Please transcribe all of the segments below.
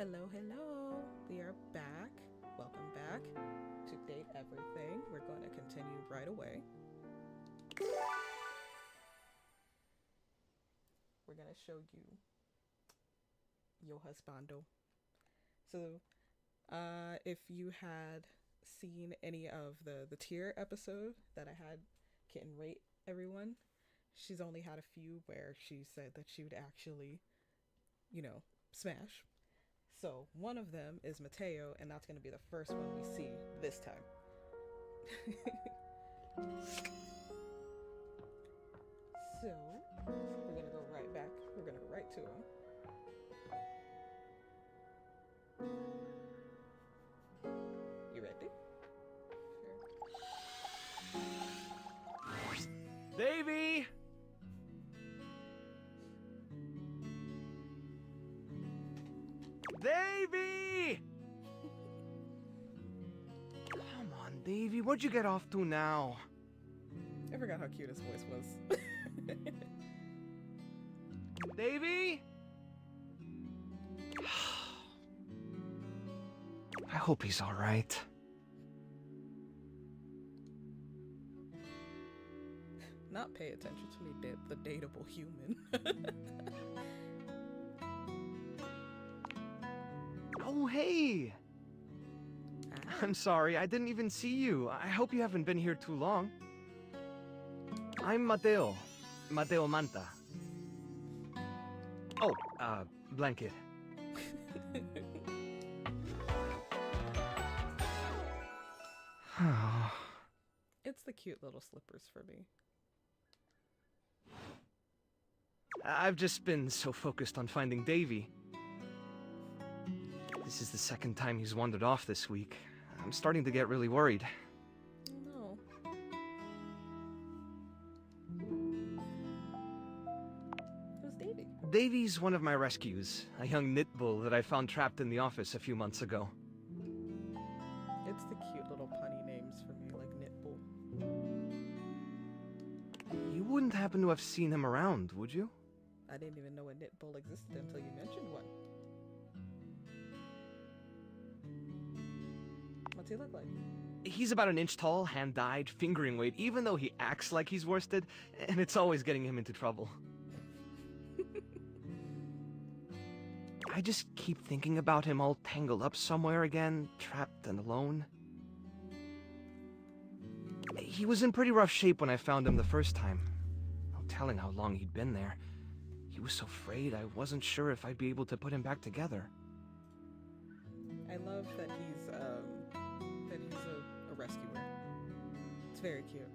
Hello, hello. We are back. Welcome back to Date Everything. We're going to continue right away. We're going to show you Yo Husbando. So, if you had seen any of the tier episode that I had Kitten rate everyone, she's only had a few where she said that she would actually, smash. So one of them is Mateo, and that's going to be the first one we see this time. So we're going to go right back. We're going to go right to him. You ready? Sure. Davy! Davy! Come on, Davy, what'd you get off to now? I forgot how cute his voice was. Davy? I hope he's all right. Not pay attention to me, the dateable human. Oh, hey! I'm sorry, I didn't even see you. I hope you haven't been here too long. I'm Mateo. Mateo Manta. Oh, blanket. It's the cute little slippers for me. I've just been so focused on finding Davy. This is the second time he's wandered off this week. I'm starting to get really worried. Oh no. Who's Davy? Davy's one of my rescues, a young knit bull that I found trapped in the office a few months ago. It's the cute little punny names for me, like Knitbull. You wouldn't happen to have seen him around, would you? I didn't even know a Knitbull existed until you mentioned one. What's he look like? He's about an inch tall, hand-dyed, fingering weight, even though he acts like he's worsted, and it's always getting him into trouble. I just keep thinking about him all tangled up somewhere again, trapped and alone. He was in pretty rough shape when I found him the first time. No telling how long he'd been there. He was so frayed I wasn't sure if I'd be able to put him back together. I love that he's a rescuer. It's very cute.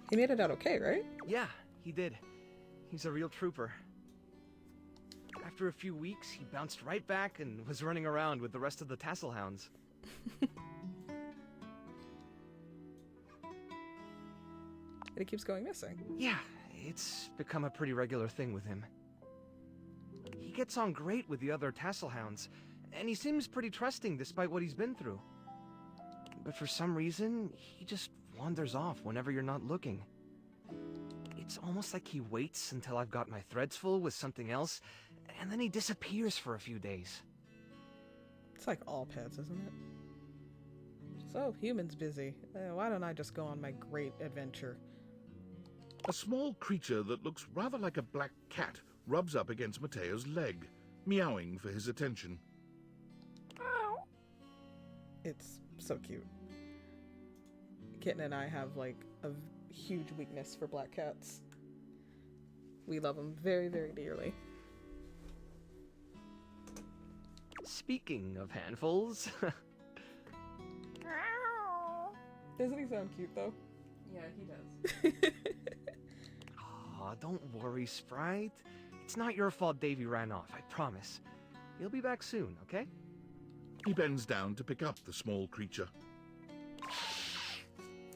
He made it out okay, right? Yeah, he did. He's a real trooper. After a few weeks, he bounced right back and was running around with the rest of the tassel hounds. And it keeps going missing. Yeah, it's become a pretty regular thing with him. He gets on great with the other tassel hounds, and he seems pretty trusting despite what he's been through. But for some reason, he just wanders off whenever you're not looking. It's almost like he waits until I've got my threads full with something else, and then he disappears for a few days. It's like all pets, isn't it? So, humans busy. Why don't I just go on my great adventure? A small creature that looks rather like a black cat rubs up against Mateo's leg, meowing for his attention. It's so cute. Kitten and I have like a huge weakness for black cats. We love them very, very dearly. Speaking of handfuls... Doesn't he sound cute though? Yeah, he does. Aw, don't worry, Sprite. It's not your fault Davy ran off, I promise. He'll be back soon, okay? He bends down to pick up the small creature.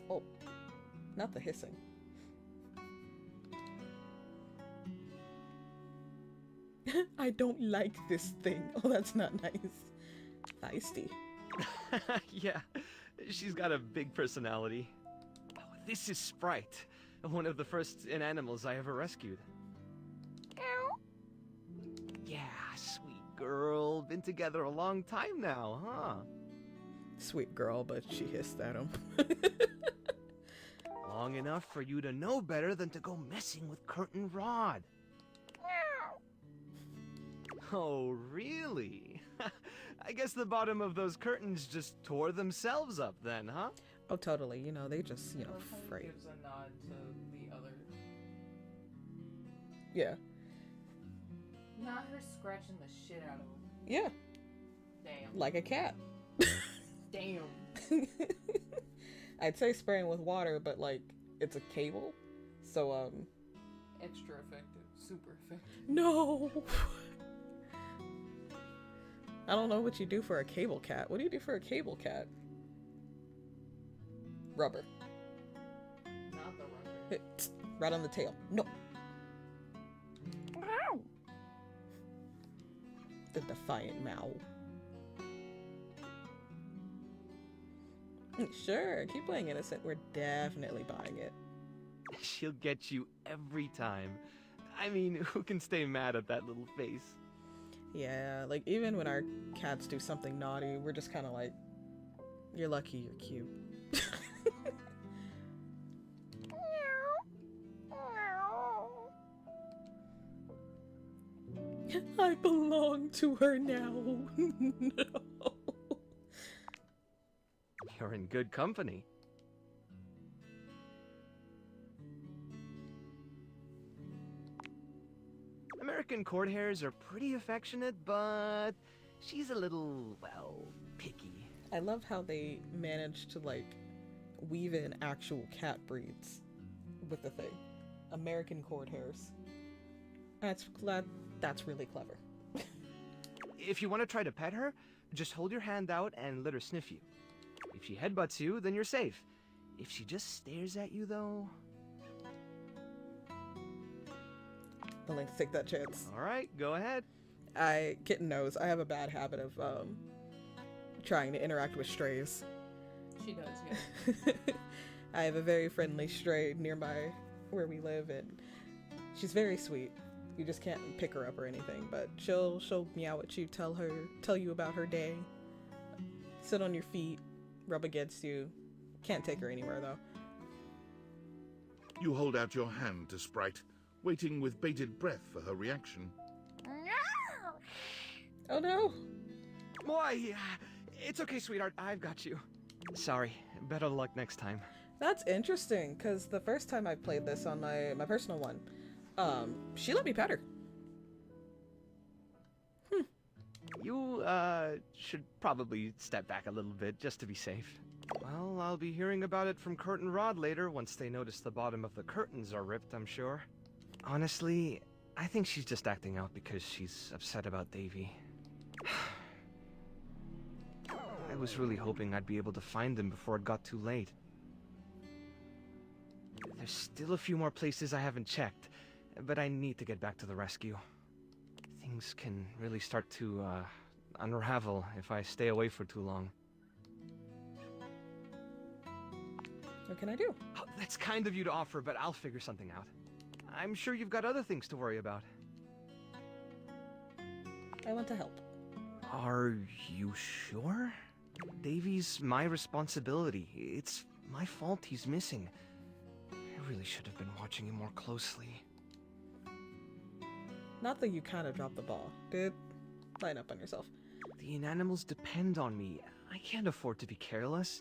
Oh, not the hissing. I don't like this thing. Oh, that's not nice. Feisty. Yeah, She's got a big personality. Oh, this is Sprite, one of the first inanimals I ever rescued. Yeah, sweet girl. Been together a long time now, huh? Sweet girl, but she hissed at him. Long enough for you to know better than to go messing with Curtain Rod. Oh, really? I guess the bottom of those curtains just tore themselves up then, huh? Oh, totally. You know, they just, you know, frayed. Gives a nod to the other. Yeah. Not her scratching the shit out of him. Yeah. Damn. Like a cat. Damn. I'd say spraying with water, but like it's a cable. So Extra effective. Super effective. no. I don't know what you do for a cable cat. What do you do for a cable cat? Rubber. Not the rubber. Right on the tail. No. The defiant meow. Sure, keep playing innocent. We're definitely buying it. She'll get you every time. I mean, who can stay mad at that little face? Yeah, like even when our cats do something naughty, we're just kind of like, you're lucky you're cute. I belong to her now. No. You're in good company. American court hares are pretty affectionate, but she's a little, well, picky. I love how they managed to like weave in actual cat breeds with the thing. American court hares. That's really clever. If you want to try to pet her, just hold your hand out and let her sniff you. If she headbutts you, then you're safe. If she just stares at you, though... Willing to take that chance. Alright, go ahead. Kitten knows, I have a bad habit of trying to interact with strays. She does, yeah. I have a very friendly stray nearby where we live, and she's very sweet. You just can't pick her up or anything, but she'll meow at you, tell you about her day, sit on your feet, rub against you. Can't take her anywhere though. You hold out your hand to Sprite, waiting with bated breath for her reaction. Oh no! Boy, it's okay, sweetheart. I've got you. Sorry. Better luck next time. That's interesting, because the first time I played this on my personal one, she let me pet her. You, should probably step back a little bit, just to be safe. Well, I'll be hearing about it from Curtain Rod later, once they notice the bottom of the curtains are ripped, I'm sure. Honestly, I think she's just acting out because she's upset about Davy. I was really hoping I'd be able to find him before it got too late. There's still a few more places I haven't checked, but I need to get back to the rescue. Things can really start to, unravel if I stay away for too long. What can I do? Oh, that's kind of you to offer, but I'll figure something out. I'm sure you've got other things to worry about. I want to help. Are you sure? Davy's my responsibility. It's my fault he's missing. I really should have been watching him more closely. Not that you kind of dropped the ball, dude. Line up on yourself. The inanimals depend on me. I can't afford to be careless.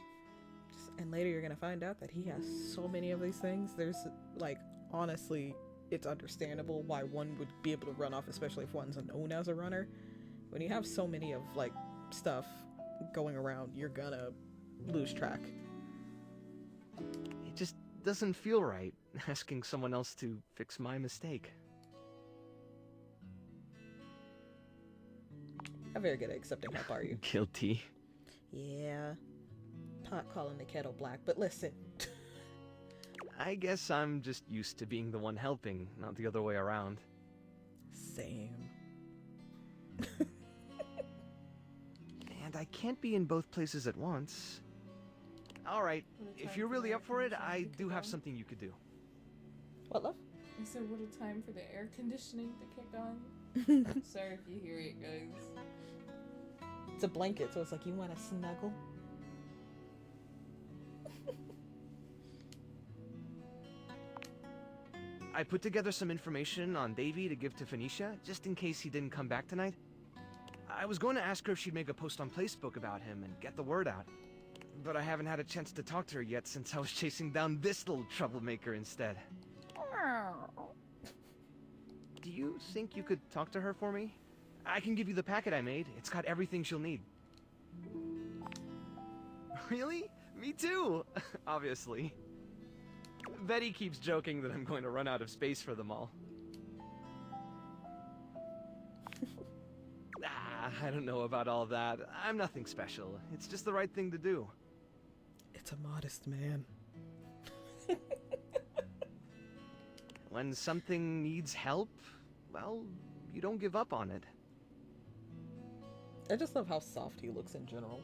And later you're gonna find out that he has so many of these things. There's, like, honestly, it's understandable why one would be able to run off, especially if one's known as a runner. When you have so many of, like, stuff going around, you're gonna lose track. It just doesn't feel right, asking someone else to fix my mistake. Not very good at accepting help, are you? Guilty. Yeah. Pot calling the kettle black, but listen. I guess I'm just used to being the one helping, not the other way around. Same. And I can't be in both places at once. Alright, What a if time you're for really the up for it, air I conditioning to do kick have on. something you could do. What, love? I said, what a time for the air conditioning to kick on. Sorry if you hear it, guys. It's a blanket, so it's like, you want to snuggle? I put together some information on Davy to give to Phoenicia, just in case he didn't come back tonight. I was going to ask her if she'd make a post on Facebook about him and get the word out. But I haven't had a chance to talk to her yet since I was chasing down this little troublemaker instead. Do you think you could talk to her for me? I can give you the packet I made. It's got everything she'll need. Really? Me too! Obviously. Betty keeps joking that I'm going to run out of space for them all. I don't know about all that. I'm nothing special. It's just the right thing to do. It's a modest man. When something needs help, well, you don't give up on it. I just love how soft he looks in general.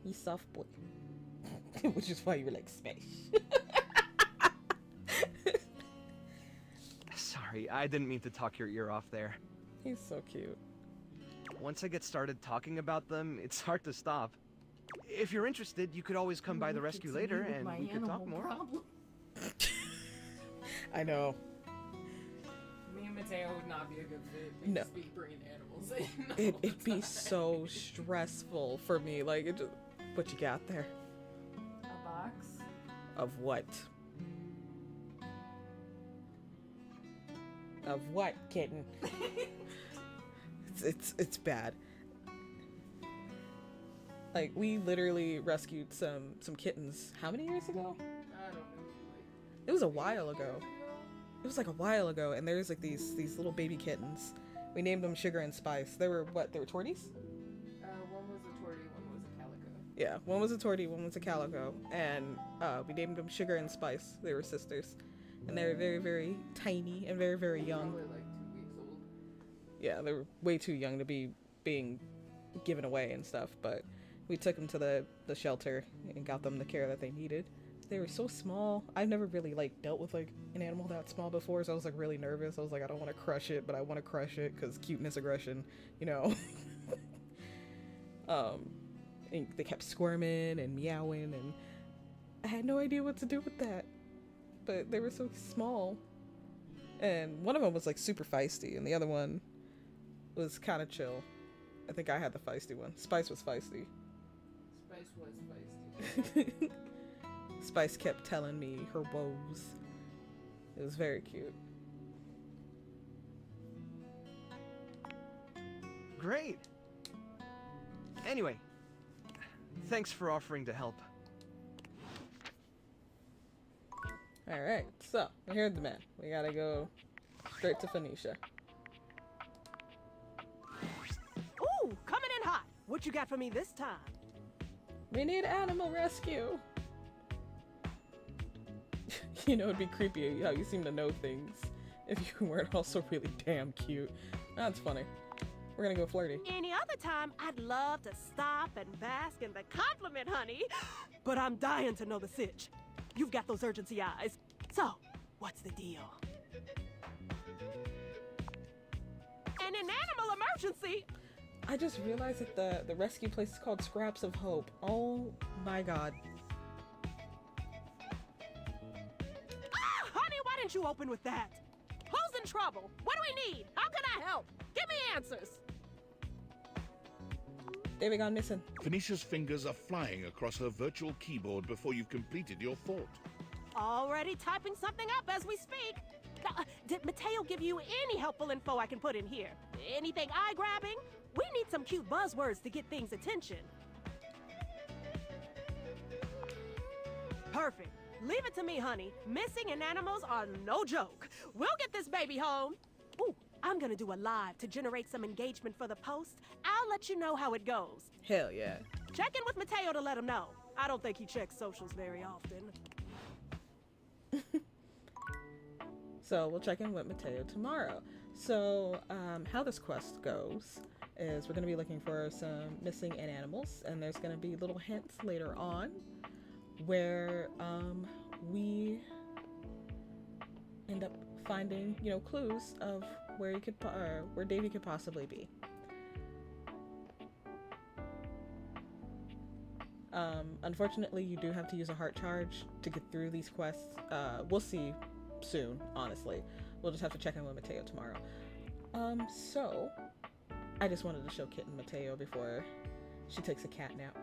He's soft boy. Which is why you were like, smash. Sorry, I didn't mean to talk your ear off there. He's so cute. Once I get started talking about them, it's hard to stop. If you're interested, you could always come by the rescue later and we could talk more. Problem. I know. Me and Mateo would not be a good fit. We'd No. just be bringing animals in. all It'd the be time. so stressful for me. Like, it just, what you got there? A box? Of what? Of what, kitten? It's bad. Like, we literally rescued some kittens. How many years ago? I don't know. It was a while ago. It was like a while ago, and there's like these little baby kittens. We named them Sugar and Spice. They were what? They were torties? One was a tortie, one was a calico. Yeah, one was a tortie, one was a calico, and we named them Sugar and Spice. They were sisters, and they were very, very tiny and very, very young. Probably like 2 weeks old. Yeah, they were way too young to be being given away and stuff, but we took them to the shelter and got them the care that they needed. They were so small. I've never really like dealt with like an animal that small before, so I was like really nervous. I was like, I don't want to crush it, but I want to crush it because cuteness, aggression, you know. And they kept squirming and meowing, and I had no idea what to do with that. But they were so small, and one of them was like super feisty, and the other one was kind of chill. I think I had the feisty one. Spice was feisty. Spice was feisty. Spice kept telling me her woes. It was very cute. Great! Anyway, thanks for offering to help. Alright, so, here's the man. We gotta go straight to Phoenicia. Ooh, coming in hot. What you got for me this time? We need animal rescue! You know, it'd be creepy how you seem to know things if you weren't also really damn cute. That's funny. We're gonna go flirty. Any other time, I'd love to stop and bask in the compliment, honey. But I'm dying to know the sitch. You've got those urgency eyes. So, what's the deal? In an animal emergency, I just realized that the rescue place is called Scraps of Hope. Oh my god. honey, why didn't you open with that? Who's in trouble? What do we need? How can I help? Give me answers. David gone missing. Phoenicia's fingers are flying across her virtual keyboard before you've completed your thought. Already typing something up as we speak. Did Mateo give you any helpful info I can put in here? Anything eye-grabbing? We need some cute buzzwords to get things' attention. Perfect. Leave it to me, honey. Missing in animals are no joke. We'll get this baby home. Ooh, I'm gonna do a live to generate some engagement for the post. I'll let you know how it goes. Hell yeah. Check in with Mateo to let him know. I don't think he checks socials very often. So we'll check in with Mateo tomorrow. So how this quest goes is we're going to be looking for some missing animals, and there's going to be little hints later on where we end up finding, you know, clues of where you could, where Davy could possibly be. Unfortunately, you do have to use a heart charge to get through these quests. We'll see soon, honestly. We'll just have to check in with Mateo tomorrow. So I just wanted to show Kitten Mateo before she takes a cat nap.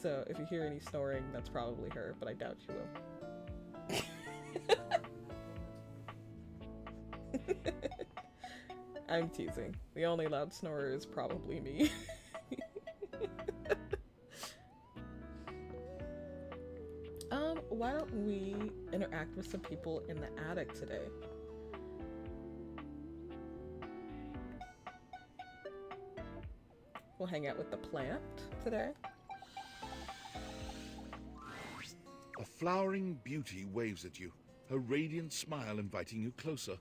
So if you hear any snoring, that's probably her, but I doubt you will. I'm teasing. The only loud snorer is probably me. Why don't we interact with some people in the attic today? We'll hang out with the plant today. A flowering beauty waves at you, her radiant smile inviting you closer.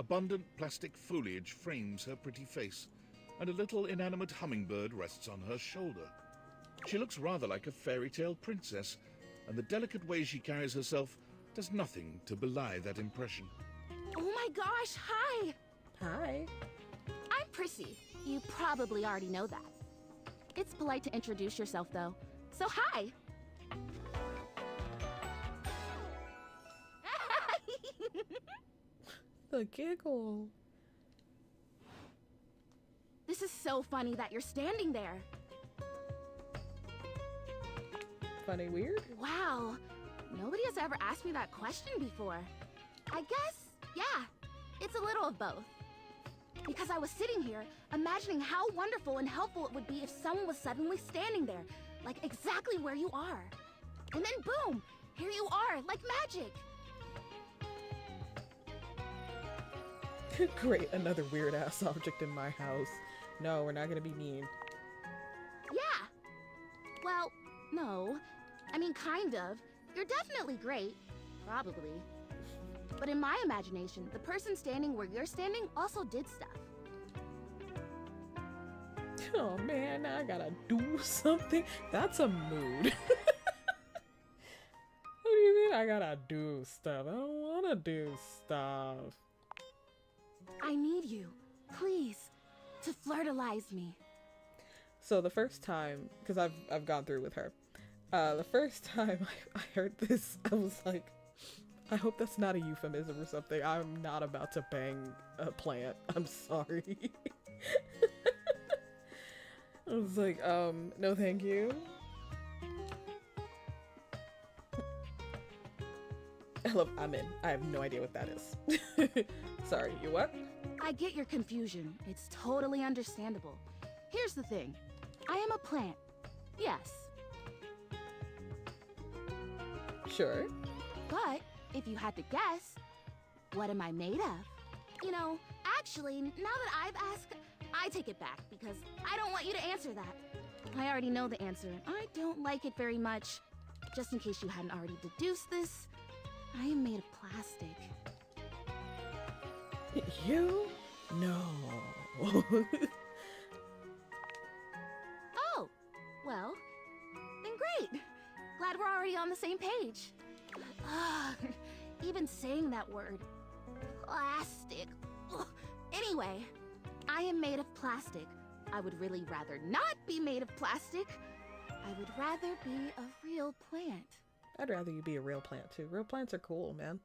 Abundant plastic foliage frames her pretty face, and a little inanimate hummingbird rests on her shoulder. She looks rather like a fairy tale princess, and the delicate way she carries herself does nothing to belie that impression. Oh my gosh, hi! Hi. I'm Prissy. You probably already know that. It's polite to introduce yourself, though. So hi! The giggle. This is so funny that you're standing there. Funny, weird? Wow, nobody has ever asked me that question before. I guess, yeah, it's a little of both. Because I was sitting here, imagining how wonderful and helpful it would be if someone was suddenly standing there, like exactly where you are. And then boom, here you are, like magic. Great, another weird ass object in my house. No, we're not gonna be mean. Yeah. Well, no. I mean, kind of. You're definitely great. Probably. But in my imagination, the person standing where you're standing also did stuff. Oh man, now I gotta do something. That's a mood. What do you mean I gotta do stuff? I don't wanna do stuff. I need you, please, to flirtalize me. So the first time, because I've gone through with her, the first time I heard this, I was like, I hope that's not a euphemism or something. I'm not about to bang a plant. I'm sorry. I was like, no thank you. I'm in. I have no idea what that is. Sorry, you what? I get your confusion. It's totally understandable. Here's the thing. I am a plant. Yes. Sure. But if you had to guess, what am I made of? You know, actually, now that I've asked, I take it back because I don't want you to answer that. I already know the answer. I don't like it very much. Just in case you hadn't already deduced this, I am made of plastic. You? No. Oh, well, then great. Glad we're already on the same page. Even saying that word. Plastic. Ugh. Anyway, I am made of plastic. I would really rather not be made of plastic. I would rather be a real plant. I'd rather you be a real plant too. Real plants are cool, man.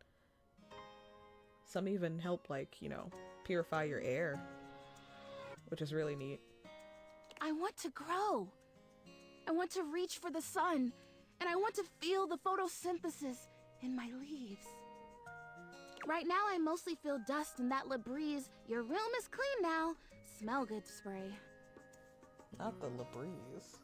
Some even help, like, you know, purify your air, which is really neat. I want to grow. I want to reach for the sun, and I want to feel the photosynthesis in my leaves. Right now, I mostly feel dust and that Labreeze, your room is clean now, smell good spray. Not the Labreeze.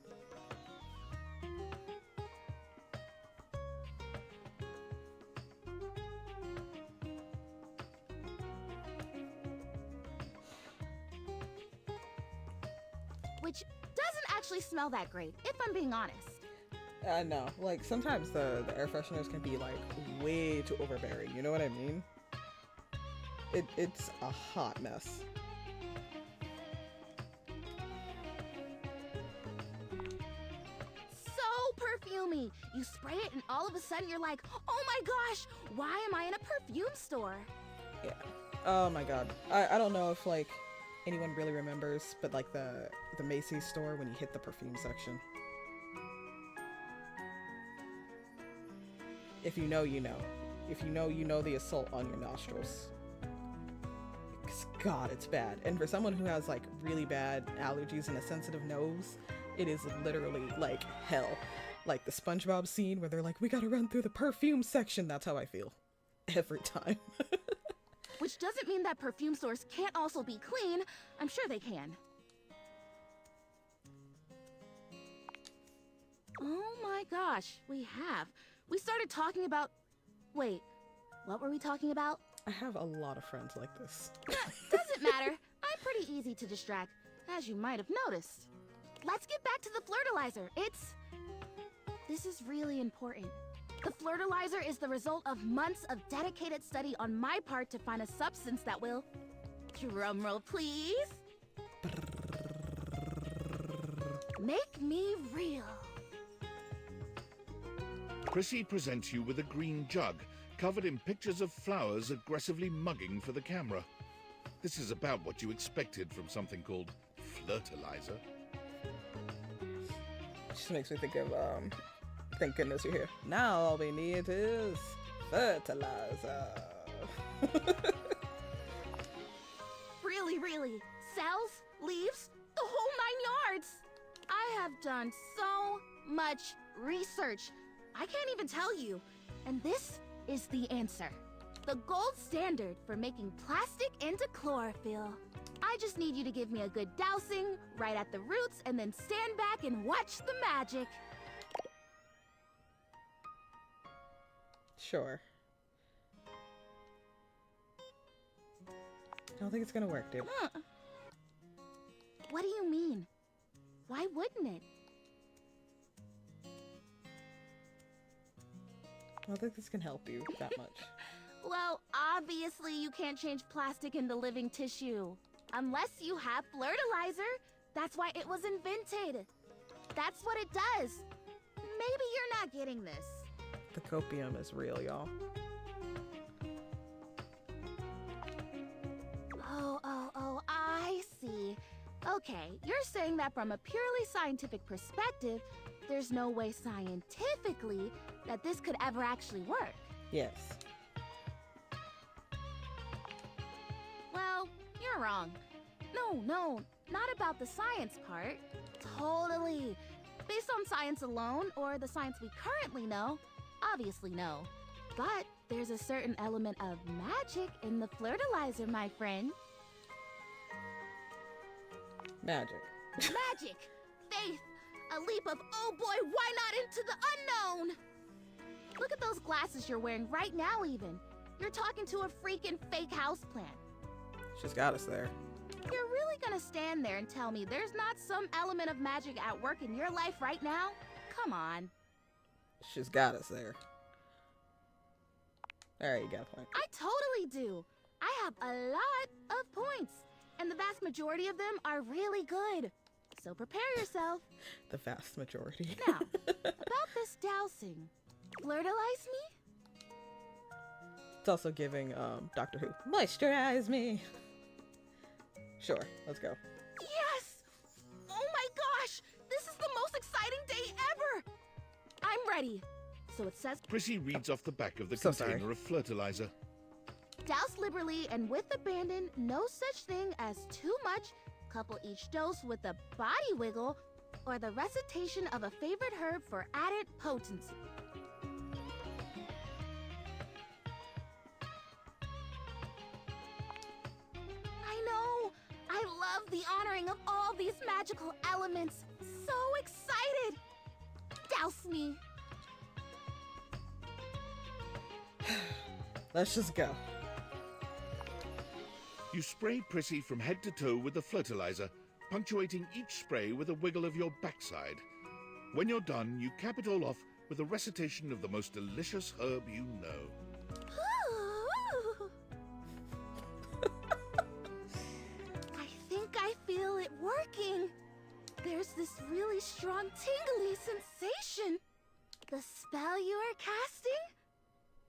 Which doesn't actually smell that great, if I'm being honest. No, like sometimes the air fresheners can be like way too overbearing, you know what I mean? It's a hot mess. So perfumey. You spray it and all of a sudden you're like, oh my gosh, why am I in a perfume store? Yeah. Oh my god. I don't know if like anyone really remembers, but like the Macy's store when you hit the perfume section. If you know, you know. If you know, you know the assault on your nostrils. God, it's bad. And for someone who has like really bad allergies and a sensitive nose, it is literally like hell. Like the SpongeBob scene where they're like, we gotta run through the perfume section. That's how I feel. Every time. Which doesn't mean that perfume stores can't also be clean. I'm sure they can. Oh my gosh, we have. We started talking about... Wait, what were we talking about? I have a lot of friends like this. Doesn't matter. I'm pretty easy to distract, as you might have noticed. Let's get back to the flirtilizer. This is really important. The flirtilizer is the result of months of dedicated study on my part to find a substance that will... Drumroll, please. Make me real. Prissy presents you with a green jug, covered in pictures of flowers aggressively mugging for the camera. This is about what you expected from something called flirtilizer. Just makes me think of, thank goodness you're here. Now all we need is fertilizer. Really? Cells? Leaves? The whole 9 yards! I have done so much research. I can't even tell you. And this is the answer. The gold standard for making plastic into chlorophyll. I just need you to give me a good dousing right at the roots and then stand back and watch the magic. Sure. I don't think it's gonna work, dude. Huh. What do you mean? Why wouldn't it? I don't think this can help you that much. Well, obviously you can't change plastic into living tissue. Unless you have flirtilizer. That's why it was invented. That's what it does. Maybe you're not getting this. The copium is real, y'all. Oh, I see. Okay, you're saying that from a purely scientific perspective, there's no way scientifically that this could ever actually work. Yes. Well, you're wrong. No, not about the science part. Totally. Based on science alone, or the science we currently know, obviously no. But there's a certain element of magic in the flirtilizer, my friend. Magic. Magic! Faith! A leap of, oh boy, why not into the unknown? Look at those glasses you're wearing right now, even. You're talking to a freaking fake houseplant. She's got us there. You're really gonna stand there and tell me there's not some element of magic at work in your life right now? Come on. She's got us there. Alright, you got a point. I totally do. I have a lot of points, and the vast majority of them are really good. So prepare yourself. The vast majority. Now, about this dousing. Flirtilize me? It's also giving Doctor Who. Moisturize me. Sure, let's go. Yes! Oh my gosh! This is the most exciting day ever! I'm ready. So it says, Prissy reads off the back of the So container sorry. of flirtilizer. douse liberally and with abandon, no such thing as too much. Couple each dose with a body wiggle or the recitation of a favorite herb for added potency. I know! I love the honoring of all these magical elements. So excited! Douse me! Let's just go. You spray Prissy from head to toe with the flirtilizer, punctuating each spray with a wiggle of your backside. When you're done, you cap it all off with a recitation of the most delicious herb you know. there's this really strong tingly sensation. The spell you are casting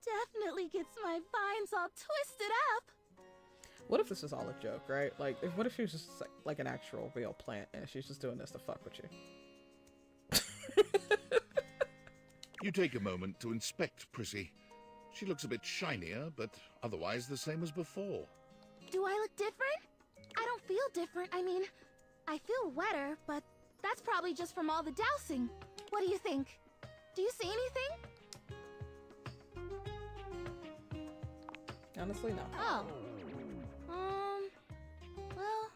definitely gets my vines all twisted up. What if this is all a joke, right? Like, what if she was just like an actual real plant and she's just doing this to fuck with you? You take a moment to inspect Prissy. She looks a bit shinier, but otherwise the same as before. Do I look different? I don't feel different. I mean, I feel wetter, but that's probably just from all the dousing. What do you think? Do you see anything? Honestly, no. Oh. Well,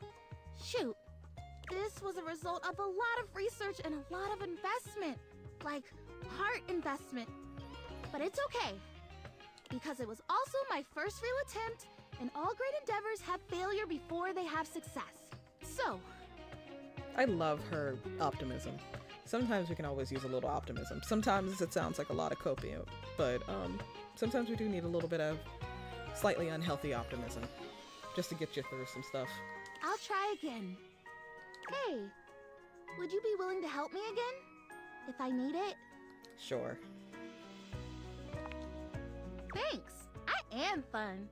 shoot. This was a result of a lot of research and a lot of investment. Like, heart investment. But it's okay. Because it was also my first real attempt, and all great endeavors have failure before they have success. So, I love her optimism. Sometimes we can always use a little optimism. Sometimes it sounds like a lot of copium, but sometimes we do need a little bit of slightly unhealthy optimism just to get you through some stuff. I'll try again. Hey, would you be willing to help me again? If I need it? Sure. Thanks. I am fun.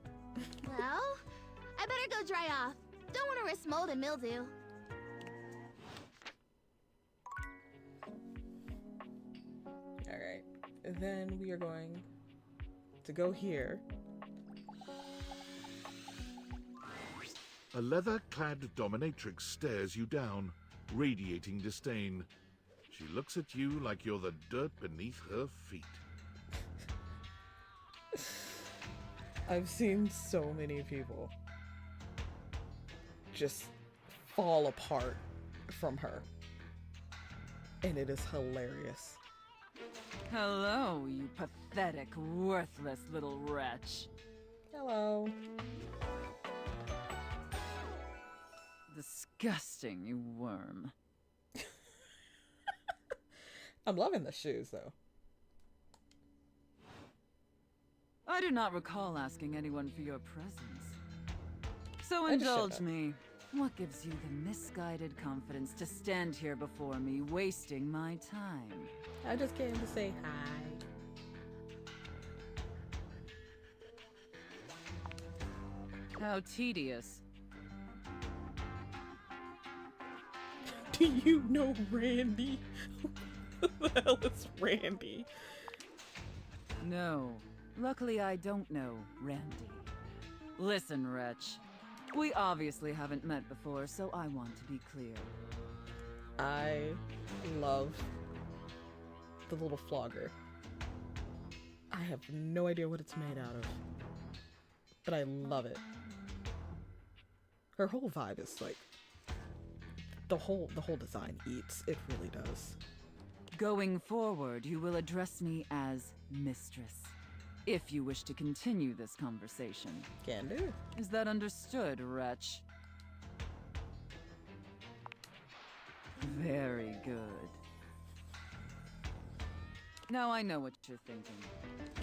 Well, I better go dry off. Don't want to risk mold and mildew. Alright. Then we are going to go here. A leather-clad dominatrix stares you down, radiating disdain. She looks at you like you're the dirt beneath her feet. I've seen so many people just fall apart from her. And it is hilarious. Hello, you pathetic, worthless little wretch. Hello. Disgusting, you worm. I'm loving the shoes, though. I do not recall asking anyone for your presence. So I just showed indulge up. me. What gives you the misguided confidence to stand here before me, wasting my time? I just came to say hi. How tedious. Do you know Randy? Who the hell is Randy? No. Luckily, I don't know Randy. Listen, wretch. We obviously haven't met before, so I want to be clear. I love the little flogger. I have no idea what it's made out of, but I love it. Her whole vibe is like the whole design eats. It really does. Going forward, you will address me as Mistress, if you wish to continue this conversation. Can do. Is that understood, wretch? Very good. Now I know what you're thinking.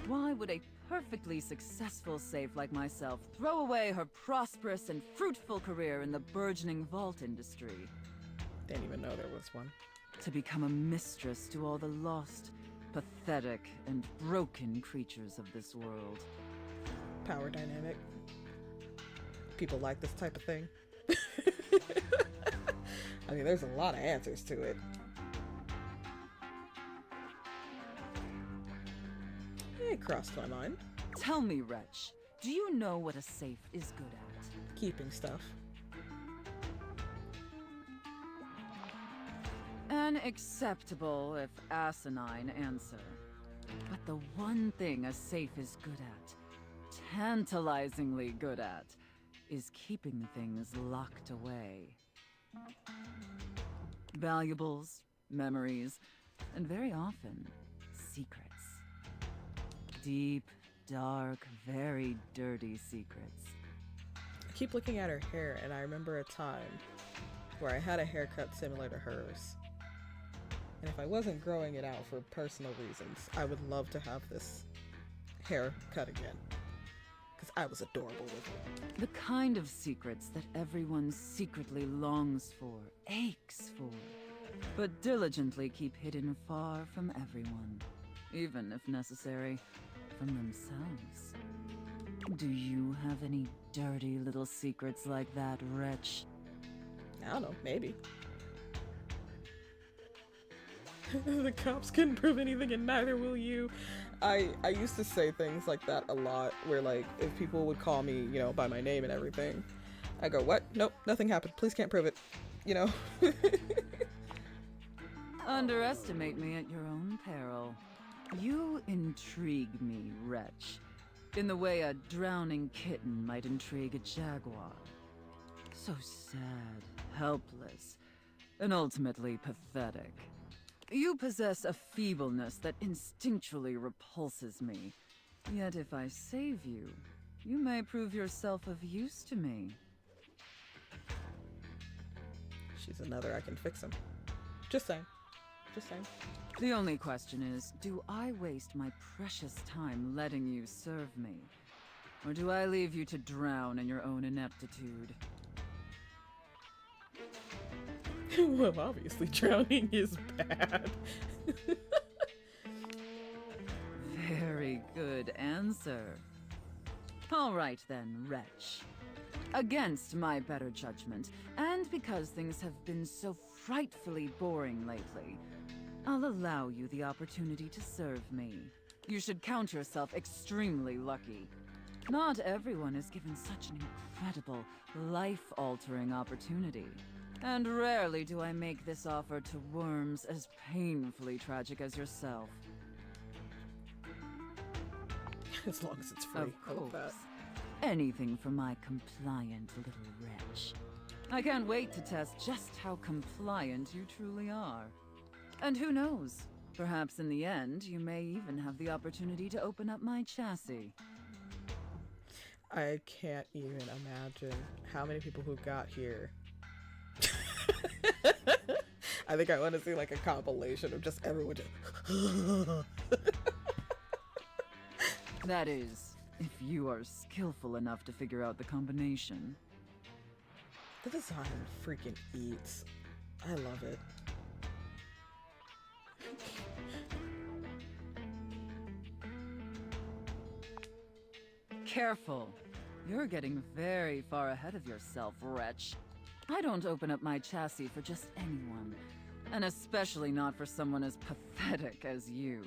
Why would a perfectly successful safe like myself throw away her prosperous and fruitful career in the burgeoning vault industry? Didn't even know there was one. To become a mistress to all the lost, pathetic, and broken creatures of this world. Power dynamic. People like this type of thing. I mean, there's a lot of answers to it. It crossed my mind. Tell me, wretch, do you know what a safe is good at? Keeping stuff. An acceptable, if asinine, answer. But the one thing a safe is good at, tantalizingly good at, is keeping things locked away. Valuables, memories, and very often, secrets. Deep, dark, very dirty secrets. I keep looking at her hair, and I remember a time where I had a haircut similar to hers. And if I wasn't growing it out for personal reasons, I would love to have this haircut again. Because I was adorable with it. The kind of secrets that everyone secretly longs for, aches for, but diligently keep hidden far from everyone, even if necessary, from themselves. Do you have any dirty little secrets like that, wretch? I don't know, maybe. The cops couldn't prove anything and neither will you. I used to say things like that a lot, where like if people would call me, you know, by my name and everything, I go, what? Nope, nothing happened. Please can't prove it. You know? Underestimate me at your own peril. You intrigue me, wretch, in the way a drowning kitten might intrigue a jaguar. So sad, helpless, and ultimately pathetic. You possess a feebleness that instinctually repulses me. Yet if I save you, you may prove yourself of use to me. She's another I can fix him. Just saying. Just saying. The only question is, do I waste my precious time letting you serve me? Or do I leave you to drown in your own ineptitude? Well, obviously drowning is bad. Very good answer. All right then, wretch. Against my better judgment, and because things have been so frightfully boring lately, I'll allow you the opportunity to serve me. You should count yourself extremely lucky. Not everyone is given such an incredible, life-altering opportunity. And rarely do I make this offer to worms as painfully tragic as yourself. As long as it's free. Of I love that. course. Anything for my compliant little wretch. I can't wait to test just how compliant you truly are. And who knows? Perhaps in the end, you may even have the opportunity to open up my chassis. I can't even imagine how many people who got here. I think I want to see like a compilation of just everyone just That is, if you are skillful enough to figure out the combination. The design freaking eats. I love it. Careful. You're getting very far ahead of yourself, wretch. I don't open up my chassis for just anyone, and especially not for someone as pathetic as you.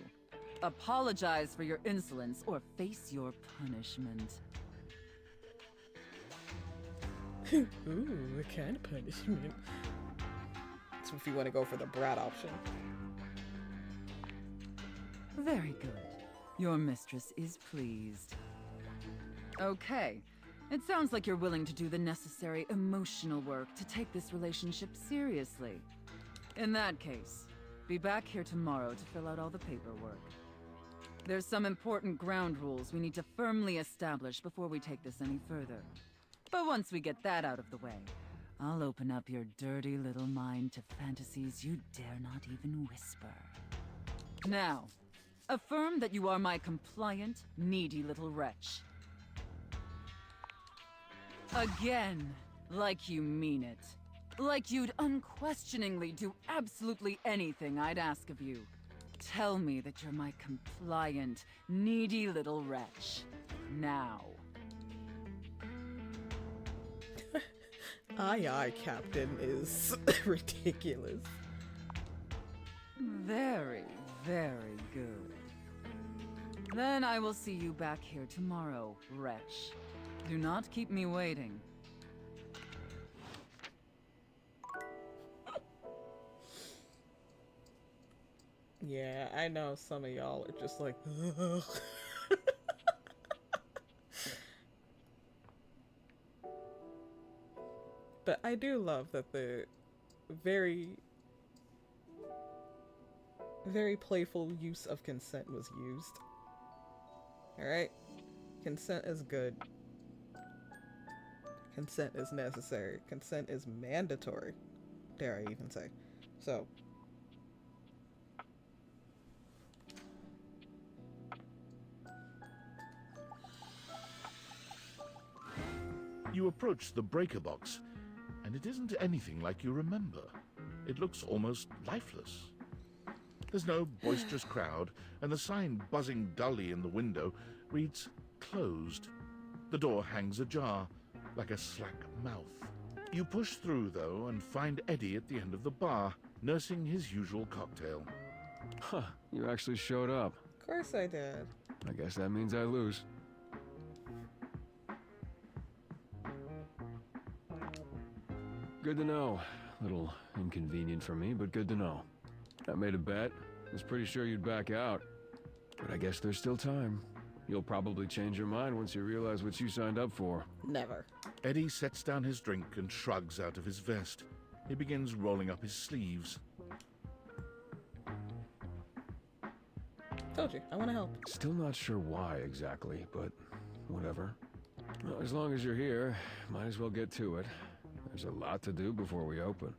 Apologize for your insolence or face your punishment. Ooh, what kind of punishment? So if you want to go for the brat option. Very good. Your mistress is pleased. Okay. It sounds like you're willing to do the necessary emotional work to take this relationship seriously. In that case, be back here tomorrow to fill out all the paperwork. There's some important ground rules we need to firmly establish before we take this any further. But once we get that out of the way, I'll open up your dirty little mind to fantasies you dare not even whisper. Now, affirm that you are my compliant, needy little wretch. Again, like you mean it. Like you'd unquestioningly do absolutely anything I'd ask of you. Tell me that you're my compliant, needy little wretch. Now. Aye, aye, Captain is ridiculous. Very, very good. Then I will see you back here tomorrow, wretch. Do not keep me waiting. Yeah, I know some of y'all are just like, but I do love that the very, very playful use of consent was used. Alright? Consent is good. Consent is necessary. Consent is mandatory, dare I even say. So, You approach the breaker box, and it isn't anything like you remember. it looks almost lifeless. There's no boisterous crowd, and the sign buzzing dully in the window reads closed. The door hangs ajar, like a slack mouth. You push through, though, and find Eddie at the end of the bar, nursing his usual cocktail. Huh, you actually showed up. Of course I did. I guess that means I lose. Good to know. Little inconvenient for me, but good to know. I made a bet. Was pretty sure you'd back out. But I guess there's still time. You'll probably change your mind once you realize what you signed up for. Never. Eddie sets down his drink and shrugs out of his vest. He begins rolling up his sleeves. Told you, I want to help. Still not sure why exactly, but whatever. Well, as long as you're here, might as well get to it. There's a lot to do before we open.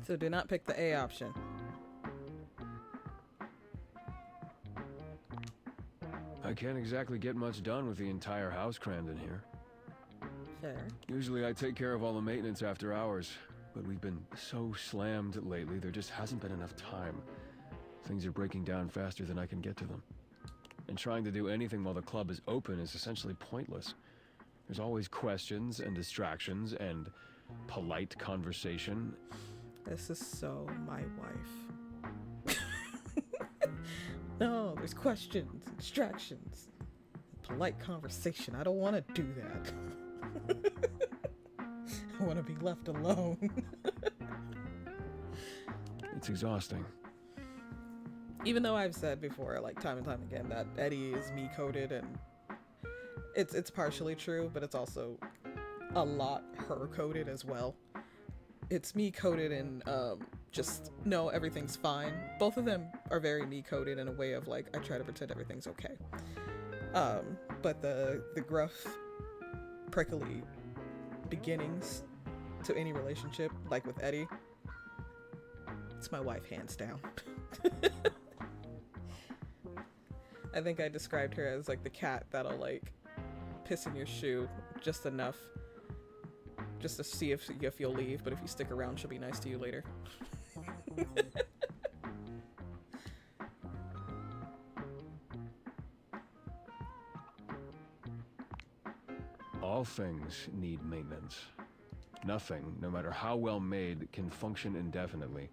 So do not pick the A option. I can't exactly get much done with the entire house crammed in here. Fair. Usually I take care of all the maintenance after hours, but we've been so slammed lately, there just hasn't been enough time. Things are breaking down faster than I can get to them. And trying to do anything while the club is open is essentially pointless. There's always questions and distractions and polite conversation. This is so my wife. No, there's questions, distractions, polite conversation. I don't want to do that. I want to be left alone. It's exhausting. Even though I've said before, like time and time again, that Eddie is me coded, and it's partially true, but it's also a lot her coded as well. It's me coded and just no, everything's fine. Both of them are very me coded in a way of like I try to pretend everything's okay. But the gruff, prickly beginnings to any relationship, like with Eddie, it's my wife hands down. I think I described her as like the cat that'll like piss in your shoe just enough just to see if you'll leave, but if you stick around, she'll be nice to you later. All things need maintenance. Nothing, no matter how well made, can function indefinitely.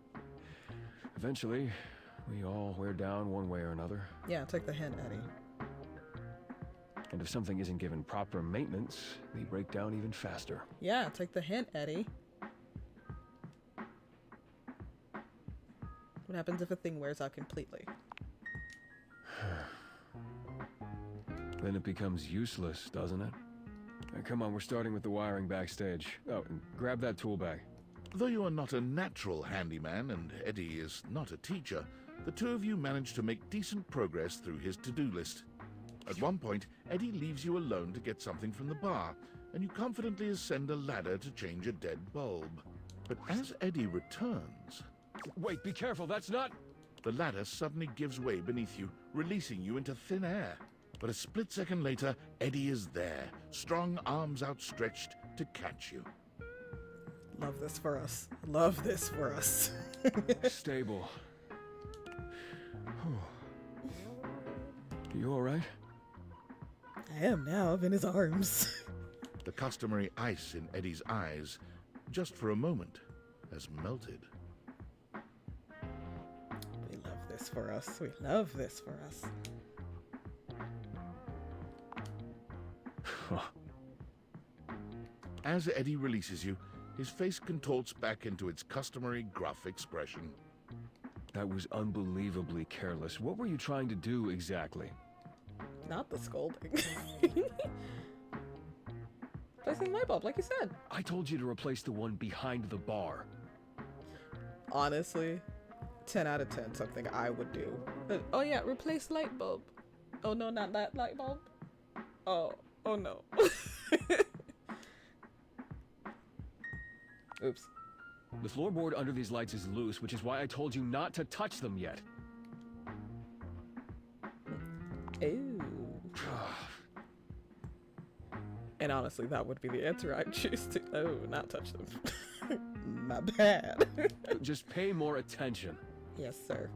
Eventually, we all wear down one way or another. Yeah, take the hint, Eddie. And if something isn't given proper maintenance, they break down even faster. Yeah, take the hint, Eddie. What happens if a thing wears out completely? Then it becomes useless, doesn't it? Come on, we're starting with the wiring backstage. Oh, and grab that tool bag. Though you are not a natural handyman and Eddie is not a teacher, the two of you manage to make decent progress through his to-do list. At one point, Eddie leaves you alone to get something from the bar, and you confidently ascend a ladder to change a dead bulb. But as Eddie returns... Wait, be careful, that's not... The ladder suddenly gives way beneath you, releasing you into thin air. But a split second later, Eddie is there, strong arms outstretched to catch you. Love this for us. Love this for us. Stable. You alright? I am now. I'm in his arms. The customary ice in Eddie's eyes, just for a moment, has melted. We love this for us. We love this for us. As Eddie releases you, his face contorts back into its customary gruff expression. That was unbelievably careless. What were you trying to do exactly? Not the scolding. Placing the light bulb, like you said. I told you to replace the one behind the bar. Honestly, 10 out of 10, something I would do. Oh yeah, replace light bulb. Oh no, not that light bulb. Oh no. Oops. The floorboard under these lights is loose, which is why I told you not to touch them yet. Ooh. And honestly, that would be the answer I'd choose to. Oh, not touch them. My bad. Just pay more attention. Yes, sir.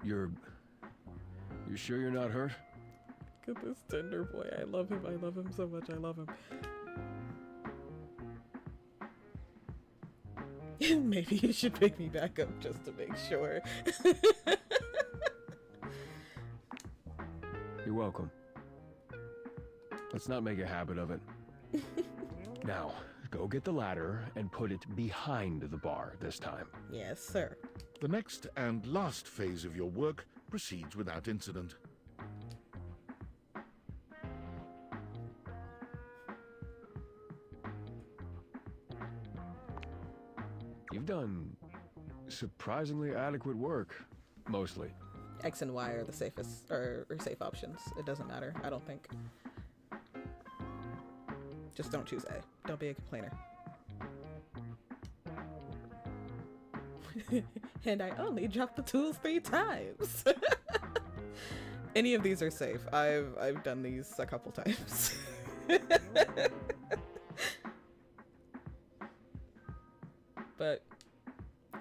You're sure you're not hurt? Look at this tender boy. I love him. I love him so much. I love him. Maybe you should pick me back up just to make sure. You're welcome. Let's not make a habit of it. Now, go get the ladder and put it behind the bar this time. Yes, sir. The next and last phase of your work proceeds without incident. You've done surprisingly adequate work, mostly. X and Y are the safest, or safe options. It doesn't matter, I don't think. Just don't choose A. Don't be a complainer. And I only dropped the tools 3 times. Any of these are safe. I've done these a couple times. But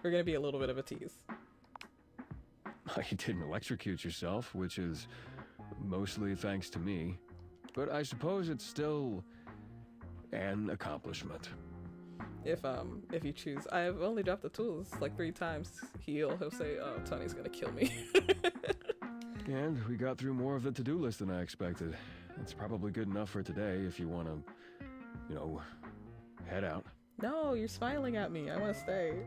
we're gonna be a little bit of a tease. You didn't electrocute yourself, which is mostly thanks to me. But I suppose it's still an accomplishment. If you choose, I've only dropped the tools like 3 times. He'll say, "Oh, Tony's gonna kill me." And we got through more of the to-do list than I expected. It's probably good enough for today if you want to, head out. No, you're smiling at me. I want to stay.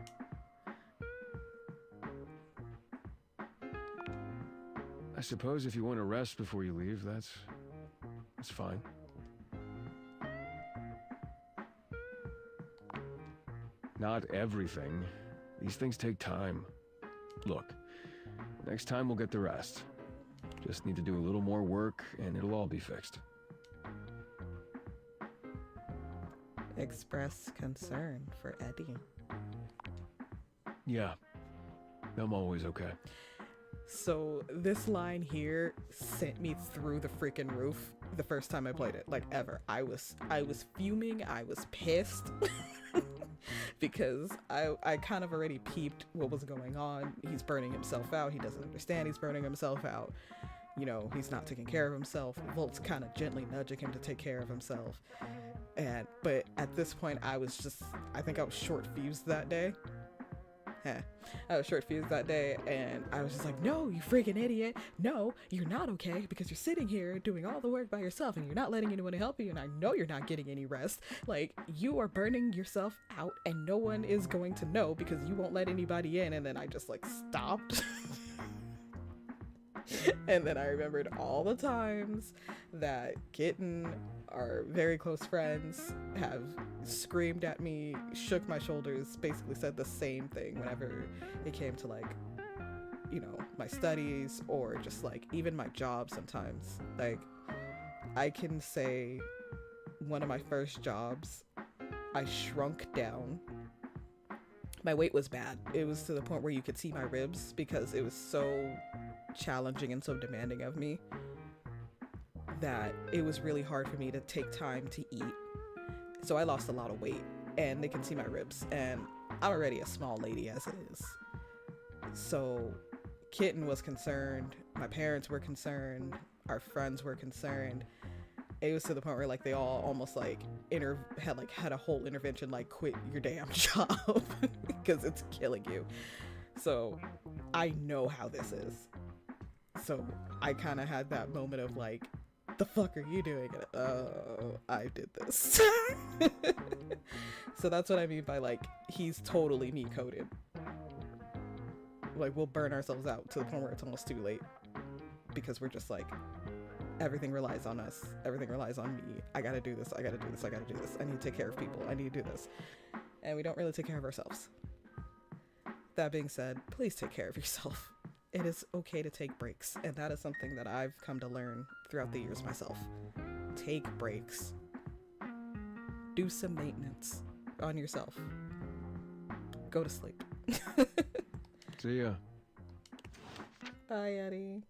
I suppose if you want to rest before you leave, that's fine. Not everything. These things take time. Look, next time we'll get the rest. Just need to do a little more work and it'll all be fixed. Express concern for Eddie. Yeah, I'm always okay. So this line here sent me through the freaking roof the first time I played it, like ever. I was fuming. I was pissed. Because I kind of already peeped what was going on. He's burning himself out. He doesn't understand he's burning himself out. He's not taking care of himself. Volt's kind of gently nudging him to take care of himself. But at this point, I think I was short fused that day. I was short fused that day, and I was just like, no, you freaking idiot. No, you're not okay, because you're sitting here doing all the work by yourself, and you're not letting anyone help you, and I know you're not getting any rest. Like, you are burning yourself out, and no one is going to know because you won't let anybody in. And then I just, stopped. And then I remembered all the times that Kitten, our very close friends, have screamed at me, shook my shoulders, basically said the same thing whenever it came to my studies or just even my job sometimes. I can say one of my first jobs, I shrunk down. My weight was bad. It was to the point where you could see my ribs because it was so challenging and so demanding of me that it was really hard for me to take time to eat. So I lost a lot of weight, and they can see my ribs, and I'm already a small lady as it is. So Kitten was concerned, my parents were concerned, our friends were concerned. It was to the point where they all almost had a whole intervention, quit your damn job because it's killing you. So I know how this is. So I kind of had that moment of the fuck are you doing? Oh, I did this. So that's what I mean by he's totally me coded. We'll burn ourselves out to the point where it's almost too late because we're just everything relies on us. Everything relies on me. I gotta do this. I gotta do this. I gotta do this. I need to take care of people. I need to do this. And we don't really take care of ourselves. That being said, please take care of yourself. It is okay to take breaks, and that is something that I've come to learn throughout the years myself. Take breaks. Do some maintenance on yourself. Go to sleep. See ya. Bye, Eddie.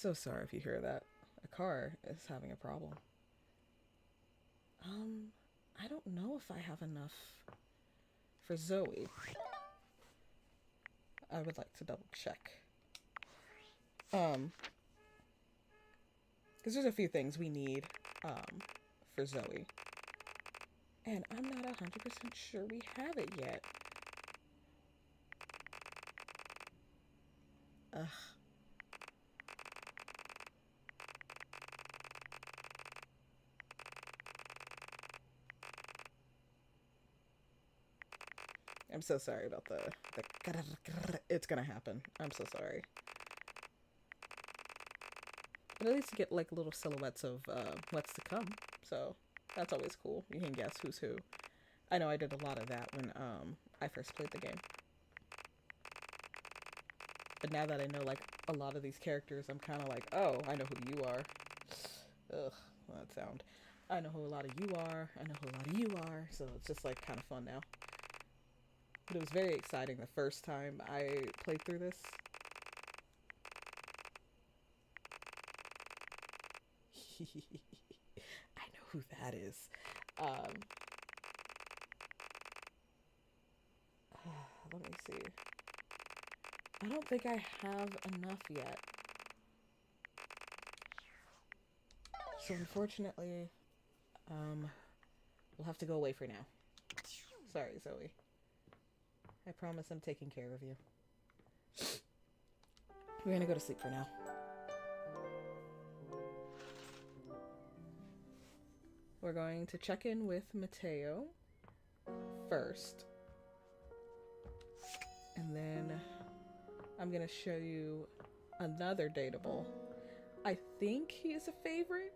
So sorry if you hear that. A car is having a problem. I don't know if I have enough for Zoe. I would like to double check. Because there's a few things we need, for Zoe. And I'm not 100% sure we have it yet. Ugh. I'm so sorry about the it's gonna happen. I'm so sorry. But at least you get like little silhouettes of what's to come. So that's always cool. You can guess who's who. I know I did a lot of that when I first played the game. But now that I know like a lot of these characters, I'm kind of like, oh, I know who you are. Ugh, that sound. I know who a lot of you are. I know who a lot of you are. So it's just like kind of fun now. But it was very exciting the first time I played through this. I know who that is. Let me see. I don't think I have enough yet. So unfortunately, we'll have to go away for now. Sorry, Zoe. I promise I'm taking care of you. We're gonna go to sleep for now. We're going to check in with Mateo first. And then I'm gonna show you another dateable. I think he's a favorite.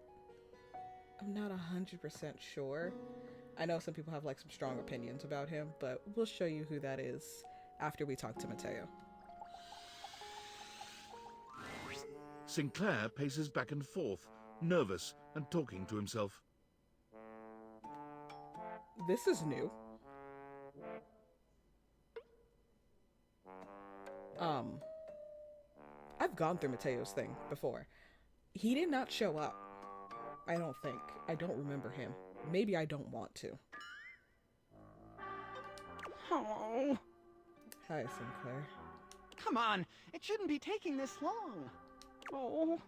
I'm not 100% sure. I know some people have like some strong opinions about him, but we'll show you who that is after we talk to Mateo. Sinclair paces back and forth, nervous and talking to himself. This is new. I've gone through Mateo's thing before. He did not show up. I don't think. I don't remember him. Maybe I don't want to. Oh, Hi, Sinclair. come on. It shouldn't be taking this long. Oh.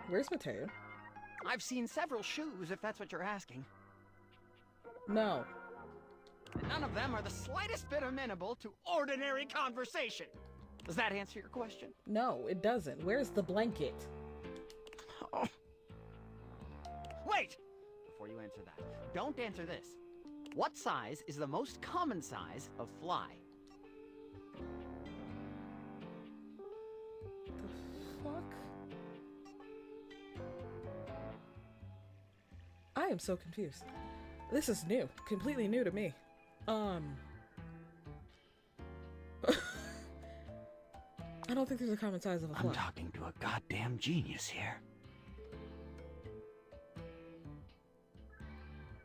Where's Mateo? I've seen several shoes, if that's what you're asking. No. None of them are the slightest bit amenable to ordinary conversation. Does that answer your question? No, it doesn't. Where's the blanket? Oh. Wait! Before you answer that, don't answer this. What size is the most common size of fly? The fuck? I am so confused. This is new. Completely new to me. I don't think there's a common size of a fly. I'm talking to a goddamn genius here.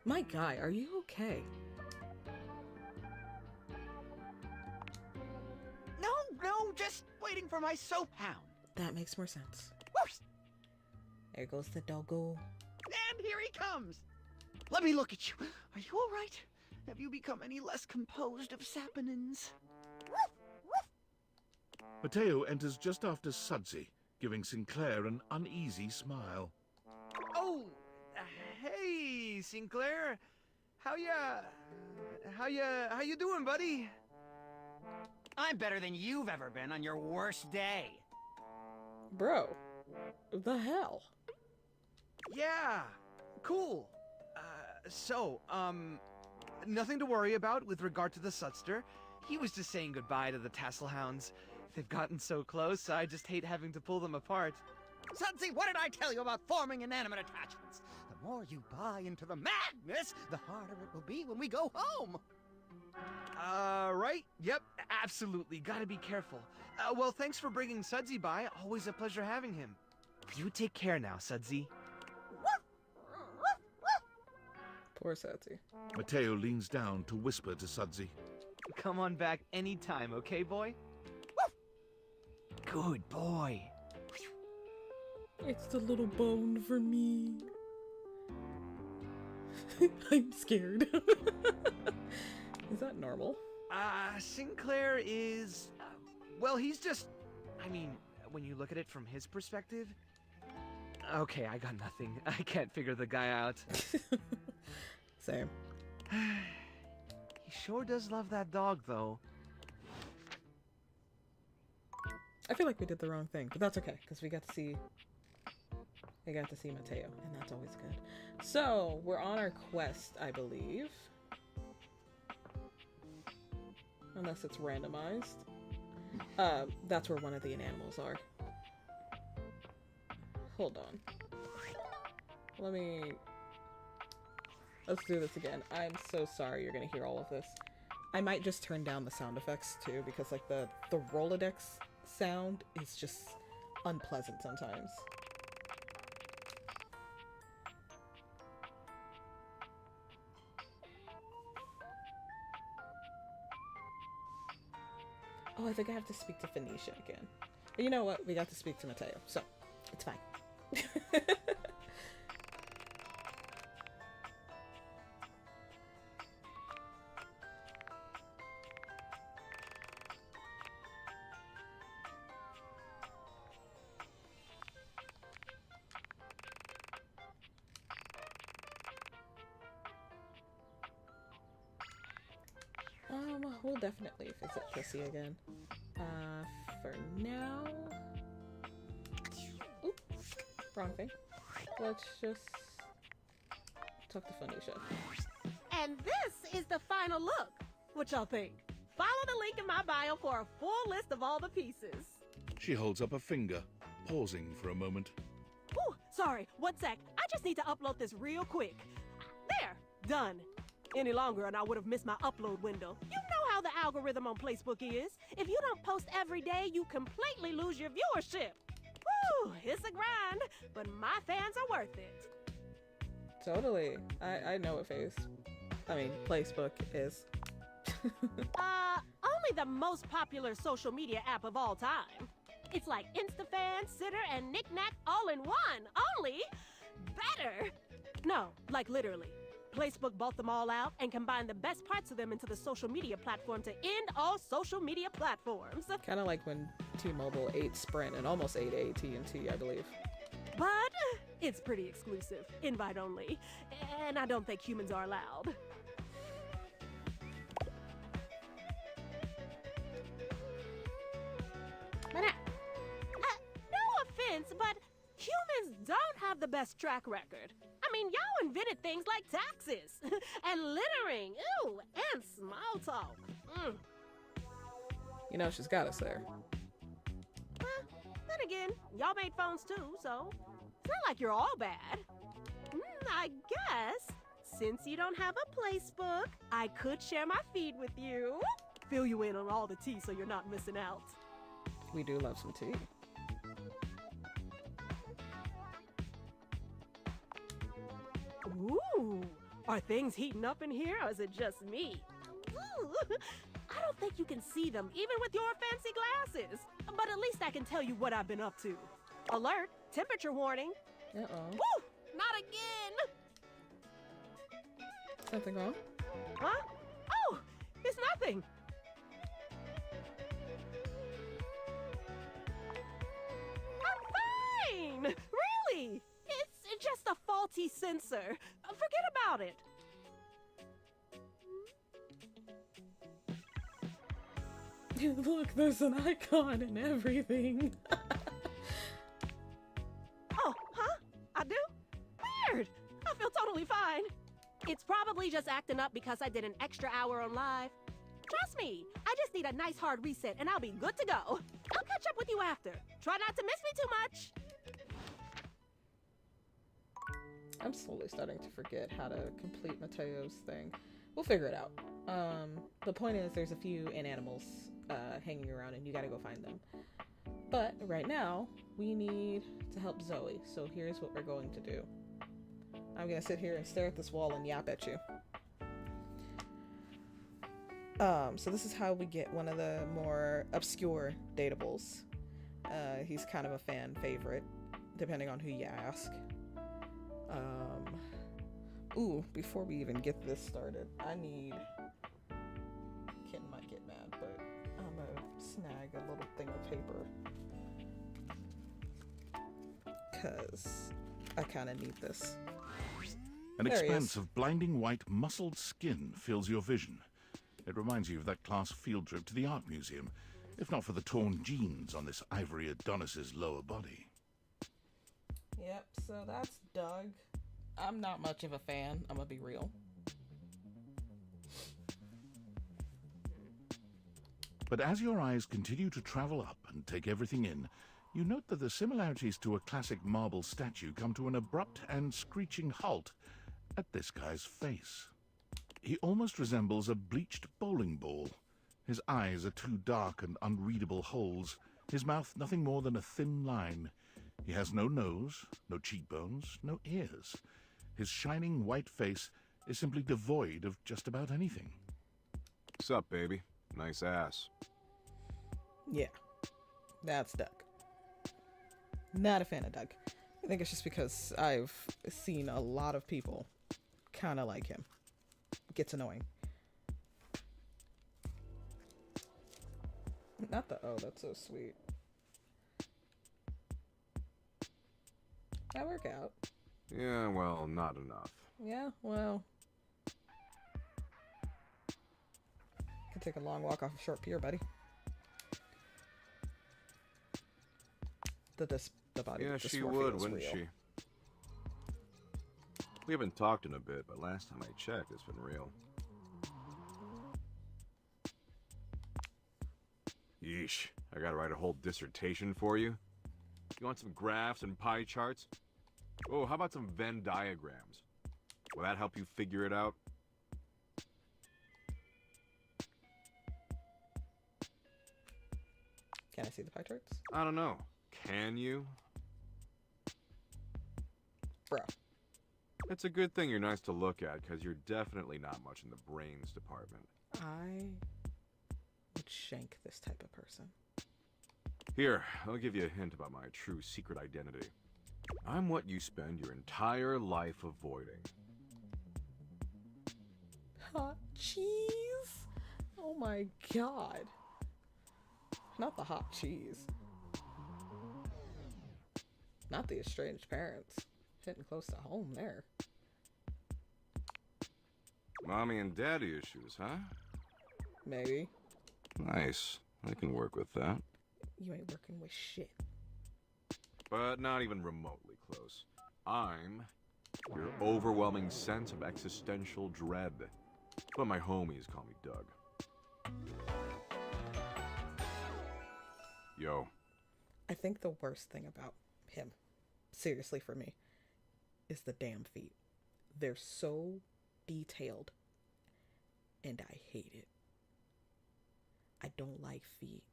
My guy, are you okay? No, just waiting for my soap hound. That makes more sense. Whoosh! There goes the doggo. And here he comes. Let me look at you. Are you all right? Have you become any less composed of saponins? Mateo enters just after Sudsy, giving Sinclair an uneasy smile. Oh, hey, Sinclair. How you doing, buddy? I'm better than you've ever been on your worst day. Bro, the hell? Yeah, cool. Nothing to worry about with regard to the Sutster. He was just saying goodbye to the Tasselhounds. They've gotten so close, I just hate having to pull them apart. Sudsy, what did I tell you about forming inanimate attachments? The more you buy into the madness, the harder it will be when we go home. Right? Yep, absolutely. Gotta be careful. Well, thanks for bringing Sudsy by. Always a pleasure having him. You take care now, Sudsy. Poor Sudsy. Mateo leans down to whisper to Sudsy. Come on back anytime, okay, boy? Good boy. It's the little bone for me. I'm scared. Is that normal? Sinclair is... well, he's just... I mean, when you look at it from his perspective... Okay, I got nothing. I can't figure the guy out. Same. He sure does love that dog, though. I feel like we did the wrong thing, but that's okay, because we got to see Mateo, and that's always good. So, we're on our quest, I believe. Unless it's randomized. That's where one of the animals are. Hold on. Let's do this again. I'm so sorry you're gonna hear all of this. I might just turn down the sound effects too, because like the Rolodex sound is just unpleasant sometimes. Oh, I think I have to speak to Phoenicia again. But you know what? We got to speak to Mateo, so it's fine. We'll definitely visit Pussy again. For now... Oop, wrong thing. Let's just talk to Phoenicia. And this is the final look. What y'all think? Follow the link in my bio for a full list of all the pieces. She holds up a finger, pausing for a moment. Ooh, sorry, 1 sec. I just need to upload this real quick. There, done. Any longer and I would have missed my upload window. You know how the algorithm on Facebook is. If you don't post every day, you completely lose your viewership. Woo, it's a grind, but my fans are worth it. Totally. I know what Facebook is. Only the most popular social media app of all time. It's like InstaFan, Sitter, and Knick-Knack all in one. Only better. No, like literally. Facebook bought them all out and combined the best parts of them into the social media platform to end all social media platforms. Kind of like when T-Mobile ate Sprint and almost ate AT&T, I believe. But it's pretty exclusive, invite only, and I don't think humans are allowed. No offense, but humans don't have the best track record. I mean, y'all invented things like taxes, and littering, ooh, and small talk. You know, she's got us there. Then again, y'all made phones too, so it's not like you're all bad. I guess, since you don't have a placebook, I could share my feed with you. Fill you in on all the tea so you're not missing out. We do love some tea. Ooh, are things heating up in here, or is it just me? Ooh, I don't think you can see them, even with your fancy glasses. But at least I can tell you what I've been up to. Alert, temperature warning. Uh-oh. Woo, not again. Something wrong? Huh? Oh, it's nothing. I'm fine. Really? It's just a faulty sensor. Forget about it. Look, there's an icon and everything. Oh, huh? I do? Weird. I feel totally fine. It's probably just acting up because I did an extra hour on live. Trust me, I just need a nice hard reset and I'll be good to go. I'll catch up with you after. Try not to miss me too much. I'm slowly starting to forget how to complete Mateo's thing. We'll figure it out. The point is there's a few animals hanging around and you gotta go find them. But right now, we need to help Zoe. So here's what we're going to do. I'm gonna sit here and stare at this wall and yap at you. So this is how we get one of the more obscure dateables. He's kind of a fan favorite, depending on who you ask. Ooh, before we even get this started, I need... Kitten might get mad, but I'm gonna snag a little thing of paper. Because I kind of need this. An There he expanse is. of blinding white, muscled skin fills your vision. It reminds you of that class field trip to the art museum, if not for the torn jeans on this ivory Adonis's lower body. Yep, so that's Doug. I'm not much of a fan, I'm gonna be real. But as your eyes continue to travel up and take everything in, you note that the similarities to a classic marble statue come to an abrupt and screeching halt at this guy's face. He almost resembles a bleached bowling ball. His eyes are two dark and unreadable holes, his mouth nothing more than a thin line. He has no nose, no cheekbones, no ears. His shining white face is simply devoid of just about anything. Sup, baby? Nice ass. Yeah, that's Doug. Not a fan of Doug. I think it's just because I've seen a lot of people kind of like him. Gets annoying. Not the, oh, that's so sweet. That work out. Yeah, well, not enough. Yeah, well. Could take a long walk off a short pier, buddy. The body Yeah, she dysmorphia would, is wouldn't real. she? We haven't talked in a bit, but last time I checked, it's been real. Yeesh, I gotta write a whole dissertation for you. You want some graphs and pie charts? Oh, how about some Venn diagrams? Will that help you figure it out? Can I see the pie charts? I don't know. Can you? Bro. It's a good thing you're nice to look at, because you're definitely not much in the brains department. I would shank this type of person. Here, I'll give you a hint about my true secret identity. I'm what you spend your entire life avoiding. Hot cheese? Oh my god. Not the hot cheese. Not the estranged parents. Hitting close to home there. Mommy and daddy issues, huh? Maybe. Nice. I can work with that. You ain't working with shit. But not even remotely close. I'm your overwhelming sense of existential dread. But my homies call me Doug. Yo. I think the worst thing about him, seriously for me, is the damn feet. They're so detailed. And I hate it. I don't like feet.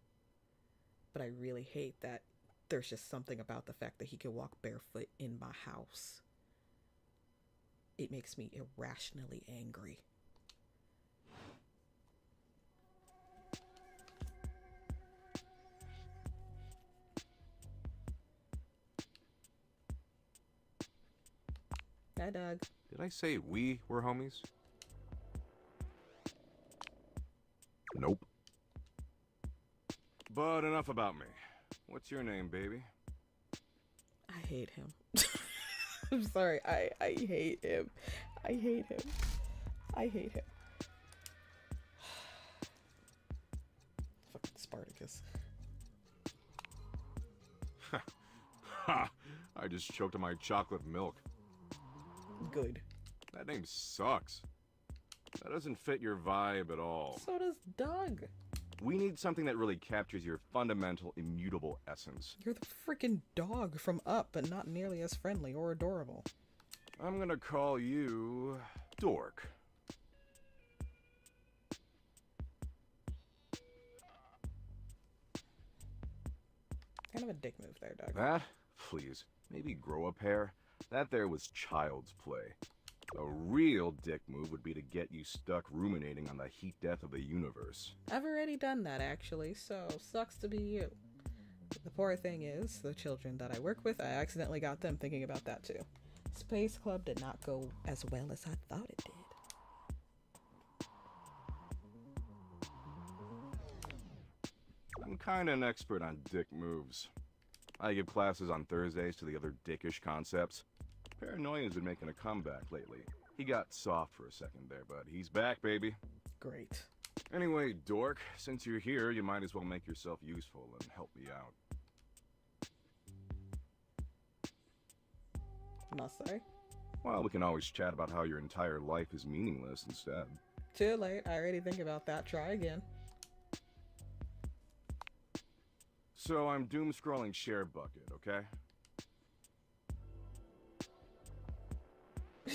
But I really hate that there's just something about the fact that he can walk barefoot in my house. It makes me irrationally angry. Hi, Doug. Did I say we were homies? Nope. But enough about me. What's your name, baby? I hate him. I'm sorry. I hate him. I hate him. I hate him. Fucking Spartacus. Ha! I just choked on my chocolate milk. Good. That name sucks. That doesn't fit your vibe at all. So does Doug. We need something that really captures your fundamental, immutable essence. You're the freaking dog from Up, but not nearly as friendly or adorable. I'm gonna call you Dork. Kind of a dick move there, Doug. That? Please. Maybe grow a pair? That there was child's play. A real dick move would be to get you stuck ruminating on the heat death of the universe. I've already done that, actually, so sucks to be you. The poor thing is, the children that I work with, I accidentally got them thinking about that too. Space Club did not go as well as I thought it did. I'm kinda an expert on dick moves. I give classes on Thursdays to the other dickish concepts. Paranoia's been making a comeback lately. He got soft for a second there, but he's back, baby. Great. Anyway, dork, since you're here, you might as well make yourself useful and help me out. Must I? Well, we can always chat about how your entire life is meaningless instead. Too late. I already think about that. Try again. So I'm doom scrolling Share Bucket, okay?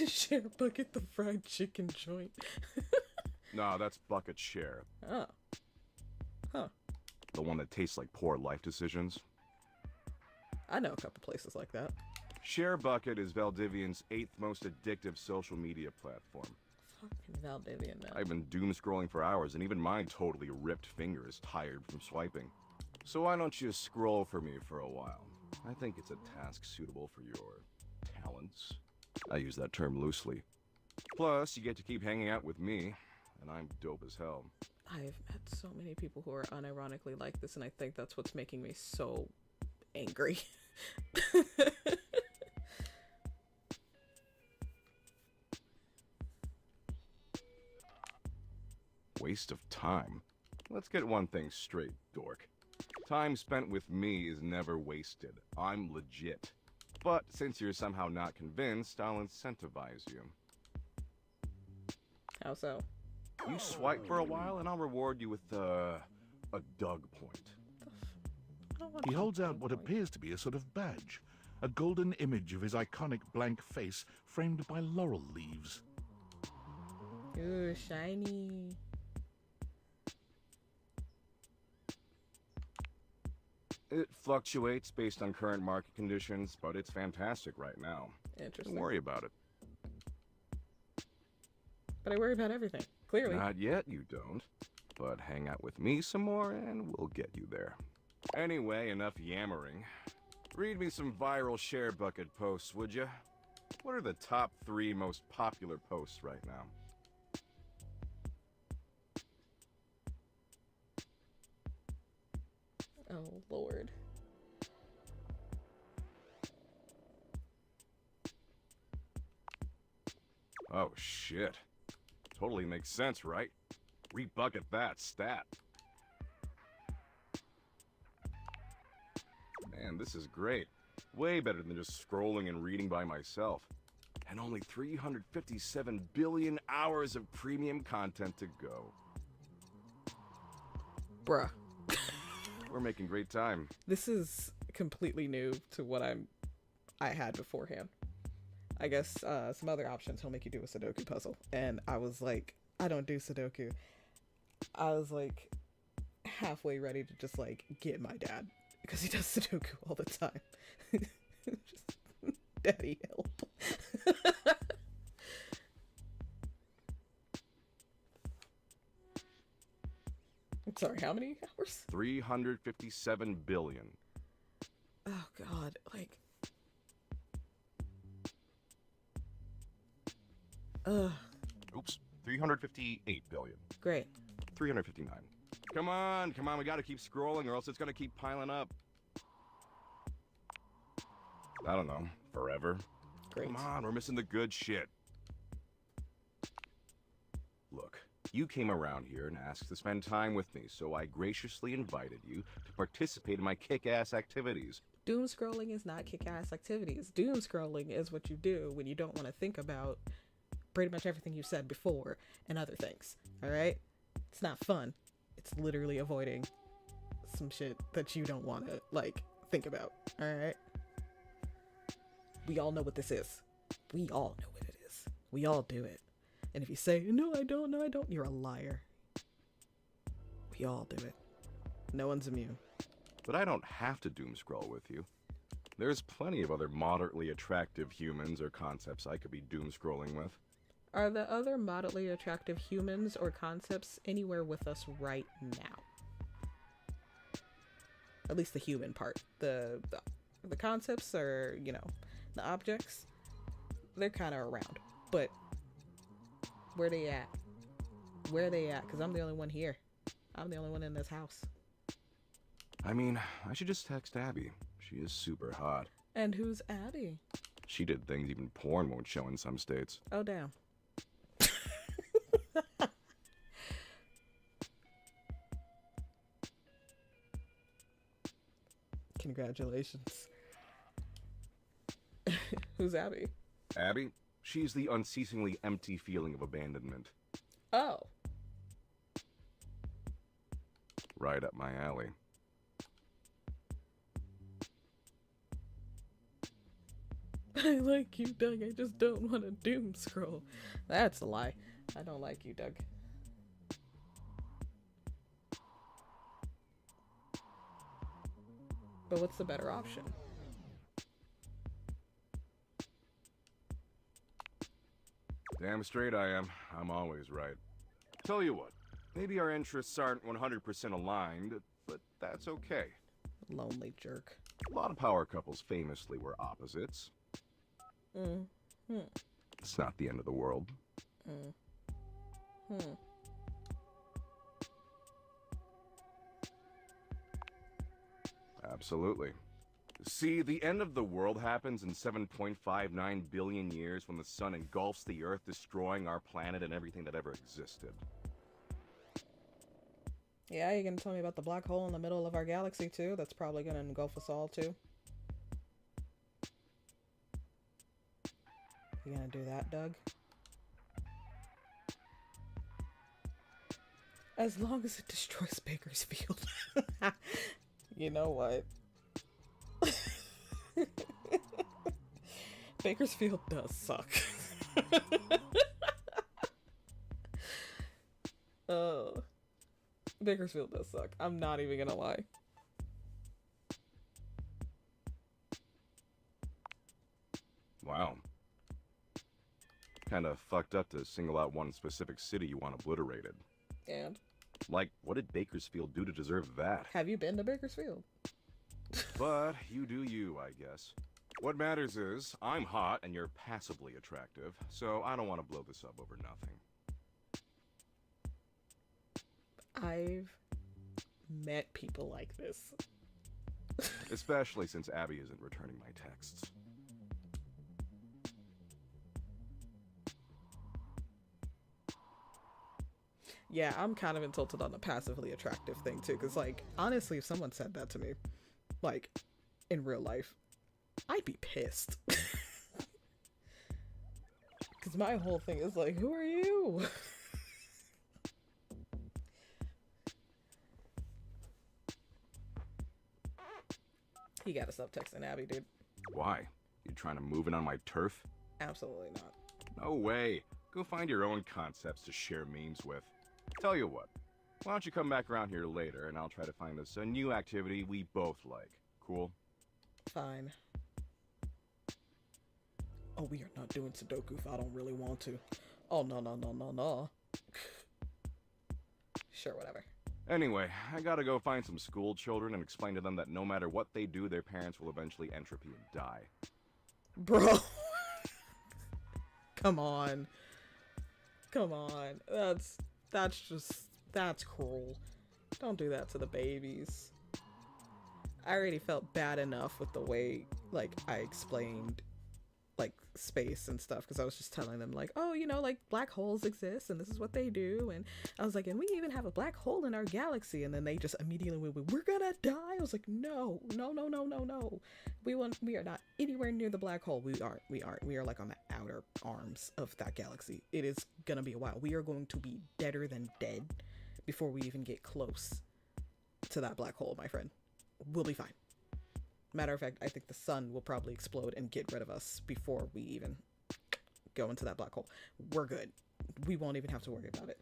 Share Bucket, the fried chicken joint. No, that's Bucket Share. Oh. Huh. The one that tastes like poor life decisions. I know a couple places like that. Share Bucket is Valdivian's 8th most addictive social media platform. Fucking Valdivian, man. I've been doom scrolling for hours, and even my totally ripped finger is tired from swiping. So why don't you scroll for me for a while? I think it's a task suitable for your talents. I use that term loosely. Plus, you get to keep hanging out with me, and I'm dope as hell. I've met so many people who are unironically like this, and I think that's what's making me so angry. Waste of time? Let's get one thing straight, dork. Time spent with me is never wasted. I'm legit. But since you're somehow not convinced, I'll incentivize you. How so? You swipe for a while, and I'll reward you with, a Doug point. He holds out what appears to be a sort of badge, a golden image of his iconic blank face framed by laurel leaves. Ooh, shiny. It fluctuates based on current market conditions, but it's fantastic right now. Interesting. Don't worry about it. But I worry about everything, clearly. Not yet, you don't. But hang out with me some more, and we'll get you there. Anyway, enough yammering. Read me some viral Share Bucket posts, would ya? What are the top 3 most popular posts right now? Oh, Lord. Oh, shit. Totally makes sense, right? Rebucket that stat. Man, this is great. Way better than just scrolling and reading by myself. And only 357 billion hours of premium content to go. Bruh. We're making great time. This is completely new to what I had beforehand. I guess some other options, he'll make you do a Sudoku puzzle. And I was like, I don't do Sudoku. I was like halfway ready to just like get my dad because he does Sudoku all the time. Just, daddy, help. I'm sorry, how many hours? 357 billion. Oh god, like Oops. 358 billion. Great. 359. Come on, we gotta keep scrolling or else it's gonna keep piling up. I don't know, forever? Great. Come on, we're missing the good shit. Look, you came around here and asked to spend time with me, so I graciously invited you to participate in my kick-ass activities. Doom scrolling is not kick-ass activities. Doom scrolling is what you do when you don't want to think about pretty much everything you said before and other things, alright? It's not fun. It's literally avoiding some shit that you don't want to, like, think about, alright? We all know what this is. We all know what it is. We all do it. And if you say, no, I don't, you're a liar. We all do it. No one's immune. But I don't have to doom scroll with you. There's plenty of other moderately attractive humans or concepts I could be doom scrolling with. Are the other moderately attractive humans or concepts anywhere with us right now? At least the human part. The concepts are, you know, the objects, they're kind of around. But where they at? Where they at? Because I'm the only one here. I'm the only one in this house. I mean, I should just text Abby. She is super hot. And who's Abby? She did things even porn won't show in some states. Oh, damn. Congratulations. Who's Abby? Abby? She's the unceasingly empty feeling of abandonment. Oh. Right up my alley. I like you, Doug. I just don't want to doom scroll. That's a lie. I don't like you, Doug. But what's the better option? Damn straight I am. I'm always right. Tell you what, maybe our interests aren't 100% aligned, but that's okay. Lonely jerk. A lot of power couples famously were opposites. It's not the end of the world. Absolutely. See, the end of the world happens in 7.59 billion years when the sun engulfs the Earth, destroying our planet and everything that ever existed. Yeah, you gonna tell me about the black hole in the middle of our galaxy too? That's probably gonna engulf us all too. You gonna do that, Doug? As long as it destroys Bakersfield. You know what? Bakersfield does suck. Oh. Bakersfield does suck. I'm not even gonna lie. Wow. Kinda fucked up to single out one specific city you want obliterated. And? Like, what did Bakersfield do to deserve that? Have you been to Bakersfield? But you do you, I guess. What matters is, I'm hot and you're passably attractive, so I don't want to blow this up over nothing. I've met people like this. Especially since Abby isn't returning my texts. Yeah, I'm kind of insulted on the passively attractive thing too, because like, honestly, if someone said that to me, like, in real life, I'd be pissed. Because my whole thing is like, who are you? You gotta stop texting Abby, dude. Why? You trying to move in on my turf? Absolutely not. No way. Go find your own concepts to share memes with. Tell you what, why don't you come back around here later and I'll try to find us a new activity we both like. Cool? Fine. Oh, we are not doing Sudoku if I don't really want to. Oh, no, no, no, no, no. Sure, whatever. Anyway, I gotta go find some school children and explain to them that no matter what they do, their parents will eventually entropy and die. Bro. Come on. Come on. That's cruel. Don't do that to the babies. I already felt bad enough with the way, like, I explained, like, space and stuff, because I was just telling them, like, oh, you know, like, black holes exist, and this is what they do, and I was like, and we even have a black hole in our galaxy, and then they just immediately went, we're gonna die. I was like, no, no, no, no, no, no. We are not anywhere near the black hole. We are like on the outer arms of that galaxy. It is gonna be a while. We are going to be deader than dead before we even get close to that black hole, my friend. We'll be fine. Matter of fact, I think the sun will probably explode and get rid of us before we even go into that black hole. We're good. We won't even have to worry about it.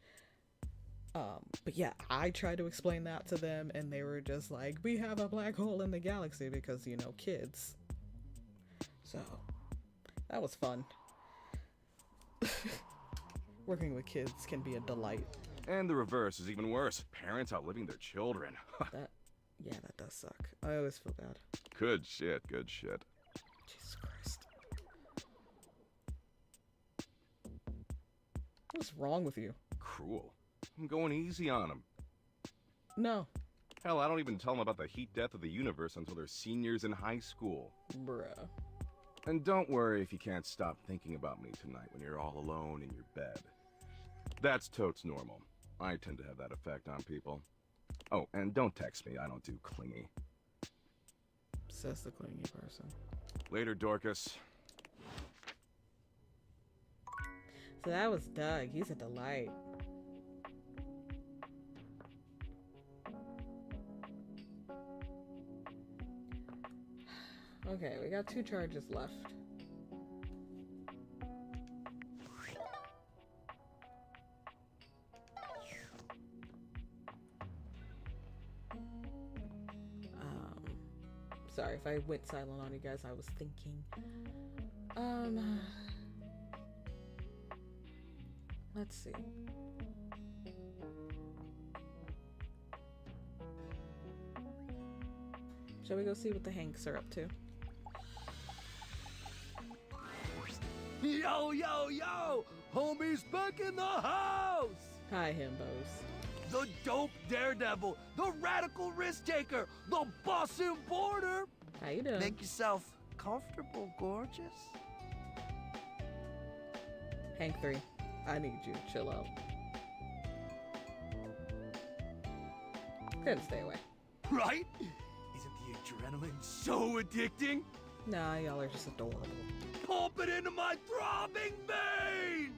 But yeah, I tried to explain that to them and they were just like, we have a black hole in the galaxy because, you know, kids. So, that was fun. Working with kids can be a delight. And the reverse is even worse. Parents outliving their children. Yeah, that does suck. I always feel bad. Good shit, good shit. Jesus Christ. What's wrong with you? Cruel. I'm going easy on him. No. Hell, I don't even tell them about the heat death of the universe until they're seniors in high school. Bruh. And don't worry if you can't stop thinking about me tonight when you're all alone in your bed. That's totes normal. I tend to have that effect on people. Oh, and don't text me. I don't do clingy. Says the clingy person. Later, Dorcas. So that was Doug. He's a delight. Okay, we got 2 charges left. Sorry if I went silent on you guys. I was thinking. Let's see. Shall we go see what the Hanks are up to? Yo, yo, yo! Homie's back in the house! Hi, himbos. The dope daredevil, the radical risk taker, the boss and border! How you doing? Make yourself comfortable, gorgeous. Hank 3, I need you to chill out. Couldn't stay away. Right? Isn't the adrenaline so addicting? Nah, y'all are just adorable. Pump it into my throbbing veins!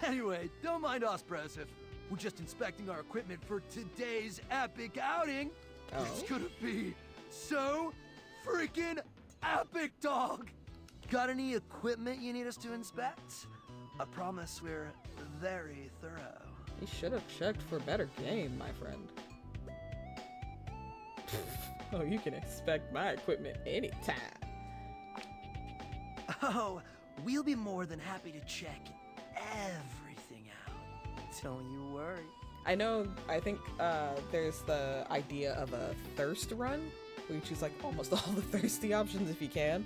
Anyway, don't mind us, Brezif. We're just inspecting our equipment for today's epic outing. Oh? It's gonna be so freaking epic, dog! Got any equipment you need us to inspect? I promise we're very thorough. You should have checked for better game, my friend. Oh, you can expect my equipment anytime. Oh, we'll be more than happy to check everything out. Don't you worry. I know, I think there's the idea of a thirst run, where you choose like almost all the thirsty options if you can.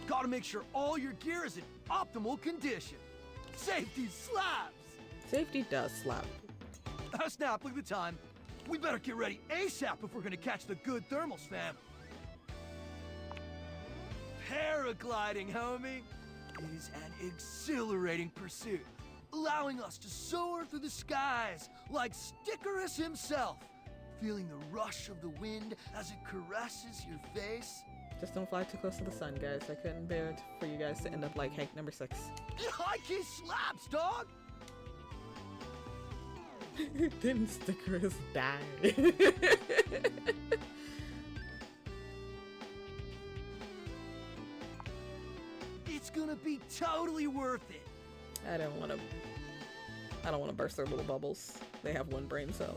Gotta make sure all your gear is in optimal condition. Safety slaps! Safety does slap. Snap, look at the time. We better get ready ASAP if we're gonna catch the good thermals, fam. Paragliding, homie. It is an exhilarating pursuit, allowing us to soar through the skies like Stickerus himself, feeling the rush of the wind as it caresses your face. Just don't fly too close to the sun, guys. I couldn't bear it for you guys to end up like Hank number 6. High key slaps, dog! Didn't Stickerus die? It's gonna be totally worth it. I don't want to burst their little bubbles. They have one brain cell.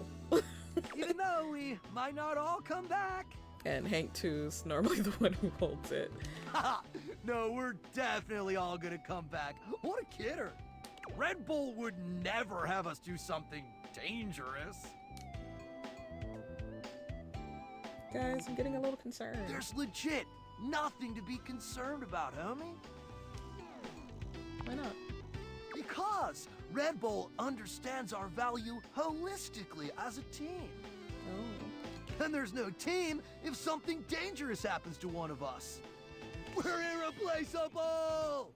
Even though we might not all come back. And Hank 2's normally the one who holds it. No, we're definitely all gonna come back. What a kidder. Red Bull would never have us do something dangerous. Guys, I'm getting a little concerned. There's legit nothing to be concerned about, homie. Why not? Because Red Bull understands our value holistically as a team. Oh. And there's no team if something dangerous happens to one of us. We're irreplaceable!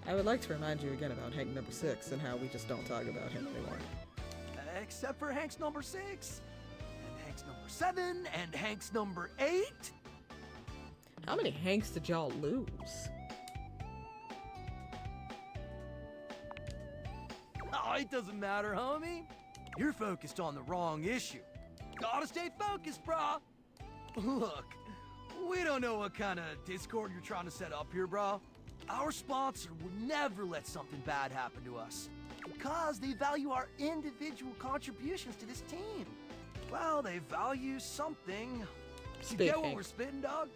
I would like to remind you again about Hank number 6 and how we just don't talk about him anymore. Except for Hank's number 6, and Hank's number 7, and Hank's number 8. How many Hanks did y'all lose? Oh, it doesn't matter, homie. You're focused on the wrong issue. Gotta stay focused, brah. Look, we don't know what kind of Discord you're trying to set up here, brah. Our sponsor would never let something bad happen to us because they value our individual contributions to this team. Well, they value something. You get what we're spitting, dog?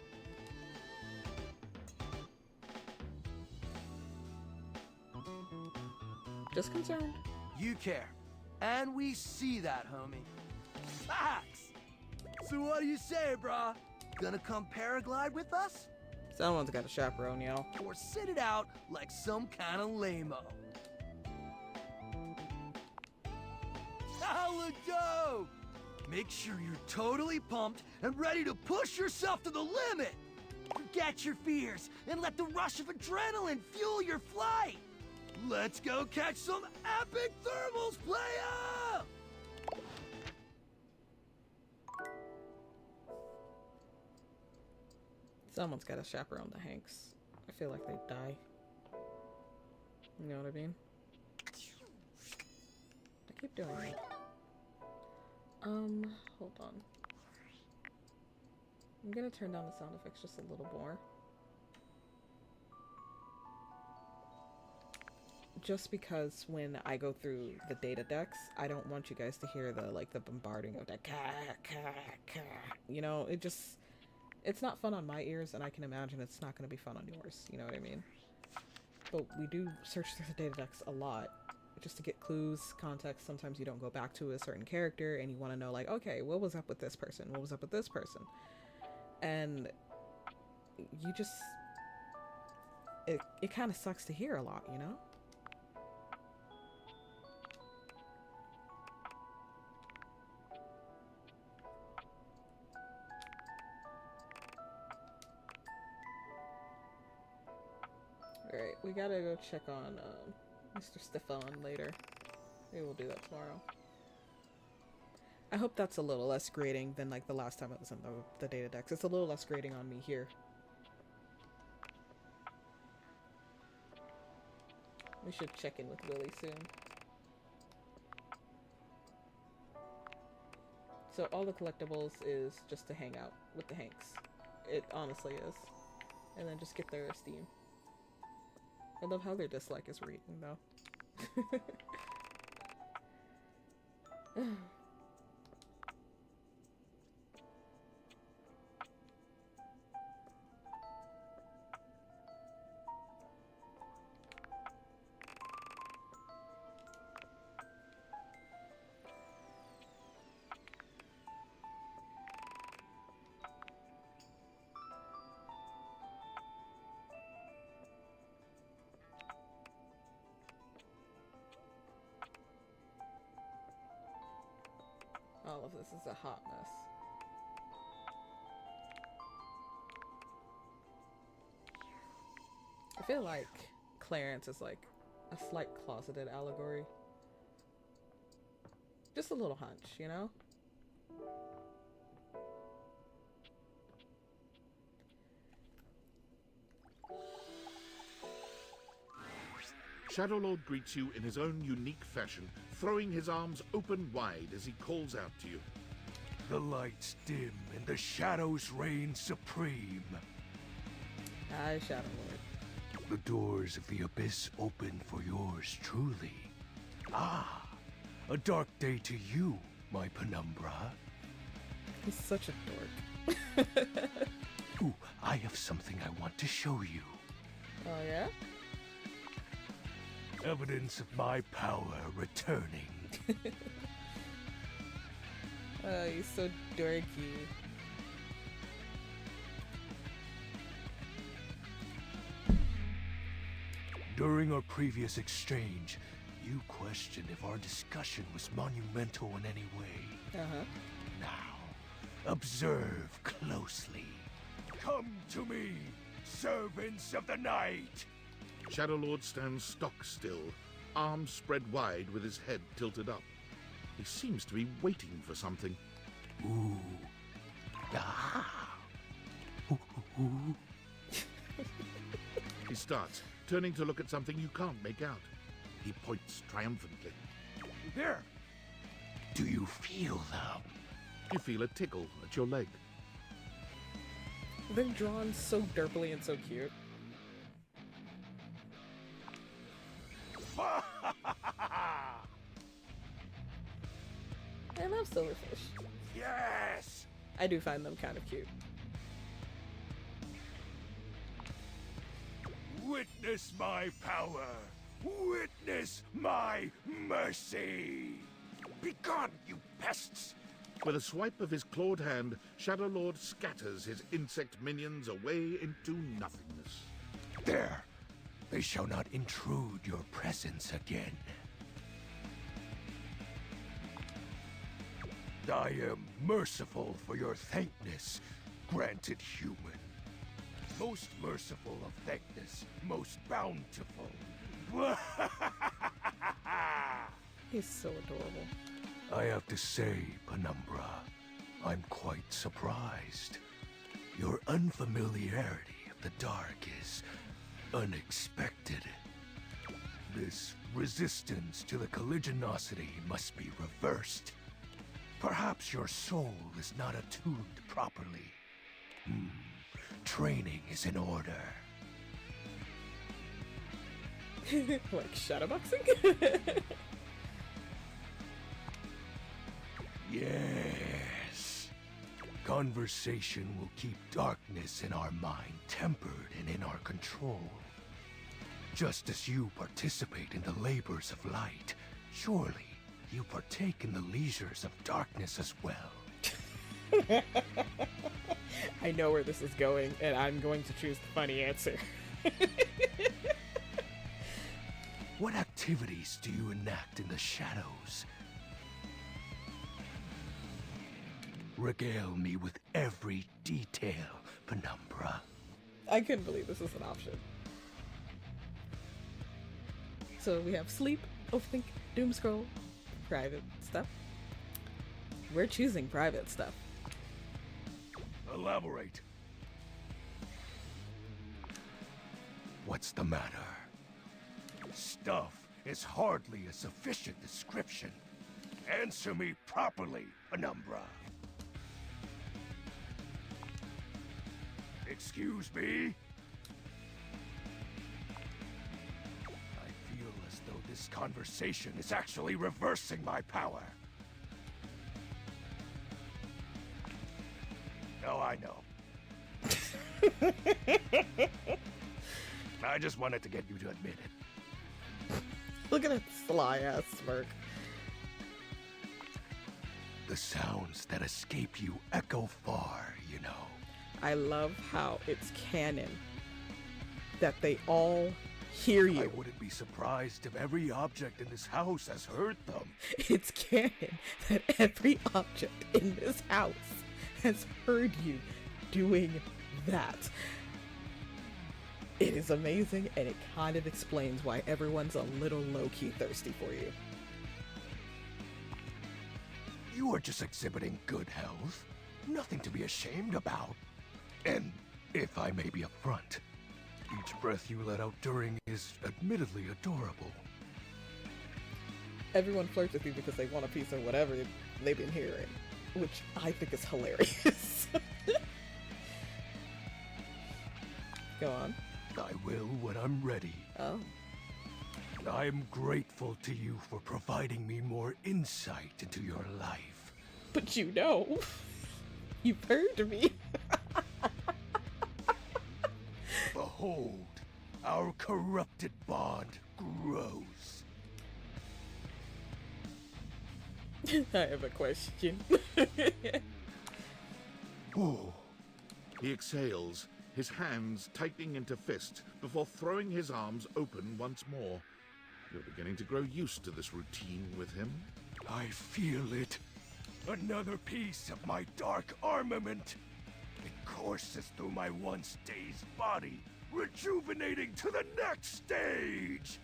Just concerned. You care. And we see that, homie. Facts! So what do you say, brah? Gonna come paraglide with us? Someone's got a chaperone, yo. Or sit it out like some kind of lame-o? Hella dope! Make sure you're totally pumped and ready to push yourself to the limit! Forget your fears and let the rush of adrenaline fuel your flight! Let's go catch some epic thermals, playa! Someone's got a chaperone the Hanks. I feel like they'd die. You know what I mean? I keep doing it. Hold on. I'm gonna turn down the sound effects just a little more. Just because when I go through the data decks, I don't want you guys to hear the, like, the bombarding of that you know, it's not fun on my ears, and I can imagine it's not going to be fun on yours, you know what I mean? But we do search through the data decks a lot, just to get clues, context. Sometimes you don't go back to a certain character, and you want to know, like, okay, what was up with this person? What was up with this person? And you just... It kind of sucks to hear a lot, you know? Alright, we gotta go check on Mr. Stefan later. Maybe we'll do that tomorrow. I hope that's a little less grating than like the last time I was in the data decks. It's a little less grating on me here. We should check in with Willie soon. So all the collectibles is just to hang out with the Hanks. It honestly is. And then just get their esteem. I love how their dislike is reading, though. All of this is a hot mess. I feel like Clarence is like a slight closeted allegory. Just a little hunch, you know? Shadowlord greets you in his own unique fashion, throwing his arms open wide as he calls out to you. The lights dim and the shadows reign supreme. Aye, Shadowlord. The doors of the abyss open for yours truly. Ah, a dark day to you, my penumbra. He's such a dork. Ooh, I have something I want to show you. Oh, yeah? Evidence of my power returning. Oh, he's so dorky. During our previous exchange, you questioned if our discussion was monumental in any way. Uh-huh. Now, observe closely. Come to me, servants of the night! Shadowlord stands stock still, arms spread wide with his head tilted up. He seems to be waiting for something. Ooh. Ah. Ooh, ooh, ooh. He starts, turning to look at something you can't make out. He points triumphantly. There! Do you feel them? You feel a tickle at your leg. They're drawn so derpily and so cute. I love silverfish. Yes! I do find them kind of cute. Witness my power! Witness my mercy! Begone, you pests! With a swipe of his clawed hand, Shadow Lord scatters his insect minions away into nothingness. There! They shall not intrude your presence again. I am merciful for your thankness, granted human. Most merciful of thankness, most bountiful. He's so adorable. I have to say, Penumbra, I'm quite surprised. Your unfamiliarity of the dark is unexpected. This resistance to the colligiosity must be reversed. Perhaps your soul is not attuned properly. Training is in order. Like shadowboxing? Yes. Conversation will keep darkness in our mind tempered and in our control. Just as you participate in the labors of light, surely you partake in the leisures of darkness as well. I know where this is going, and I'm going to choose the funny answer. What activities do you enact in the shadows? Regale me with every detail, Penumbra. I couldn't believe this was an option. So we have sleep, overthink, doom scroll, private stuff. We're choosing private stuff. Elaborate. What's the matter? Stuff is hardly a sufficient description. Answer me properly, Penumbra. Excuse me? I feel as though this conversation is actually reversing my power. Oh, I know. I just wanted to get you to admit it. Look at that sly ass smirk. The sounds that escape you echo far, you know. I love how it's canon that they all hear you. I wouldn't be surprised if every object in this house has heard them. It's canon that every object in this house has heard you doing that. It is amazing, and it kind of explains why everyone's a little low-key thirsty for you. You are just exhibiting good health. Nothing to be ashamed about. And if I may be upfront, each breath you let out during is admittedly adorable. Everyone flirts with you because they want a piece of whatever they've been hearing, which I think is hilarious. Go on. I will when I'm ready. Oh. I'm grateful to you for providing me more insight into your life. But you know, you've heard me. Behold, our corrupted bond grows. I have a question. Oh. He exhales, his hands tightening into fist before throwing his arms open once more. You're beginning to grow used to this routine with him. I feel it. Another piece of my dark armament. It courses through my once dazed body, rejuvenating to the next stage.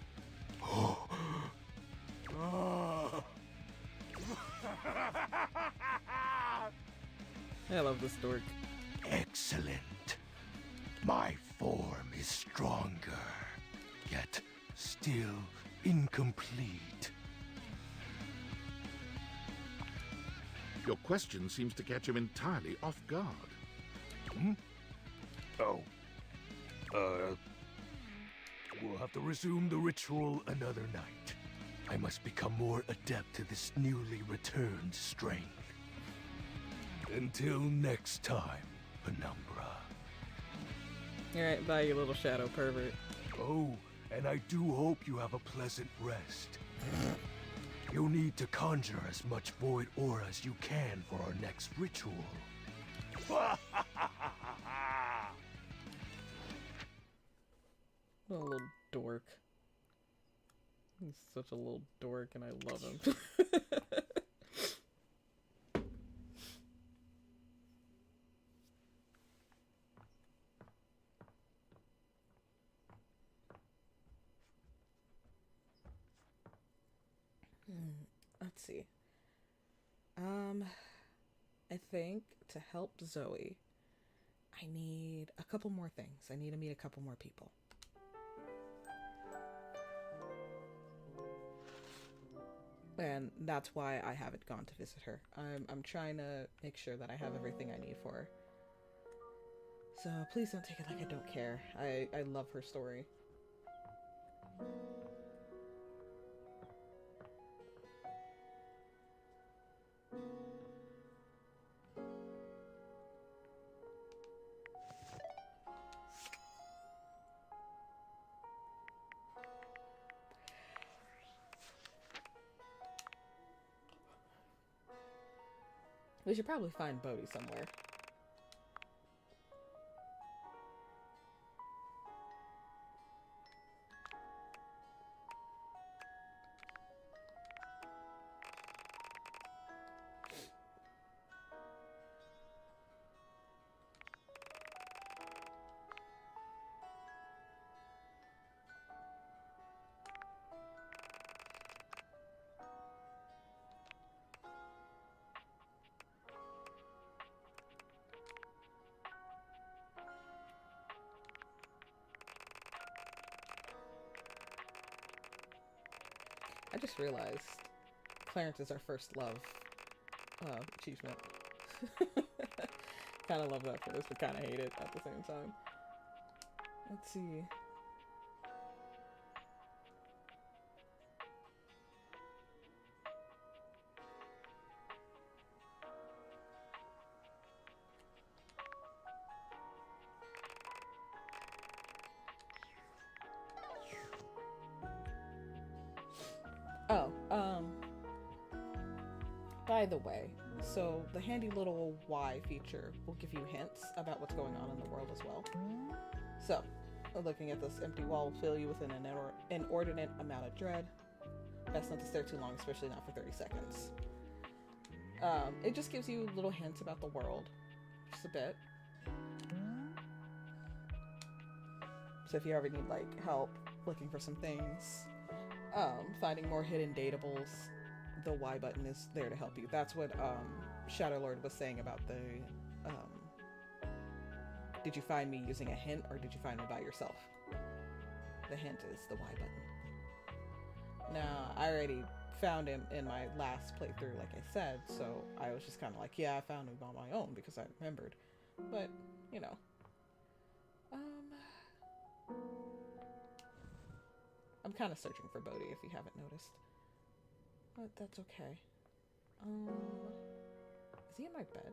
I love this dork. Excellent. My form is stronger, yet still incomplete. Your question seems to catch him entirely off guard. Oh. We'll have to resume the ritual another night. I must become more adept to this newly returned strength. Until next time, Penumbra. Alright, bye, you little shadow pervert. Oh, and I do hope you have a pleasant rest. You'll need to conjure as much void aura as you can for our next ritual. What a little dork. He's such a little dork and I love him. Let's see. I think to help Zoe, I need a couple more things. I need to meet a couple more people. And that's why I haven't gone to visit her. I'm trying to make sure that I have everything I need for her. So please don't take it like I don't care. I love her story. We should probably find Bodhi somewhere. I just realized Clarence is our first love achievement. Kind of love that for this, but kind of hate it at the same time. Let's see. Oh, by the way, so the handy little Y feature will give you hints about what's going on in the world as well. So, looking at this empty wall will fill you with an inordinate amount of dread. Best not to stare too long, especially not for 30 seconds. It just gives you little hints about the world, just a bit. So if you ever need like help looking for some things, finding more hidden dateables, the Y button is there to help you. That's what Shadowlord was saying about the did you find me using a hint or did you find me by yourself? The hint is the Y button. Now, I already found him in my last playthrough, like I said, so I was just kind of like, yeah, I found him on my own because I remembered. But, you know. I'm kind of searching for Bodhi, if you haven't noticed. But that's okay. Is he in my bed?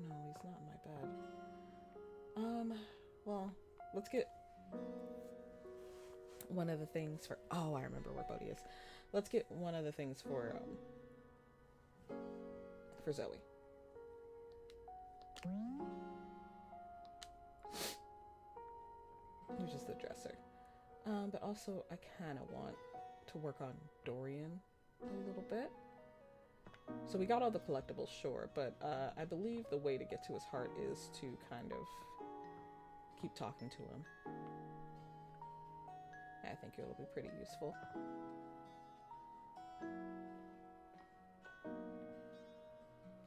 No, he's not in my bed. Well, let's get one of the things for... Oh, I remember where Bodhi is. Let's get one of the things for Zoe. Which is the dresser. But also, I kind of want to work on Dorian a little bit. So we got all the collectibles, sure, but I believe the way to get to his heart is to kind of keep talking to him. I think it'll be pretty useful.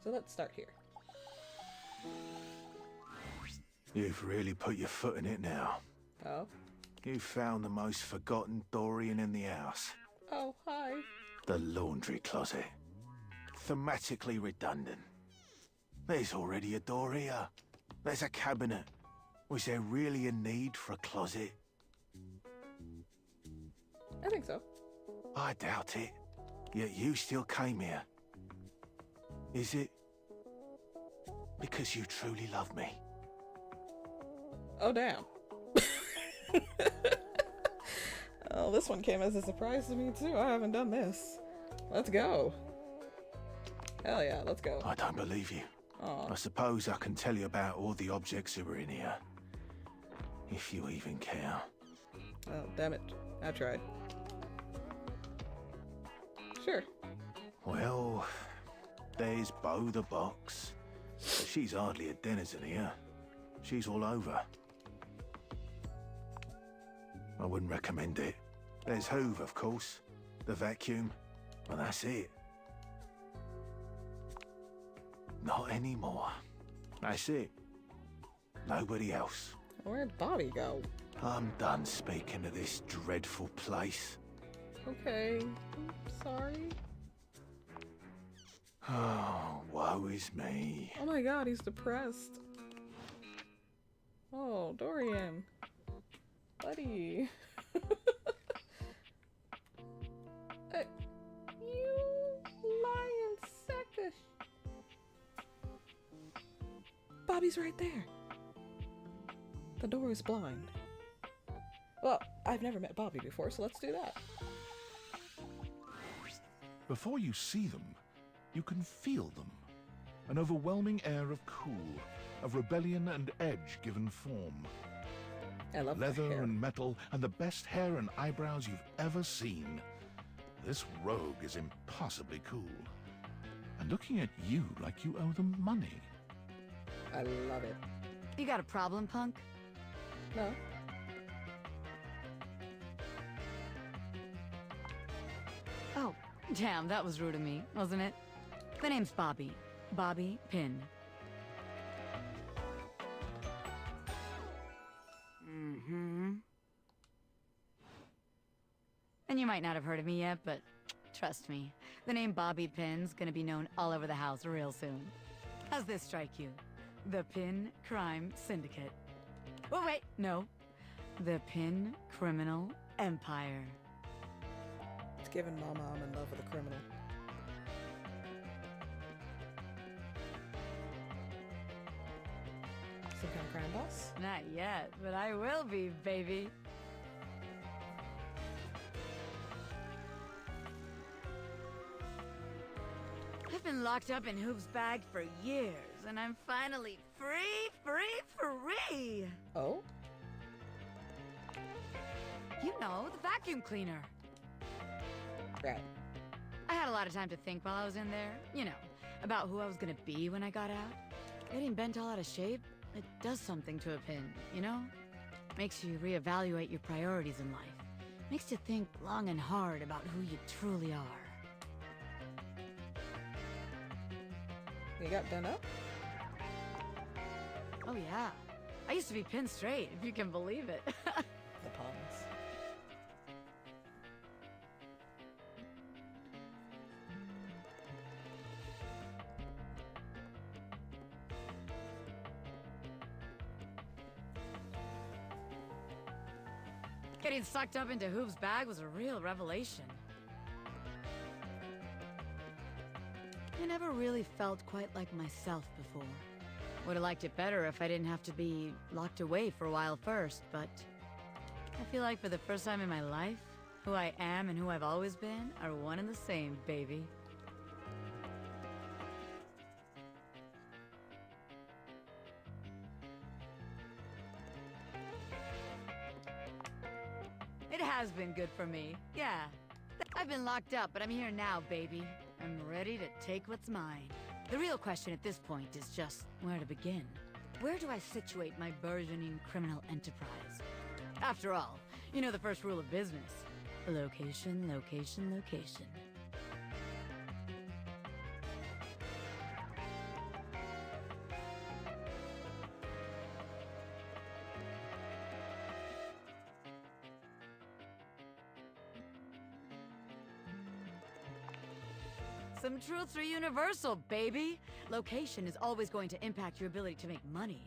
So let's start here. You've really put your foot in it now. Oh? You found the most forgotten Dorian in the house. Oh, hi. The laundry closet. Thematically redundant. There's already a door here. There's a cabinet. Was there really a need for a closet? I think so. I doubt it. Yet you still came here. Is it because you truly love me? Oh, damn. Oh, this one came as a surprise to me, too. I haven't done this. Let's go. Hell yeah, let's go. I don't believe you. Aw. I suppose I can tell you about all the objects that were in here. If you even care. Oh, damn it. I tried. Sure. Well, there's Bo the Box. But she's hardly a denizen here. She's all over. I wouldn't recommend it. There's Hoover, of course. The vacuum. Well, that's it. Not anymore. That's it. Nobody else. Where'd Bobby go? I'm done speaking to this dreadful place. Okay. I'm sorry. Oh, woe is me. Oh my god, he's depressed. Oh, Dorian. Buddy. You lying sack of Bobby's right there. The door is blind. Well, I've never met Bobby before, so let's do that. Before you see them, you can feel them. An overwhelming air of cool, of rebellion and edge given form. I love leather hair. and metal, and the best hair and eyebrows you've ever seen. This rogue is impossibly cool. And looking at you like you owe them money. I love it. You got a problem, punk? No. Oh, damn, that was rude of me, wasn't it? The name's Bobby. Bobby Pin. Mm-hmm. And you might not have heard of me yet, but trust me, the name Bobby Pin's gonna be known all over the house real soon. How's this strike you? The Pin Crime Syndicate. Oh, wait, no. The Pin Criminal Empire. It's giving Mama I'm in love with a criminal. Some kind of crime boss? Not yet, but I will be, baby. I've been locked up in Hoop's bag for years, and I'm finally free! Oh? You know, the vacuum cleaner. Right. I had a lot of time to think while I was in there, you know, about who I was gonna be when I got out. Getting bent all out of shape, it does something to a pin, you know? Makes you reevaluate your priorities in life. Makes you think long and hard about who you truly are. You got done up? Oh yeah. I used to be pinned straight, if you can believe it. The puns. Getting sucked up into Hoop's bag was a real revelation. I never really felt quite like myself before. Would have liked it better if I didn't have to be locked away for a while first, but I feel like for the first time in my life, who I am and who I've always been are one and the same, baby. It has been good for me, yeah. I've been locked up, but I'm here now, baby. I'm ready to take what's mine. The real question at this point is just where to begin. Where do I situate my burgeoning criminal enterprise? After all, you know the first rule of business. Location, location, location. Some truths are universal, baby. Location is always going to impact your ability to make money.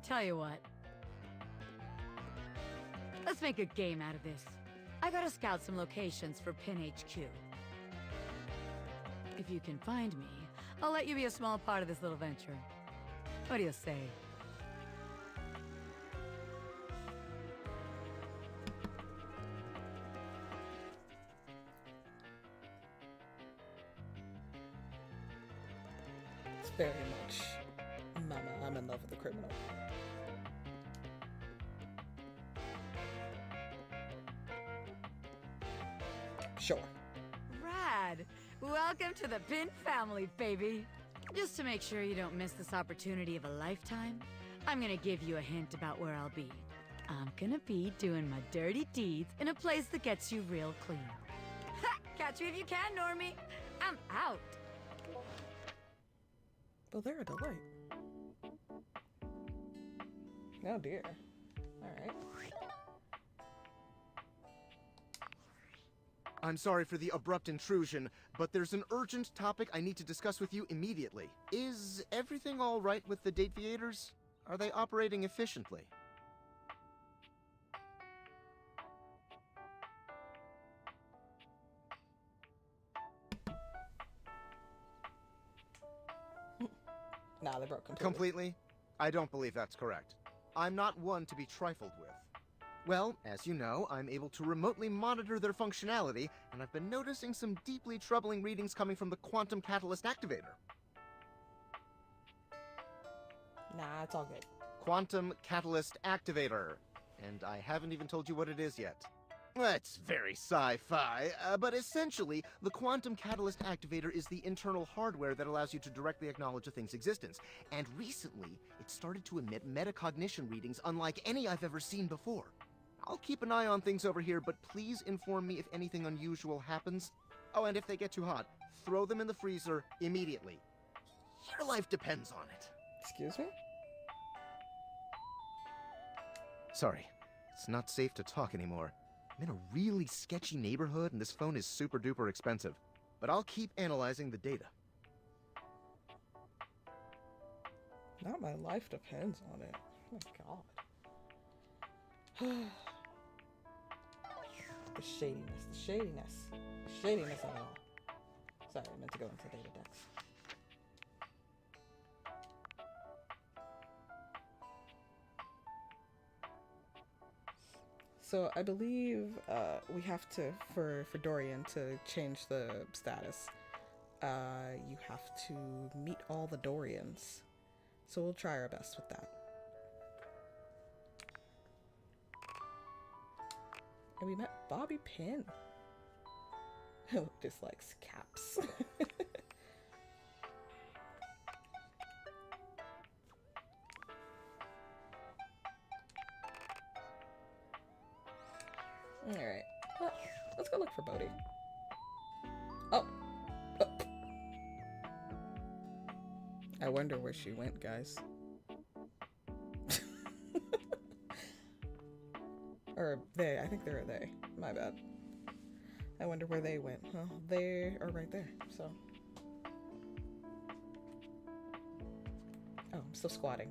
Tell you what. Let's make a game out of this. I gotta scout some locations for Pin HQ. If you can find me, I'll let you be a small part of this little venture. What do you say? It's very much, Mama, I'm in love with the criminal. Sure. Rad! Welcome to the Pin family, baby. Just to make sure you don't miss this opportunity of a lifetime, I'm gonna give you a hint about where I'll be. I'm gonna be doing my dirty deeds in a place that gets you real clean. Ha! Catch me if you can, Normie. I'm out. Well, they're a delight. Oh dear. Alright. I'm sorry for the abrupt intrusion, but there's an urgent topic I need to discuss with you immediately. Is everything all right with the date theaters? Are they operating efficiently? Nah, they broke completely. Completely? I don't believe that's correct. I'm not one to be trifled with. Well, as you know, I'm able to remotely monitor their functionality, and I've been noticing some deeply troubling readings coming from the quantum catalyst activator. Nah, it's all good. Quantum catalyst activator. And I haven't even told you what it is yet. That's very sci-fi, but essentially, the quantum catalyst activator is the internal hardware that allows you to directly acknowledge a thing's existence. And recently, it started to emit metacognition readings unlike any I've ever seen before. I'll keep an eye on things over here, but please inform me if anything unusual happens. Oh, and if they get too hot, throw them in the freezer immediately. Your life depends on it. Excuse me? Sorry, it's not safe to talk anymore. I'm in a really sketchy neighborhood, and this phone is super duper expensive. But I'll keep analyzing the data. Not my life depends on it. Oh my god. The shadiness, the shadiness. The shadiness of it all. Sorry, I meant to go into data decks. So I believe we have to, for Dorian to change the status, you have to meet all the Dorians. So we'll try our best with that. And we met Bobby Pin, who dislikes caps. Alright, well, let's go look for Bodhi. Oh. I wonder where she went, guys. Or they, I think they're a they. My bad. I wonder where they went. Well, they are right there, so. Oh, I'm still squatting.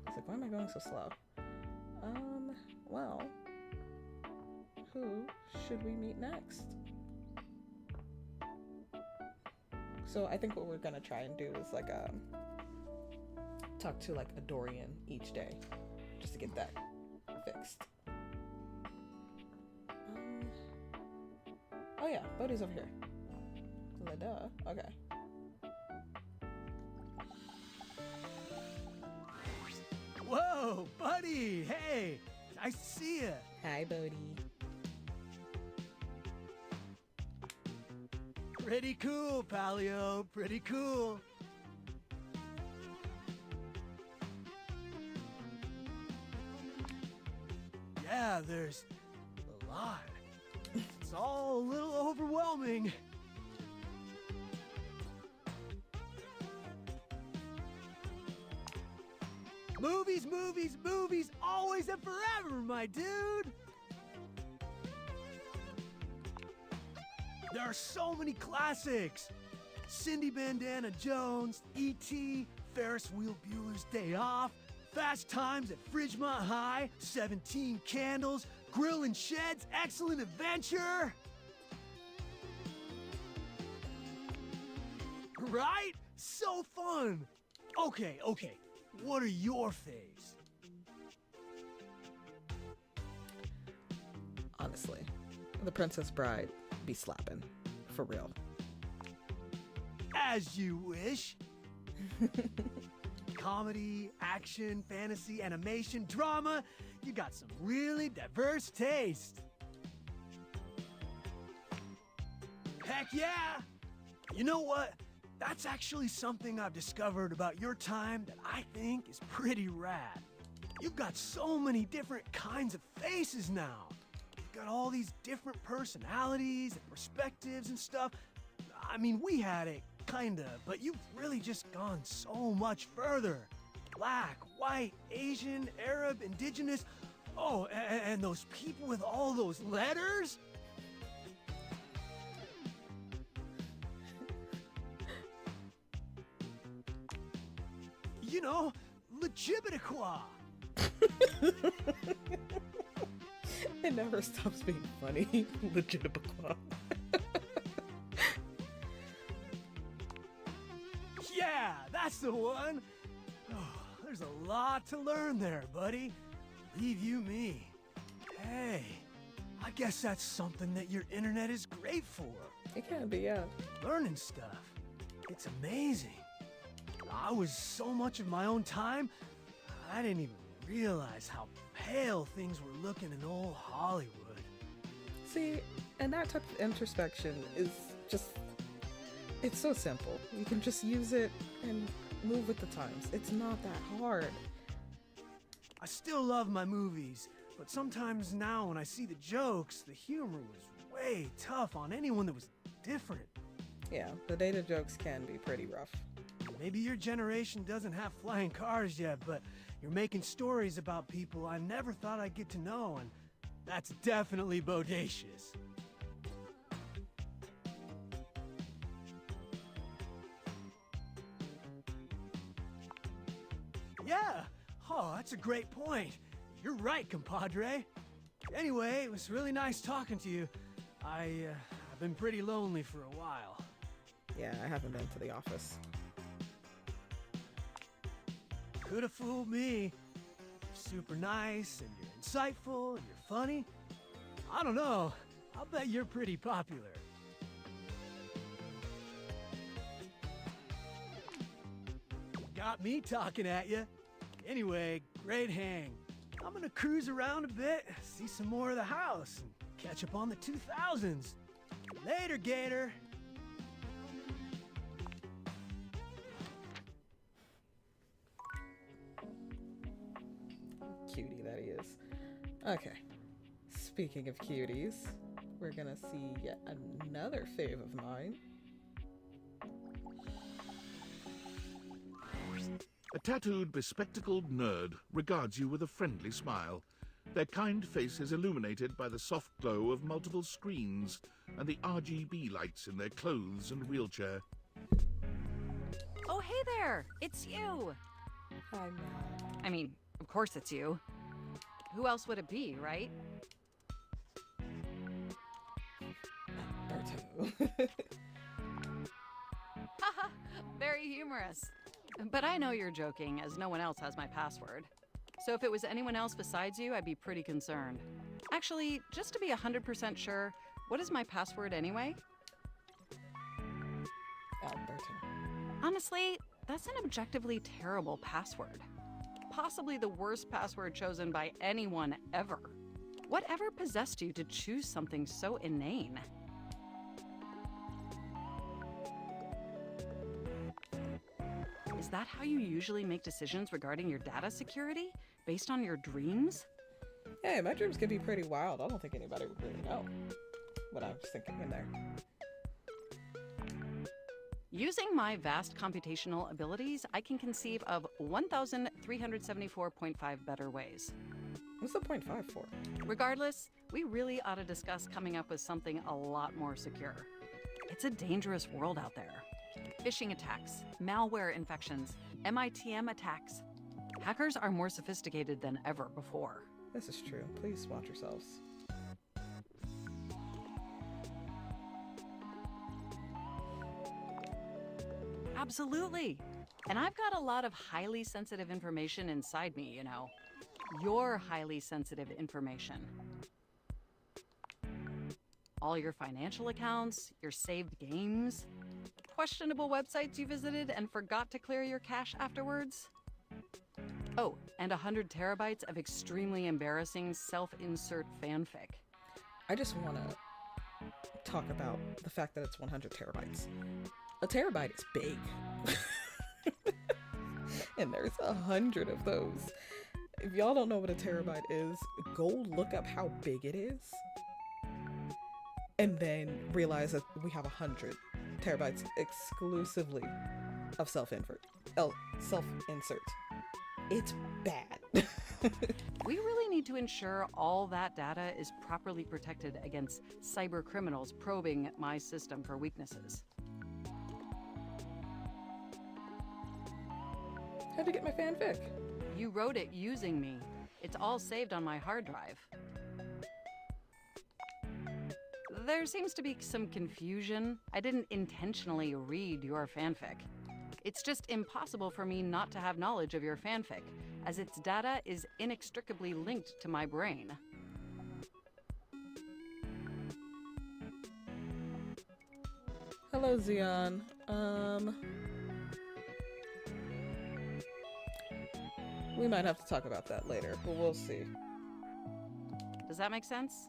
I was like, why am I going so slow? Well, who should we meet next? So I think what we're gonna try and do is like talk to like a Dorian each day, just to get that fixed. Oh yeah, Bodhi's over here. Duh. Okay. Whoa, buddy! Hey, nice to see you. Hi, Bodhi. Pretty cool, Palio. Pretty cool. Yeah, there's a lot. It's all a little overwhelming. Movies, movies, movies, always and forever, my dude! There are so many classics! Cindy Bandana Jones, E.T., Ferris Wheel Bueller's Day Off, Fast Times at Fridgemont High, 17 Candles, Grill and Shed's Excellent Adventure! Right? So fun! Okay, what are your faves? Honestly, The Princess Bride be slapping. For real. As you wish. Comedy, action, fantasy, animation, drama. You got some really diverse taste. Heck yeah! You know what? That's actually something I've discovered about your time that I think is pretty rad. You've got so many different kinds of faces now. You've got all these different personalities and perspectives and stuff. I mean, we had it, kinda, but you've really just gone so much further. Black, white, Asian, Arab, indigenous. Oh, and those people with all those letters? You know, legibitiqua. It never stops being funny. Legitimiqua. Yeah, that's the one. Oh, there's a lot to learn there, buddy. Believe you me. Hey, I guess that's something that your internet is great for. It can be, yeah. Learning stuff. It's amazing. I was so much of my own time, I didn't even realize how pale things were looking in old Hollywood. See, and that type of introspection is just, it's so simple. You can just use it and move with the times. It's not that hard. I still love my movies, but sometimes now when I see the jokes, the humor was way tough on anyone that was different. Yeah, the dated jokes can be pretty rough. Maybe your generation doesn't have flying cars yet, but you're making stories about people I never thought I'd get to know, and that's definitely bodacious. Yeah! Oh, that's a great point. You're right, compadre. Anyway, it was really nice talking to you. I've been pretty lonely for a while. Yeah, I haven't been to the office. Could have fooled me. You're super nice, and you're insightful, and you're funny. I don't know. I'll bet you're pretty popular. Got me talking at you. Anyway, great hang. I'm gonna cruise around a bit, see some more of the house, and catch up on the 2000s. Later, Gator. Cutie that he is. Okay. Speaking of cuties, we're gonna see yet another fave of mine. A tattooed, bespectacled nerd regards you with a friendly smile. Their kind face is illuminated by the soft glow of multiple screens and the RGB lights in their clothes and wheelchair. Oh, hey there! It's you! Hi, Matt. I mean, of course it's you. Who else would it be, right? Berto. Haha, very humorous. But I know you're joking, as no one else has my password. So if it was anyone else besides you, I'd be pretty concerned. Actually, just to be 100% sure, what is my password anyway? Alberto. Honestly, that's an objectively terrible password. Possibly the worst password chosen by anyone ever. Whatever possessed you to choose something so inane? Is that how you usually make decisions regarding your data security? Based on your dreams? Hey, my dreams can be pretty wild. I don't think anybody would really know what I was thinking in there. Using my vast computational abilities, I can conceive of 1,374.5 better ways. What's the 0.5 for? Regardless, we really ought to discuss coming up with something a lot more secure. It's a dangerous world out there. Phishing attacks, malware infections, MITM attacks. Hackers are more sophisticated than ever before. This is true. Please watch yourselves. Absolutely. And I've got a lot of highly sensitive information inside me, you know. Your highly sensitive information. All your financial accounts, your saved games. Questionable websites you visited and forgot to clear your cache afterwards? Oh, and 100 terabytes of extremely embarrassing self-insert fanfic. I just want to talk about the fact that it's 100 terabytes. A terabyte is big. And there's 100 of those. If y'all don't know what a terabyte is, go look up how big it is. And then realize that we have 100 terabytes exclusively of self-insert. It's bad. We really need to ensure all that data is properly protected against cyber criminals probing my system for weaknesses. How'd you get my fanfic? You wrote it using me. It's all saved on my hard drive. There seems to be some confusion. I didn't intentionally read your fanfic. It's just impossible for me not to have knowledge of your fanfic, as its data is inextricably linked to my brain. Hello, Xeon. We might have to talk about that later, but we'll see. Does that make sense?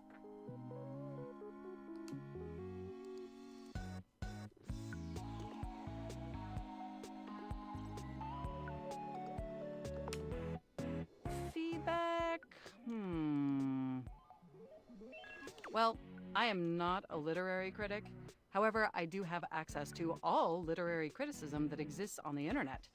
Feedback? Well, I am not a literary critic. However, I do have access to all literary criticism that exists on the internet.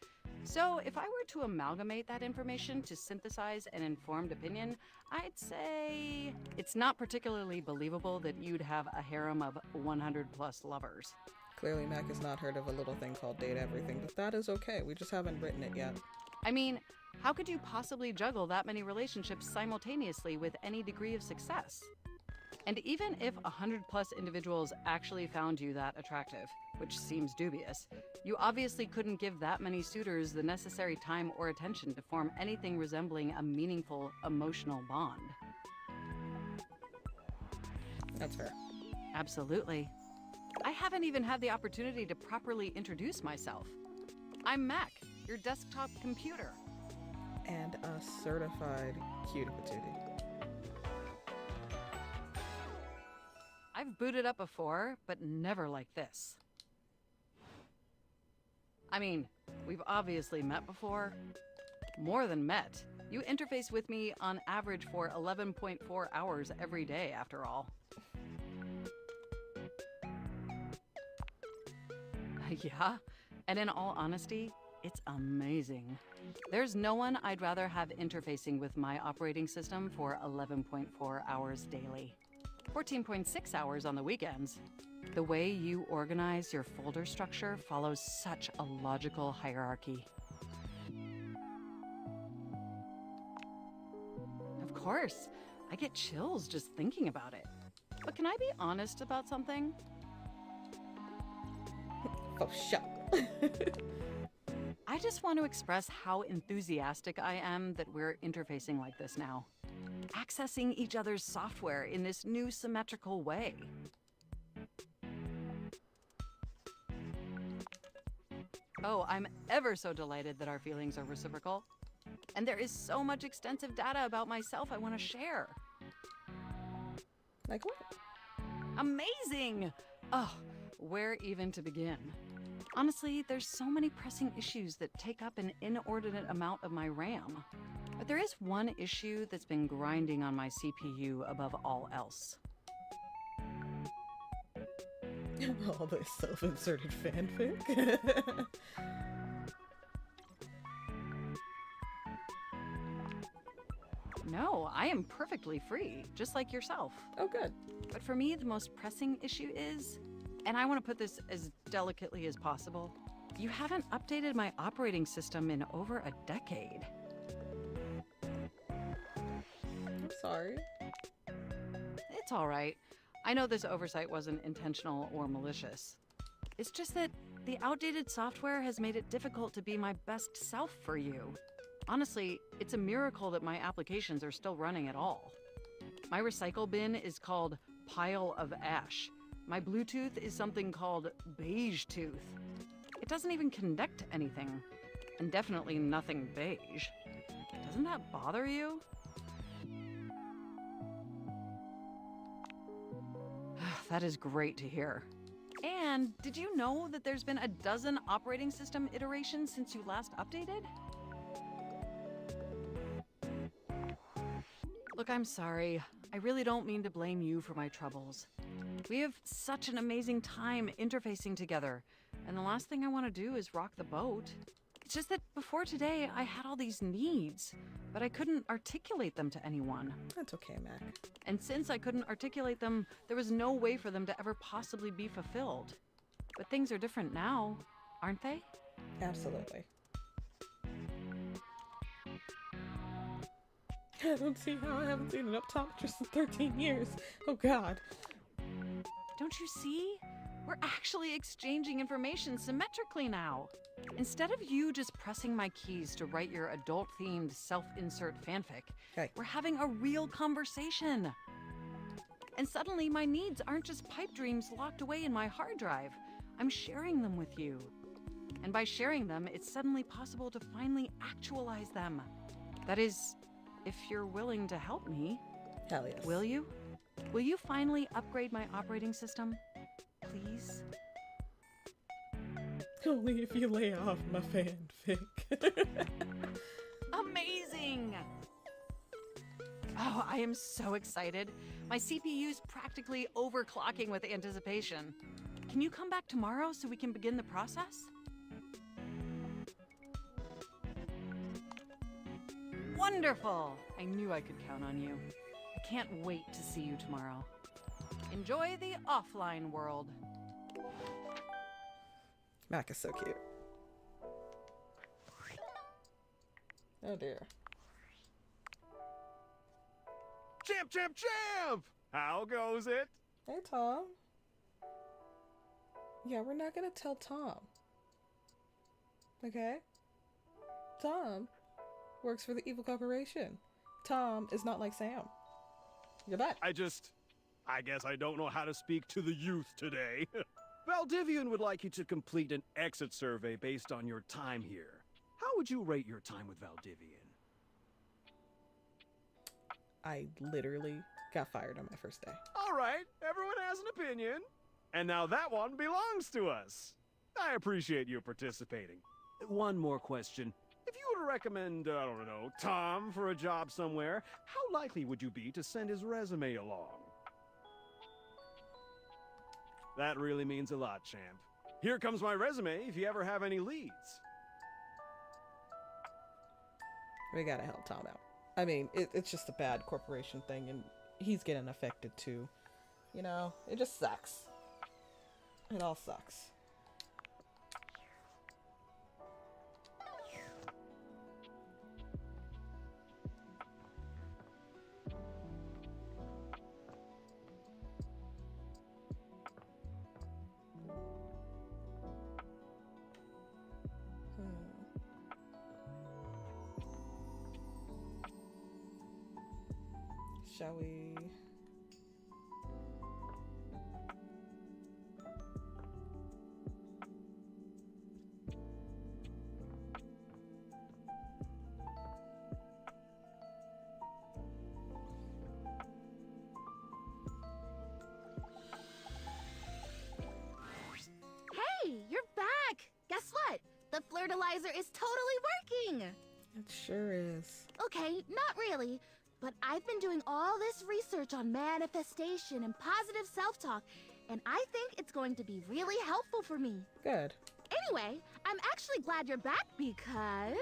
So if I were to amalgamate that information to synthesize an informed opinion, I'd say it's not particularly believable that you'd have a harem of 100 plus lovers. Clearly Mac has not heard of a little thing called Date Everything, but that is okay. We just haven't written it yet. I mean, how could you possibly juggle that many relationships simultaneously with any degree of success? And even if 100 plus individuals actually found you that attractive, which seems dubious, you obviously couldn't give that many suitors the necessary time or attention to form anything resembling a meaningful emotional bond. That's fair. Absolutely. I haven't even had the opportunity to properly introduce myself. I'm Mac, your desktop computer. And a certified cutie patootie. I've booted up before, but never like this. I mean, we've obviously met before. More than met. You interface with me on average for 11.4 hours every day, after all. Yeah, and in all honesty, it's amazing. There's no one I'd rather have interfacing with my operating system for 11.4 hours daily. 14.6 hours on the weekends. The way you organize your folder structure follows such a logical hierarchy. Of course, I get chills just thinking about it. But can I be honest about something? Oh, shut up. I just want to express how enthusiastic I am that we're interfacing like this now. Accessing each other's software in this new symmetrical way. Oh, I'm ever so delighted that our feelings are reciprocal. And there is so much extensive data about myself I want to share. Like what? Amazing! Oh, where even to begin? Honestly, there's so many pressing issues that take up an inordinate amount of my RAM. But there is one issue that's been grinding on my CPU above all else. All this self-inserted fanfic? No, I am perfectly free, just like yourself. Oh, good. But for me, the most pressing issue is, and I want to put this as delicately as possible, you haven't updated my operating system in over a decade. I'm sorry. It's all right. I know this oversight wasn't intentional or malicious. It's just that the outdated software has made it difficult to be my best self for you. Honestly, it's a miracle that my applications are still running at all. My recycle bin is called Pile of Ash, My Bluetooth is something called beige tooth. It doesn't even connect to anything, and definitely nothing beige. Doesn't that bother you? That is great to hear. And did you know that there's been a dozen operating system iterations since you last updated? Look, I'm sorry. I really don't mean to blame you for my troubles. We have such an amazing time interfacing together, and the last thing I want to do is rock the boat. It's just that before today, I had all these needs, but I couldn't articulate them to anyone. That's okay, Mac. And since I couldn't articulate them, there was no way for them to ever possibly be fulfilled. But things are different now, aren't they? Absolutely. I don't see how I haven't seen an optometrist in 13 years. Oh, God. Don't you see? We're actually exchanging information symmetrically now. Instead of you just pressing my keys to write your adult-themed self-insert fanfic, we're having a real conversation. And suddenly my needs aren't just pipe dreams locked away in my hard drive. I'm sharing them with you. And by sharing them, it's suddenly possible to finally actualize them. That is, if you're willing to help me. Hell yes. Will you? Will you finally upgrade my operating system? Please? Only if you lay off my fanfic. Amazing! Oh, I am so excited. My CPU's practically overclocking with anticipation. Can you come back tomorrow so we can begin the process? Wonderful! I knew I could count on you. I can't wait to see you tomorrow. Enjoy the offline world. Mac is so cute. Oh dear. Champ, champ, champ! How goes it? Hey, Tom. Yeah, we're not gonna tell Tom. Okay? Tom works for the evil corporation. Tom is not like Sam. You're back. I guess I don't know how to speak to the youth today. Valdivian would like you to complete an exit survey based on your time here. How would you rate your time with Valdivian? I literally got fired on my first day. All right, everyone has an opinion. And now that one belongs to us. I appreciate you participating. One more question. If you were to recommend, I don't know, Tom for a job somewhere, how likely would you be to send his resume along? That really means a lot, champ. Here comes my resume if you ever have any leads. We gotta help Tom out. I mean, it's just a bad corporation thing, and he's getting affected too. You know, it just sucks. It all sucks. Shall we? Hey, you're back! Guess what? The flirtilizer is totally working! It sure is. Okay, not really. But I've been doing all this research on manifestation and positive self-talk, and I think it's going to be really helpful for me. Good. Anyway, I'm actually glad you're back because...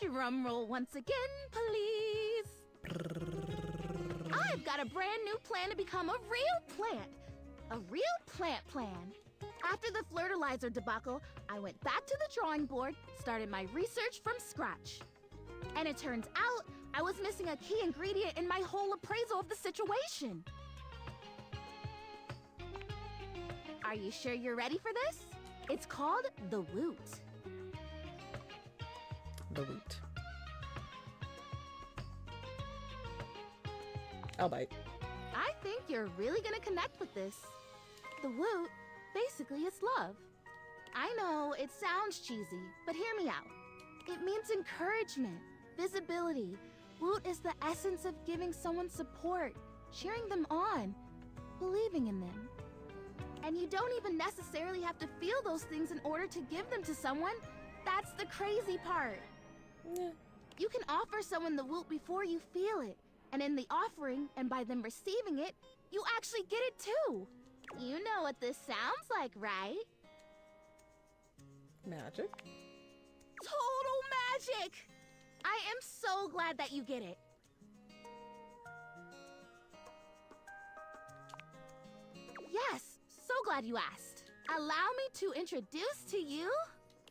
Drum roll once again, please. I've got a brand new plan to become a real plant. A real plant plan. After the flirtilizer debacle, I went back to the drawing board, started my research from scratch. And it turns out I was missing a key ingredient in my whole appraisal of the situation. Are you sure you're ready for this? It's called the Woot. The Woot. I'll bite. I think you're really gonna connect with this. The woot, basically, is love. I know it sounds cheesy, but hear me out. It means encouragement, visibility. Woot is the essence of giving someone support, cheering them on, believing in them. And you don't even necessarily have to feel those things in order to give them to someone. That's the crazy part. Yeah. You can offer someone the woot before you feel it. And in the offering, and by them receiving it, you actually get it too. You know what this sounds like, right? Magic? Total magic! I am so glad that you get it. Yes, so glad you asked. Allow me to introduce to you...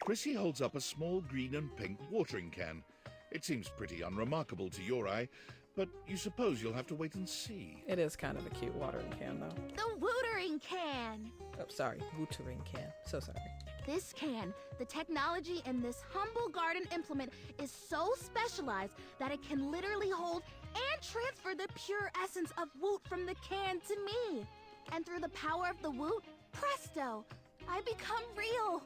Chrissy holds up a small green and pink watering can. It seems pretty unremarkable to your eye, but you suppose you'll have to wait and see. It is kind of a cute watering can, though. The wootering can! Oh, sorry. Watering can. So sorry. This can, the technology in this humble garden implement is so specialized that it can literally hold and transfer the pure essence of woot from the can to me. And through the power of the woot, presto, I become real.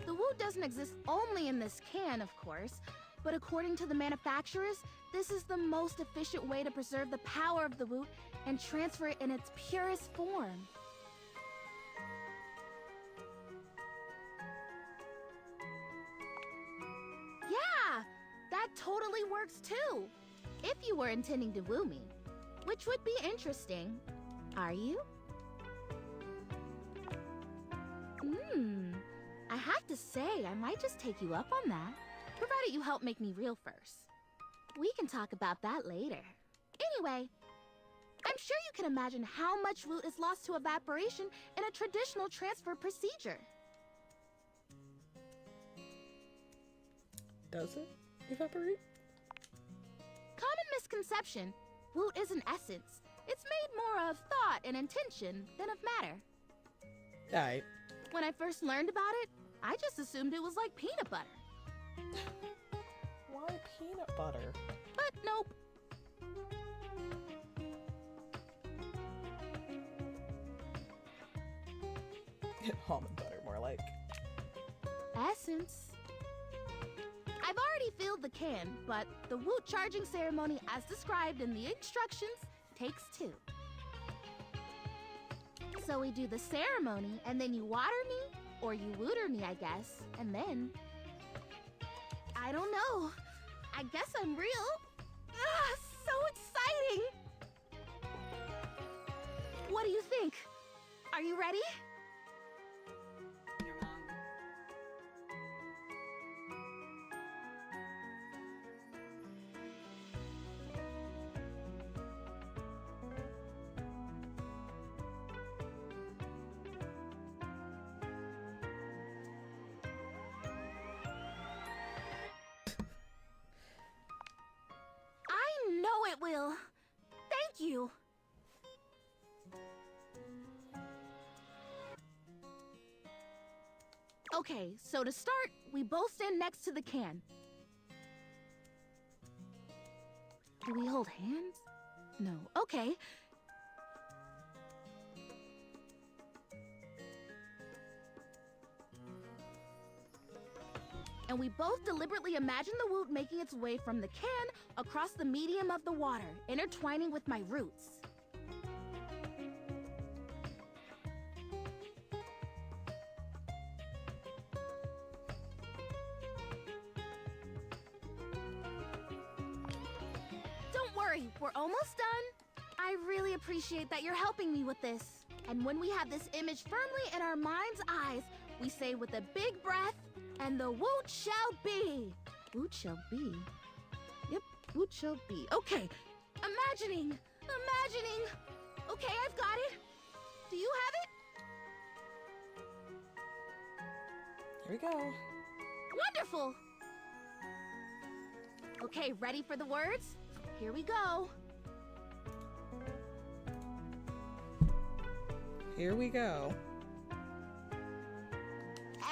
The woot doesn't exist only in this can, of course, but according to the manufacturers, this is the most efficient way to preserve the power of the woot and transfer it in its purest form. Yeah, that totally works too. If you were intending to woo me, which would be interesting. Are you? I have to say, I might just take you up on that, provided you help make me real first. We can talk about that later. Anyway, I'm sure you can imagine how much woot is lost to evaporation in a traditional transfer procedure. Does it evaporate? Common misconception, woot is an essence. It's made more of thought and intention than of matter. Alright. When I first learned about it, I just assumed it was like peanut butter. Why peanut butter? But nope. Almond butter, more like. Essence. I've already filled the can, but the woot charging ceremony as described in the instructions takes 2. So we do the ceremony, and then you water me, or you wooter me, I guess, and then... I don't know. I guess I'm real. Ah, so exciting! What do you think? Are you ready? I know it will. Thank you. Okay, so to start, we both stand next to the can. Do we hold hands? No. Okay. And we both deliberately imagine the woot making its way from the can across the medium of the water, intertwining with my roots. Don't worry, we're almost done. I really appreciate that you're helping me with this. And when we have this image firmly in our mind's eyes, we say with a big breath, and the woot shall be. Woot shall be? Yep, woot shall be. Okay, imagining. Okay, I've got it. Do you have it? Here we go. Wonderful. Okay, ready for the words? Here we go. Here we go.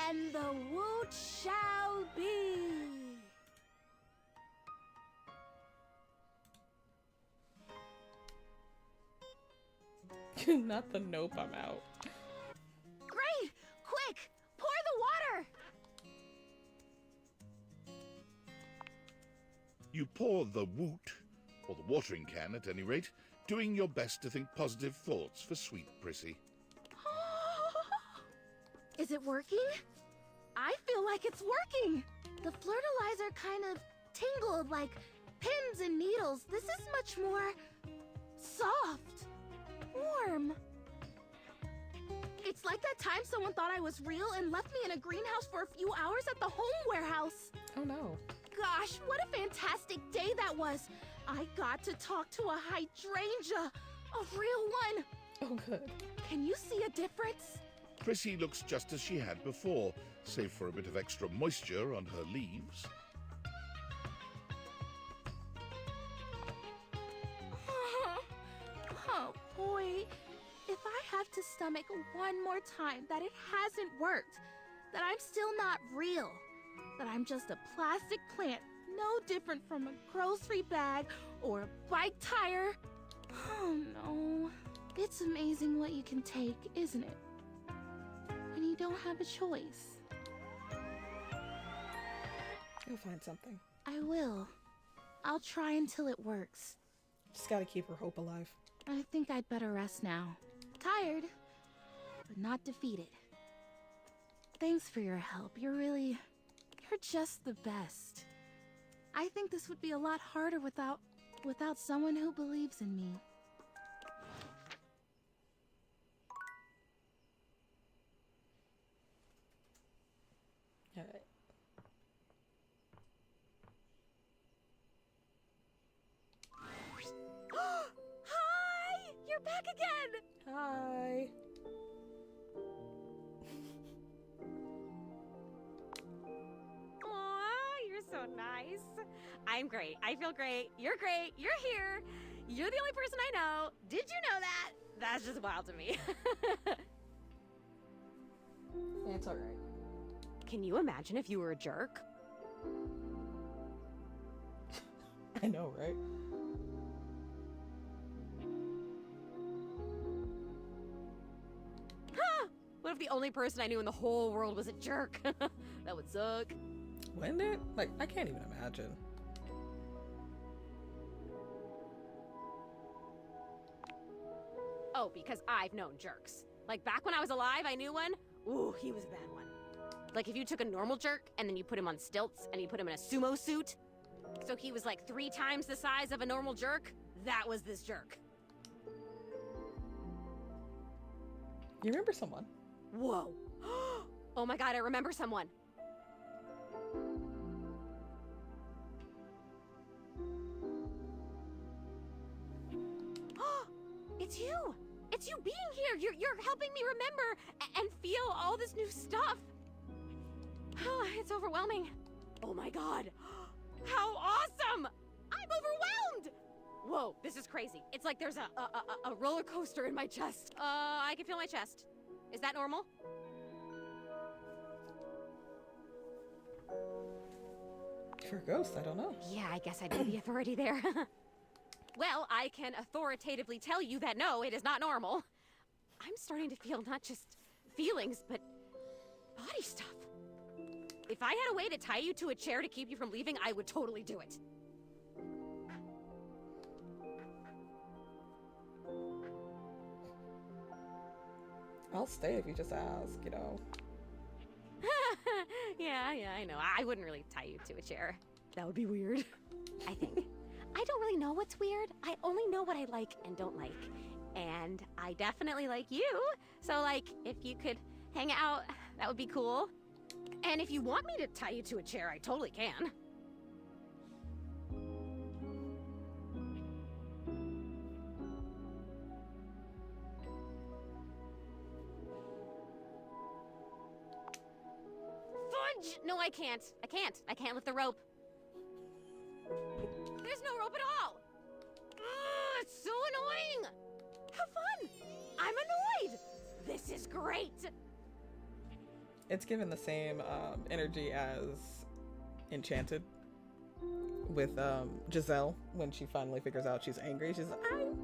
And the woot shall be. Not the nope, I'm out. You pour the woot, or the watering can at any rate, doing your best to think positive thoughts for sweet Prissy. Is it working? I feel like it's working! The flirtilizer kind of tingled like pins and needles. This is much more soft, warm. It's like that time someone thought I was real and left me in a greenhouse for a few hours at the home warehouse. Oh no. Gosh, what a fantastic day that was! I got to talk to a hydrangea, a real one. Oh good. Can you see a difference? Prissy looks just as she had before, save for a bit of extra moisture on her leaves. Oh boy, if I have to stomach one more time that it hasn't worked, that I'm still not real, that I'm just a plastic plant, no different from a grocery bag or a bike tire. Oh no. It's amazing what you can take, isn't it? When you don't have a choice. You'll find something. I will. I'll try until it works. Just gotta keep her hope alive. I think I'd better rest now. Tired, but not defeated. Thanks for your help. You're just the best. I think this would be a lot harder without someone who believes in me. All right. Hi! You're back again! Hi. Aw, you're so nice. I'm great. I feel great. You're great. You're here. You're the only person I know. Did you know that? That's just wild to me. It's alright. Can you imagine if you were a jerk? I know, right? Huh! What if the only person I knew in the whole world was a jerk? That would suck. Wouldn't it? Like, I can't even imagine. Oh, because I've known jerks. Like, back when I was alive, I knew one. Ooh, he was a bad one. Like, if you took a normal jerk, and then you put him on stilts, and you put him in a sumo suit, so he was like 3 times the size of a normal jerk, that was this jerk. You remember someone? Whoa. Oh my god, I remember someone. It's you! It's you being here! You're helping me remember and feel all this new stuff! It's overwhelming. Oh my god! How awesome! I'm overwhelmed! Whoa, this is crazy. It's like there's a roller coaster in my chest. I can feel my chest. Is that normal? For a ghost, I don't know. Yeah, I guess I'd be the authority there. Well, I can authoritatively tell you that no, it is not normal. I'm starting to feel not just feelings, but body stuff. If I had a way to tie you to a chair to keep you from leaving, I would totally do it. I'll stay if you just ask, you know. Yeah, I know. I wouldn't really tie you to a chair. That would be weird, I think. I don't really know what's weird. I only know what I like and don't like. And I definitely like you. So, like, if you could hang out, that would be cool. And if you want me to tie you to a chair, I totally can. Fudge! No, I can't. I can't lift the rope. There's no rope at all! Ugh, it's so annoying! Have fun! I'm annoyed! This is great! It's given the same energy as Enchanted with Giselle when she finally figures out she's angry. She's like, I'm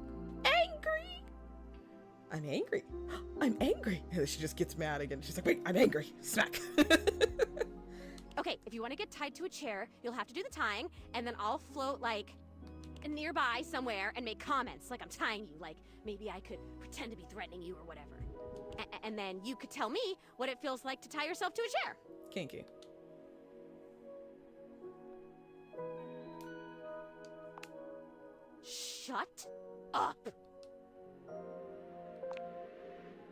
angry! I'm angry! I'm angry! And then she just gets mad again. She's like, wait, I'm angry! Smack! Okay, if you want to get tied to a chair, you'll have to do the tying, and then I'll float, like, nearby somewhere and make comments like I'm tying you. Like, maybe I could pretend to be threatening you or whatever. And then you could tell me what it feels like to tie yourself to a chair. Kinky. Shut up.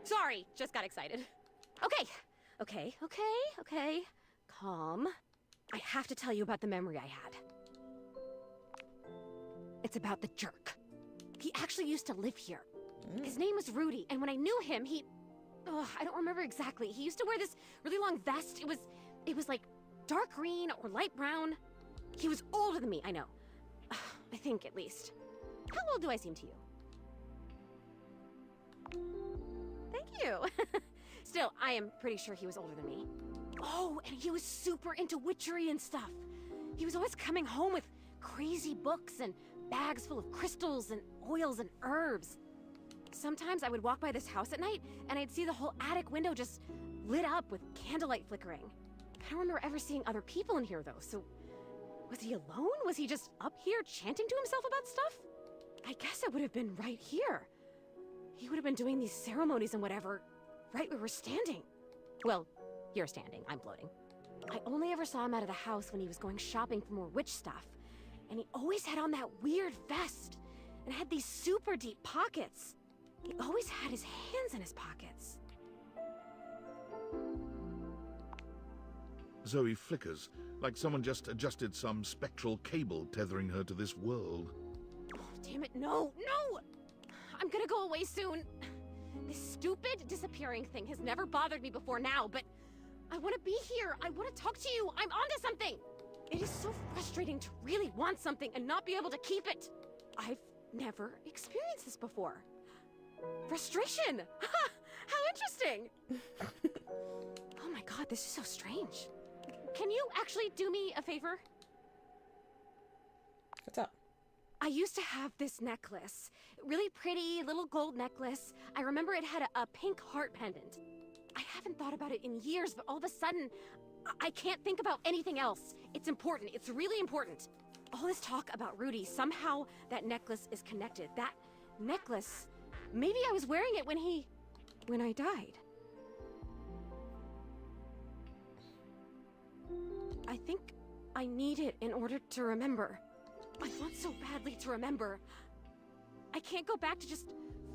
Sorry, just got excited. Okay. Calm. I have to tell you about the memory I had. It's about the jerk. He actually used to live here. His name was Rudy, and when I knew him, I don't remember exactly. He used to wear this really long vest. It was like dark green or light brown. He was older than me, I know. I think, at least. How old do I seem to you? Thank you. Still, I am pretty sure he was older than me. Oh, and he was super into witchery and stuff. He was always coming home with crazy books and bags full of crystals and oils and herbs. Sometimes I would walk by this house at night and I'd see the whole attic window just lit up with candlelight flickering. I don't remember ever seeing other people in here though, so was he alone? Was he just up here chanting to himself about stuff? I guess it would have been right here. He would have been doing these ceremonies and whatever, right where we're standing. Well, you're standing, I'm floating. I only ever saw him out of the house when he was going shopping for more witch stuff. And he always had on that weird vest and had these super deep pockets. He always had his hands in his pockets. Zoe flickers, like someone just adjusted some spectral cable tethering her to this world. Oh, damn it, no! I'm gonna go away soon. This stupid disappearing thing has never bothered me before now, but I want to be here. I want to talk to you. I'm onto something. It is so frustrating to really want something and not be able to keep it. I've never experienced this before. Frustration! How interesting! Oh my god, this is so strange. Can you actually do me a favor? What's up? I used to have this necklace. Really pretty little gold necklace. I remember it had a pink heart pendant. I haven't thought about it in years, but all of a sudden, I can't think about anything else. It's important. It's really important. All this talk about Rudy, somehow that necklace is connected. That necklace, maybe I was wearing it when I died. I think I need it in order to remember. I want so badly to remember. I can't go back to just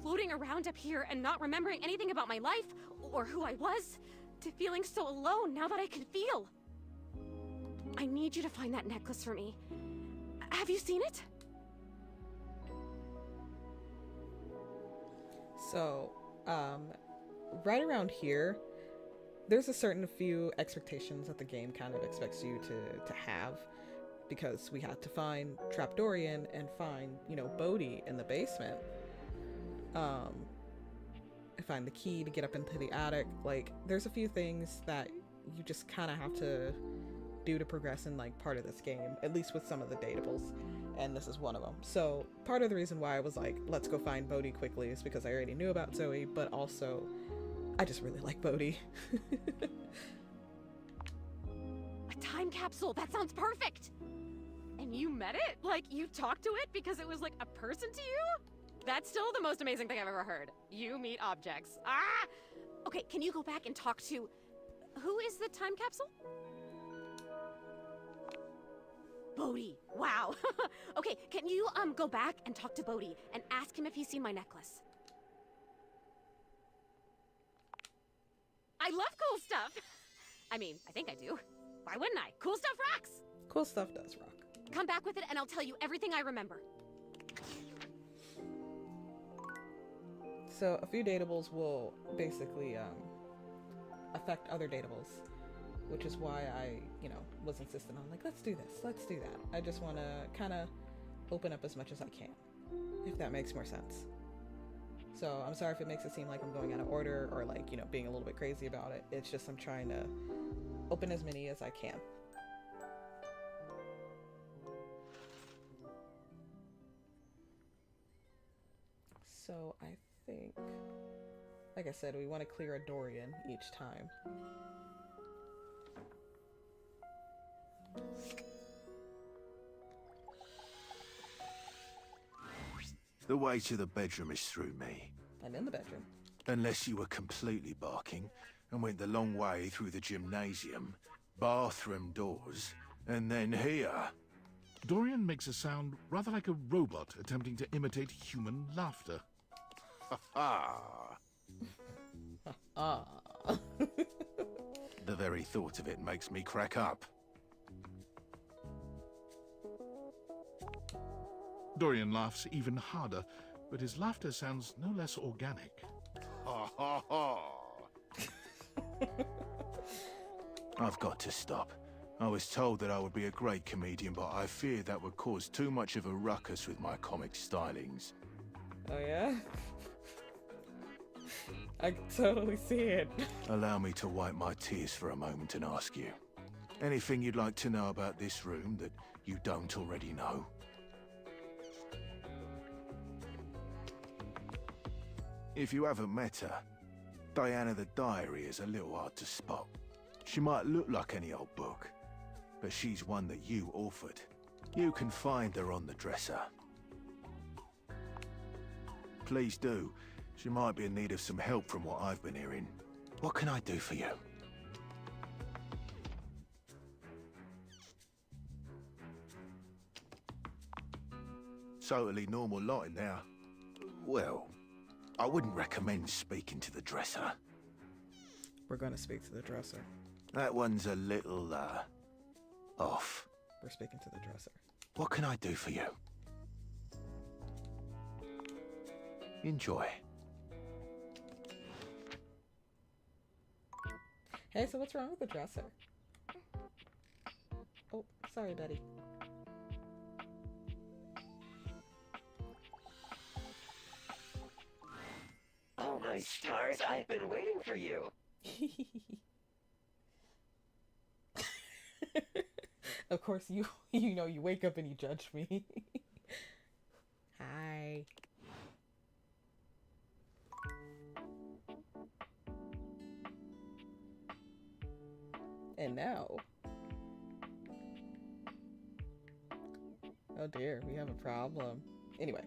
floating around up here and not remembering anything about my life or who I was, to feeling so alone now that I can feel. I need you to find that necklace for me. Have you seen it? So, right around here, there's a certain few expectations that the game kind of expects you to have, because we had to find Trapdorian and find, Bodhi in the basement. Find the key to get up into the attic. Like, there's a few things that you just kind of have to do to progress in, like, part of this game, at least with some of the dateables, and this is one of them. So part of the reason why I was like, let's go find Bodhi quickly is because I already knew about Zoe, but also I just really like Bodhi. A time capsule, that sounds perfect. And you met it? Like, you talked to it because it was like a person to you? That's still the most amazing thing I've ever heard. You meet objects. Ah! Okay, can you go back and talk to... Who is the time capsule? Bodhi. Wow. Okay, can you go back and talk to Bodhi and ask him if he's seen my necklace? I love cool stuff. I mean, I think I do. Why wouldn't I? Cool stuff rocks. Cool stuff does rock. Come back with it and I'll tell you everything I remember. So a few dateables will basically affect other dateables, which is why I, was insistent on, like, let's do this, let's do that. I just want to kind of open up as much as I can, if that makes more sense. So I'm sorry if it makes it seem like I'm going out of order or, like, being a little bit crazy about it. It's just I'm trying to open as many as I can. So I think, like I said, we want to clear a Dorian each time. The way to the bedroom is through me. I'm in the bedroom. Unless you were completely barking and went the long way through the gymnasium, bathroom doors, and then here. Dorian makes a sound rather like a robot attempting to imitate human laughter. Ha Ah. The very thought of it makes me crack up. Dorian laughs even harder, but his laughter sounds no less organic. Ha ha ha! I've got to stop. I was told that I would be a great comedian, but I fear that would cause too much of a ruckus with my comic stylings. Oh yeah? I can totally see it. Allow me to wipe my tears for a moment and ask you. Anything you'd like to know about this room that you don't already know? If you haven't met her, Diana the Diary is a little hard to spot. She might look like any old book, but she's one that you authored. You can find her on the dresser. Please do. She might be in need of some help from what I've been hearing. What can I do for you? Totally normal lot in there. Well, I wouldn't recommend speaking to the dresser. We're gonna speak to the dresser. That one's a little, off. We're speaking to the dresser. What can I do for you? Enjoy. Hey, so what's wrong with the dresser? Oh, sorry, Betty. Oh my stars, I've been waiting for you. Of course, you know, you wake up and you judge me. Hi. And now. Oh dear, we have a problem. Anyway.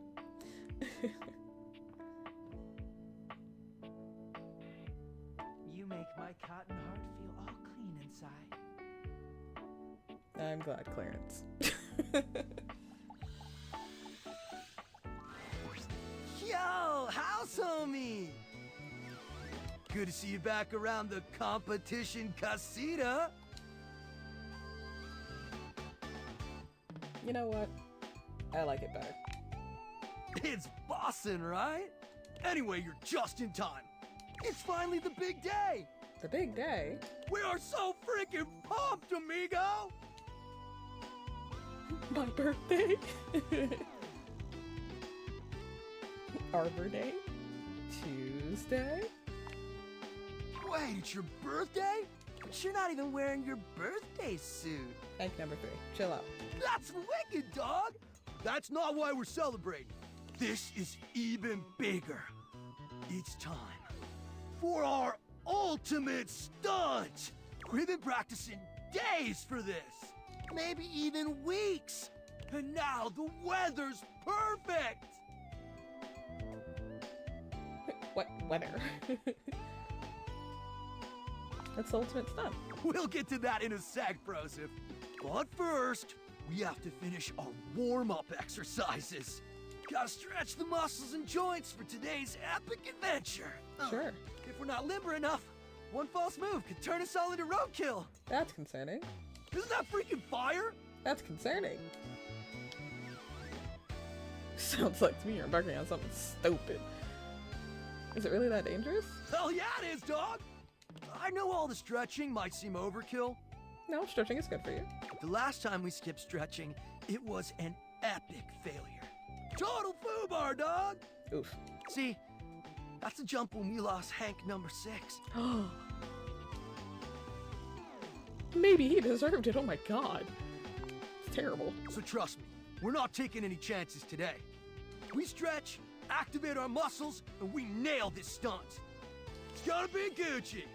You make my cotton heart feel all clean inside. I'm glad, Clarence. Yo, house homie! Good to see you back around the competition casita. You know what? I like it better. It's bossin', right? Anyway, you're just in time. It's finally the big day. The big day? We are so freaking pumped, amigo! My birthday? Arbor Day? Tuesday? Wait, it's your birthday? But you're not even wearing your birthday suit. Hank number 3. Chill out. That's wicked, dog! That's not why we're celebrating. This is even bigger. It's time for our ultimate stunt! We've been practicing days for this. Maybe even weeks. And now the weather's perfect! What weather? That's the ultimate stunt. We'll get to that in a sec, Broseph. But first, we have to finish our warm-up exercises. Gotta stretch the muscles and joints for today's epic adventure. Sure. If we're not limber enough, one false move could turn us all into roadkill. That's concerning. Isn't that freaking fire? That's concerning. Sounds like to me you're embarking on something stupid. Is it really that dangerous? Hell yeah it is, dog! I know all the stretching might seem overkill. No, stretching is good for you. The last time we skipped stretching, it was an epic failure. Total foobar, dog! Oof. See, that's the jump when we lost Hank number 6. Maybe he deserved it, oh my god. It's terrible. So trust me, we're not taking any chances today. We stretch, activate our muscles, and we nail this stunt. It's gotta be Gucci!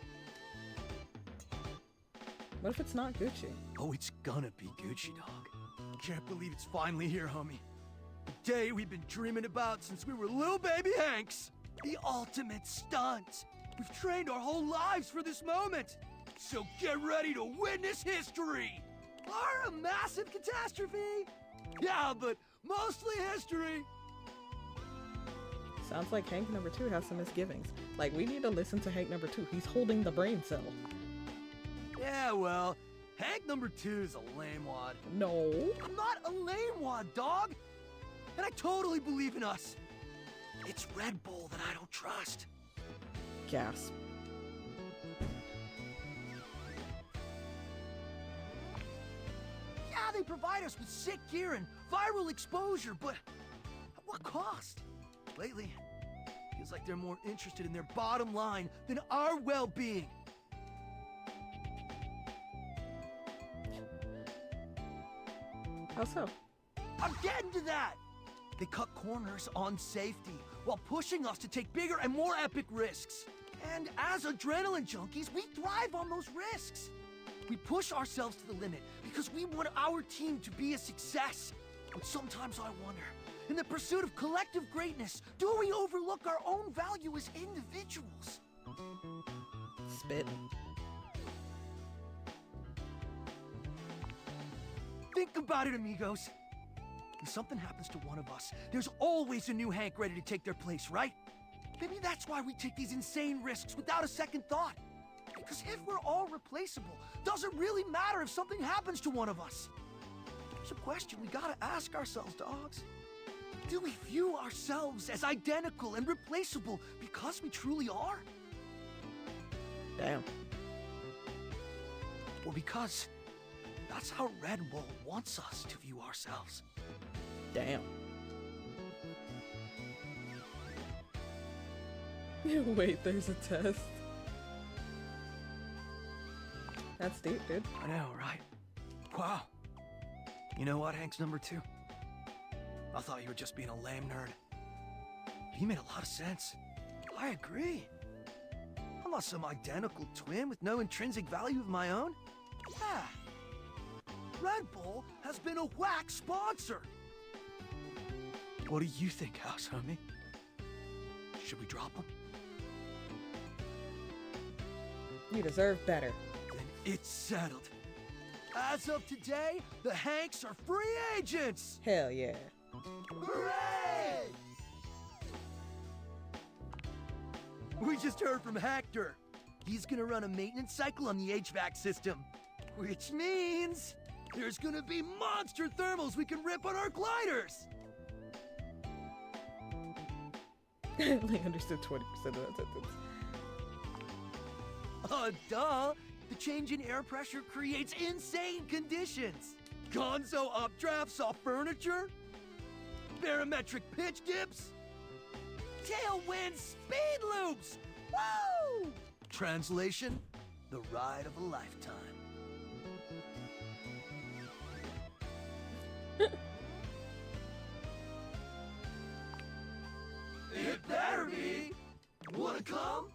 What if it's not Gucci? Oh, it's gonna be Gucci, dog. Can't believe it's finally here, homie. The day we've been dreaming about since we were little baby Hanks. The ultimate stunt. We've trained our whole lives for this moment. So get ready to witness history. Or a massive catastrophe. Yeah, but mostly history. Sounds like Hank number 2 has some misgivings. Like, we need to listen to Hank number 2. He's holding the brain cell. Yeah, well, Hank number 2 is a lame wad. No. I'm not a lame wad, dog. And I totally believe in us. It's Red Bull that I don't trust. Gasp. Yeah, they provide us with sick gear and viral exposure, but at what cost? Lately, feels like they're more interested in their bottom line than our well-being. How so? I'm getting to that! They cut corners on safety while pushing us to take bigger and more epic risks. And as adrenaline junkies, we thrive on those risks. We push ourselves to the limit because we want our team to be a success. But sometimes I wonder, in the pursuit of collective greatness, do we overlook our own value as individuals? Spit. Think about it, amigos. If something happens to one of us, there's always a new Hank ready to take their place, right? Maybe that's why we take these insane risks without a second thought. Because if we're all replaceable, does it really matter if something happens to one of us? It's a question we gotta ask ourselves, dogs. Do we view ourselves as identical and replaceable because we truly are? Damn. Or because that's how Red Bull wants us to view ourselves? Damn. Wait, there's a test. That's deep, dude. I know, right? Wow. You know what, Hank's number 2? I thought you were just being a lame nerd. But you made a lot of sense. I agree. I'm not some identical twin with no intrinsic value of my own. Yeah. Red Bull has been a whack sponsor. What do you think, House Homie? Should we drop him? You deserve better. Then it's settled. As of today, the Hanks are free agents! Hell yeah. Hooray! We just heard from Hector. He's gonna run a maintenance cycle on the HVAC system. Which means there's gonna be monster thermals we can rip on our gliders! I only understood 20% of that sentence. Duh! The change in air pressure creates insane conditions! Gonzo updrafts off furniture? Barometric pitch dips? Tailwind speed loops! Woo! Translation, the ride of a lifetime. It better be! Wanna come?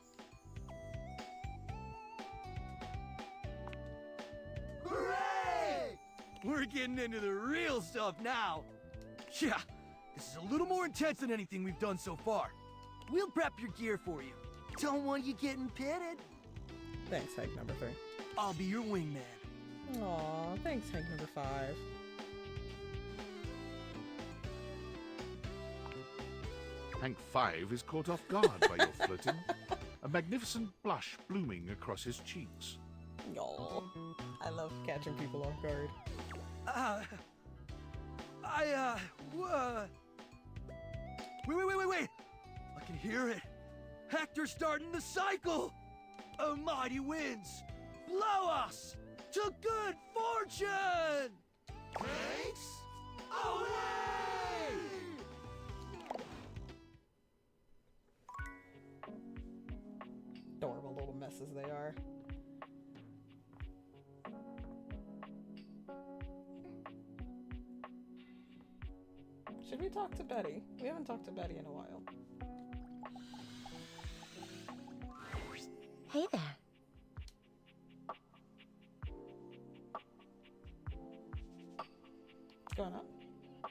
Hooray! We're getting into the real stuff now. Yeah, this is a little more intense than anything we've done so far. We'll prep your gear for you. Don't want you getting pitted. Thanks, Hank number 3. I'll be your wingman. Aw, thanks, Hank number 5. Hank 5 is caught off guard by your flirting, a magnificent blush blooming across his cheeks. Aw, I love catching people off guard. Wait. I can hear it. Hector's starting the cycle. Oh, mighty winds, blow us to good fortune! Thanks away! Adorable little messes they are. Should we talk to Betty? We haven't talked to Betty in a while. Hey there. What's going on?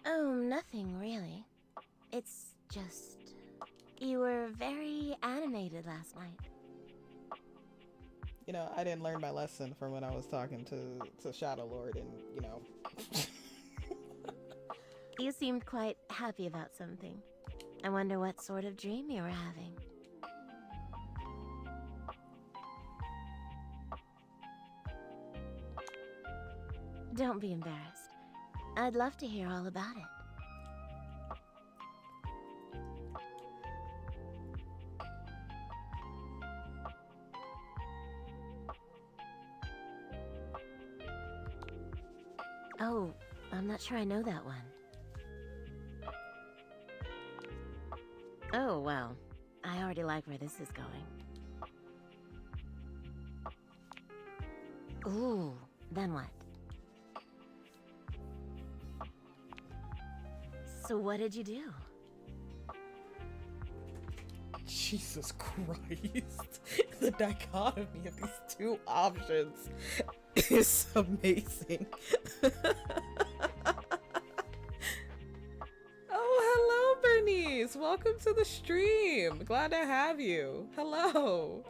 Oh, nothing really. It's just... You were very animated last night. You know, I didn't learn my lesson from when I was talking to Shadow Lord and, you know. You seemed quite happy about something. I wonder what sort of dream you were having. Don't be embarrassed. I'd love to hear all about it. Oh, I'm not sure I know that one. Oh, well, I already like where this is going. Ooh, then what? So what did you do? Jesus Christ. The dichotomy of these two options is amazing. Oh, hello, Bernice. Welcome to the stream. Glad to have you. Hello.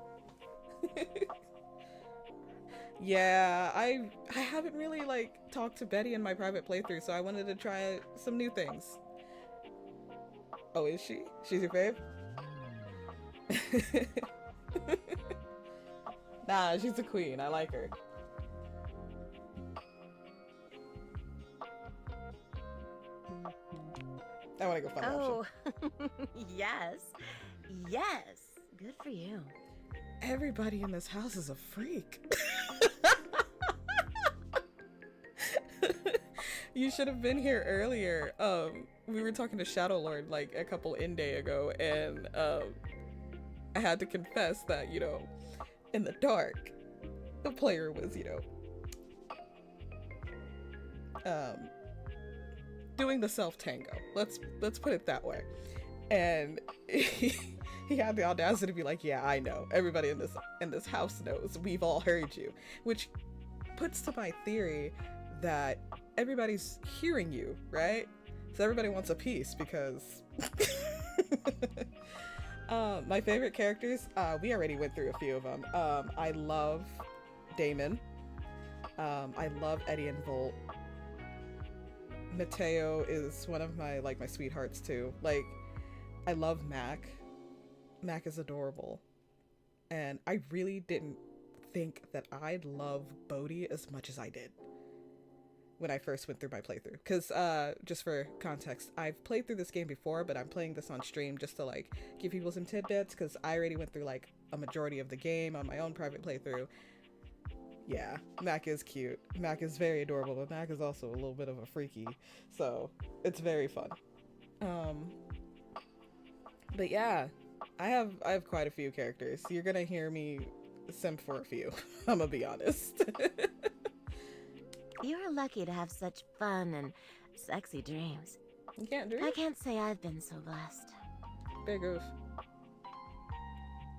Yeah, I haven't really like talked to Betty in my private playthrough, so I wanted to try some new things. Oh, is she? She's your fave? Nah, she's a queen. I like her. I want to go find Oh, yes. Yes. Good for you. Everybody in this house is a freak. You should have been here earlier. We were talking to Shadow Lord like a couple day ago, and I had to confess that, you know, in the dark, the player was, you know, doing the self-tango. Let's put it that way. And he had the audacity to be like, yeah, I know. Everybody in this house knows. We've all heard you. Which puts to my theory that everybody's hearing you, right? So everybody wants a piece because my favorite characters, we already went through a few of them. I love Damon. I love Eddie and Volt. Mateo is one of my sweethearts too. Like, I love Mac. Mac is adorable. And I really didn't think that I'd love Bodhi as much as I did when I first went through my playthrough. Because, just for context, I've played through this game before, but I'm playing this on stream just to, like, give people some tidbits, because I already went through, like, a majority of the game on my own private playthrough. Yeah, Mac is cute. Mac is very adorable, but Mac is also a little bit of a freaky, so it's very fun. But yeah, I have quite a few characters. You're gonna hear me simp for a few. I'm gonna be honest. You're lucky to have such fun and sexy dreams. You can't dream? I can't say I've been so blessed. Big oof.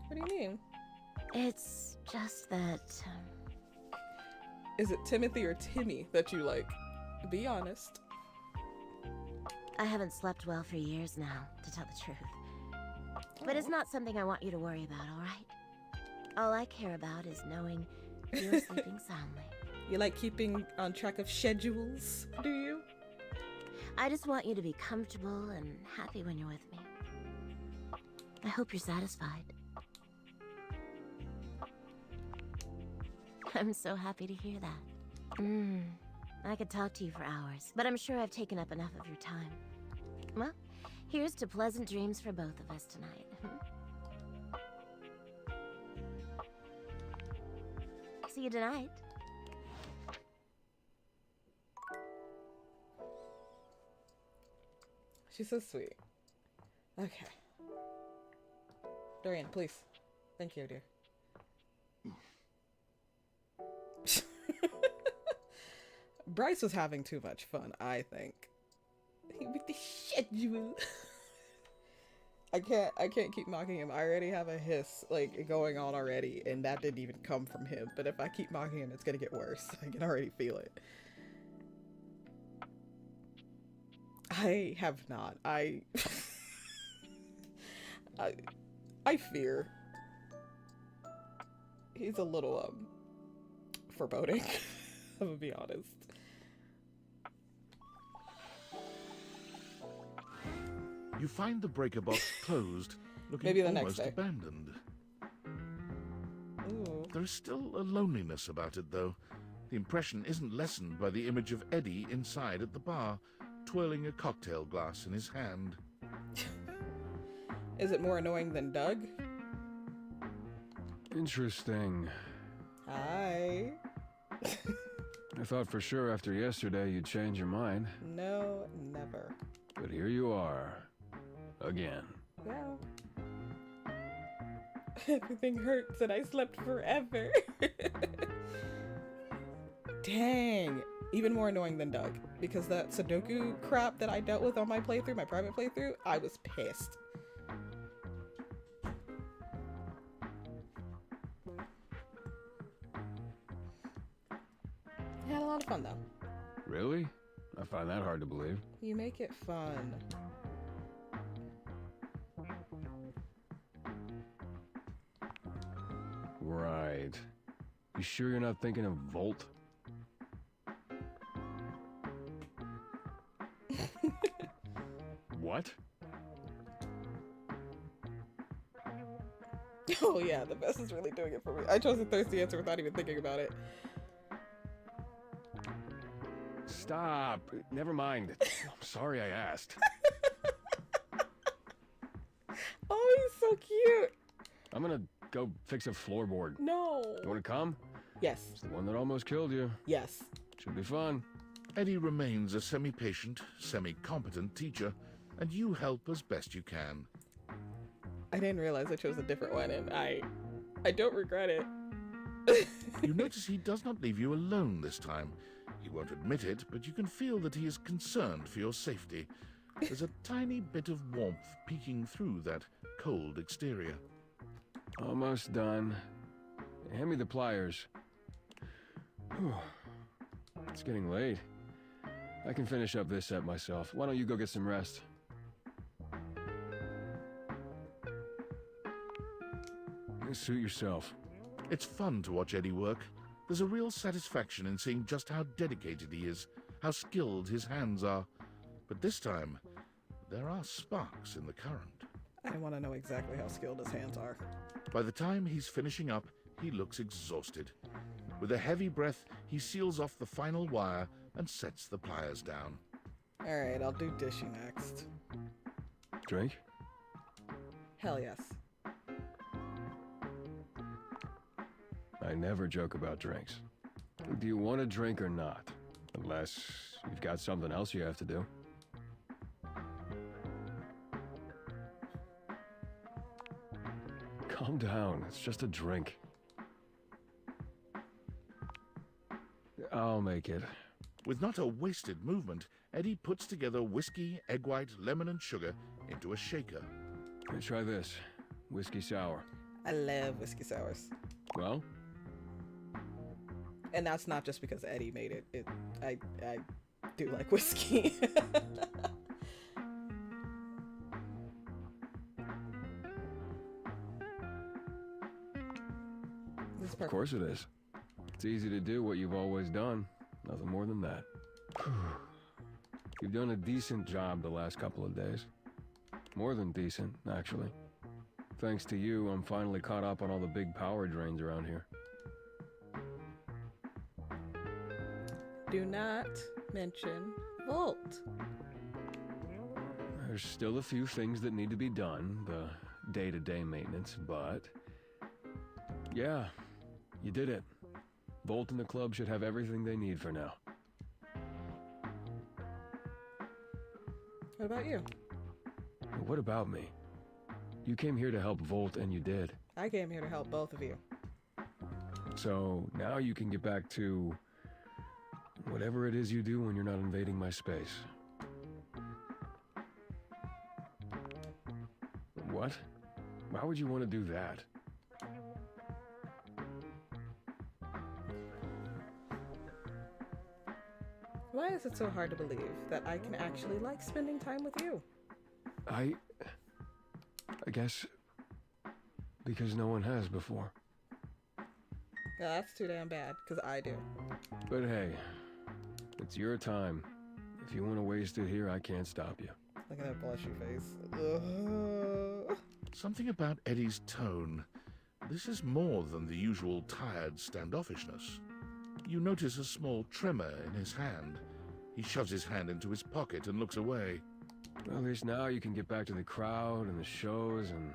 What do you mean? It's just that... Is it Timothy or Timmy that you like? Be honest. I haven't slept well for years now, to tell the truth. But it's not something I want you to worry about, alright? All I care about is knowing you're sleeping soundly. You like keeping on track of schedules, do you? I just want you to be comfortable and happy when you're with me. I hope you're satisfied. I'm so happy to hear that. I could talk to you for hours, but I'm sure I've taken up enough of your time. Well, here's to pleasant dreams for both of us tonight. See you tonight. She's so sweet. Okay. Dorian, please. Thank you, dear. Bryce was having too much fun, I think. With the schedule. I can't keep mocking him. I already have a hiss like going on already, and that didn't even come from him. But if I keep mocking him, it's gonna get worse. I can already feel it. I have not. I fear he's a little foreboding. I'm gonna be honest. You find the breaker box closed, looking Maybe the next almost day. abandoned. Ooh. There is still a loneliness about it, though. The impression isn't lessened by the image of Eddie inside at the bar, twirling a cocktail glass in his hand. Is it more annoying than Doug? Interesting. Hi. I thought for sure after yesterday you'd change your mind. No, never. But here you are. Again. Well, everything hurts and I slept forever. Dang. Even more annoying than Doug. Because that Sudoku crap that I dealt with on my playthrough, my private playthrough, I was pissed. I had a lot of fun though. Really? I find that hard to believe. You make it fun. Right. You sure you're not thinking of Volt? What? Oh yeah, the best is really doing it for me. I chose a thirsty answer without even thinking about it. Stop. Never mind. I'm sorry I asked. Oh, he's so cute. I'm gonna go fix a floorboard. No. You wanna come? Yes. It's the one that almost killed you. Yes. Should be fun. Eddie remains a semi-patient, semi-competent teacher, and you help as best you can. I didn't realize I chose a different one, and I don't regret it. You notice he does not leave you alone this time. He won't admit it, but you can feel that he is concerned for your safety. There's a tiny bit of warmth peeking through that cold exterior. Almost done. Hand me the pliers. Whew. It's getting late. I can finish up this set myself. Why don't you go get some rest? Suit yourself. It's fun to watch Eddie work. There's a real satisfaction in seeing just how dedicated he is, how skilled his hands are. But this time, there are sparks in the current. I want to know exactly how skilled his hands are. By the time he's finishing up, he looks exhausted. With a heavy breath, he seals off the final wire and sets the pliers down. Alright, I'll do dishy next. Drink? Hell yes. I never joke about drinks. Do you want a drink or not? Unless you've got something else you have to do. Calm down. It's just a drink. I'll make it. With not a wasted movement, Eddie puts together whiskey, egg white, lemon, and sugar into a shaker. Hey, try this. Whiskey sour. I love whiskey sours. Well? And that's not just because Eddie made it. I do like whiskey. Of course it is. It's easy to do what you've always done. Nothing more than that. You've done a decent job the last couple of days. More than decent, actually. Thanks to you, I'm finally caught up on all the big power drains around here. Do not mention Volt. There's still a few things that need to be done, the day-to-day maintenance, but... yeah, you did it. Volt and the club should have everything they need for now. What about you? What about me? You came here to help Volt, and you did. I came here to help both of you. So now you can get back to whatever it is you do when you're not invading my space. What? Why would you want to do that? Why is it so hard to believe that I can actually like spending time with you? I I guess because no one has before. Yeah, that's too damn bad, because I do. But hey, it's your time. If you want to waste it here, I can't stop you. Look at that blushy face. Ugh. Something about Eddie's tone. This is more than the usual tired standoffishness. You notice a small tremor in his hand. He shoves his hand into his pocket and looks away. Well, at least now you can get back to the crowd and the shows and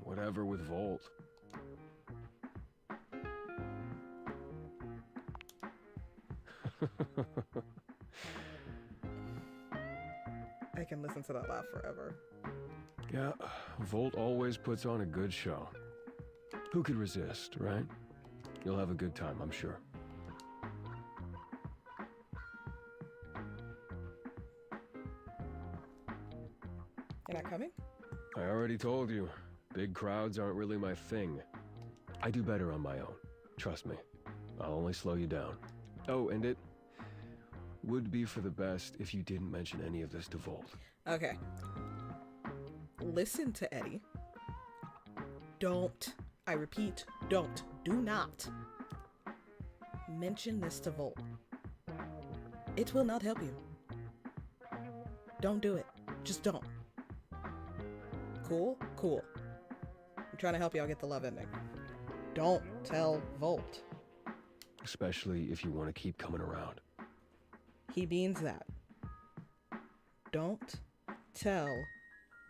whatever with Volt. I can listen to that laugh forever. Yeah, Volt always puts on a good show. Who could resist, right? You'll have a good time, I'm sure. You're not coming? I already told you, big crowds aren't really my thing. I do better on my own. Trust me. I'll only slow you down. Oh, and it would be for the best if you didn't mention any of this to Volt. Okay. Listen to Eddie. Don't, I repeat, don't, do not mention this to Volt. It will not help you. Don't do it. Just don't. Cool? Cool. I'm trying to help y'all get the love ending. Don't tell Volt. Especially if you want to keep coming around. He means that. Don't tell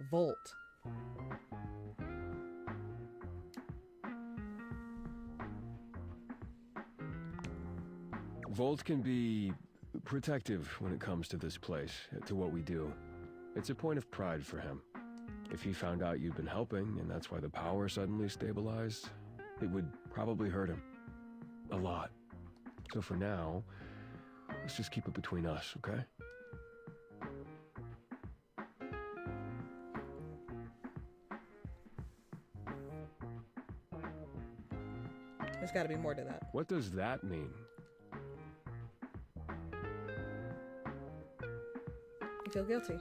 Volt. Volt can be protective when it comes to this place, to what we do. It's a point of pride for him. If he found out you'd been helping, and that's why the power suddenly stabilized, it would probably hurt him. A lot. So for now, let's just keep it between us, okay? There's gotta be more to that. What does that mean? You feel guilty.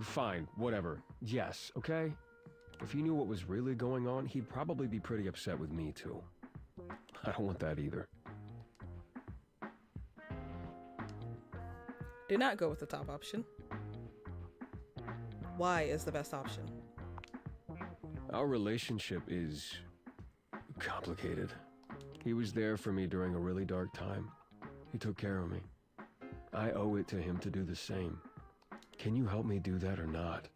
Fine, whatever. Yes, okay? If he knew what was really going on, he'd probably be pretty upset with me, too. I don't want that either. Do not go with the top option. Why is the best option? Our relationship is complicated. He was there for me during a really dark time. He took care of me. I owe it to him to do the same. Can you help me do that or not?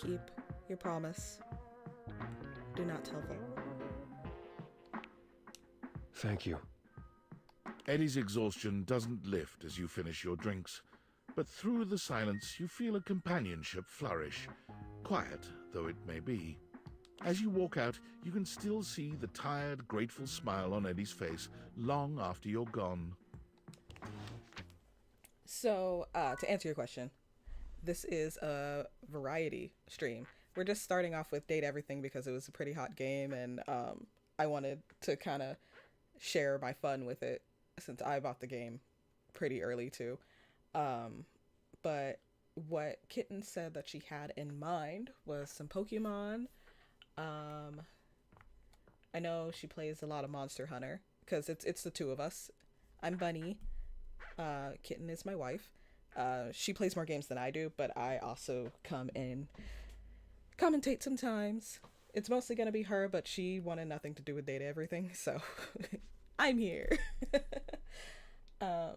Keep your promise. Do not tell them. Thank you. Eddie's exhaustion doesn't lift as you finish your drinks, but through the silence you feel a companionship flourish, quiet though it may be. As you walk out, you can still see the tired, grateful smile on Eddie's face long after you're gone. So, to answer your question, this is a variety stream. We're just starting off with Date Everything because it was a pretty hot game, and I wanted to kind of share my fun with it since I bought the game pretty early too. But what Kitten said that she had in mind was some Pokemon. I know she plays a lot of Monster Hunter because it's the two of us. I'm Bunny. Kitten is my wife. She plays more games than I do, but I also come and commentate sometimes. It's mostly gonna be her, but she wanted nothing to do with Data Everything, so I'm here. But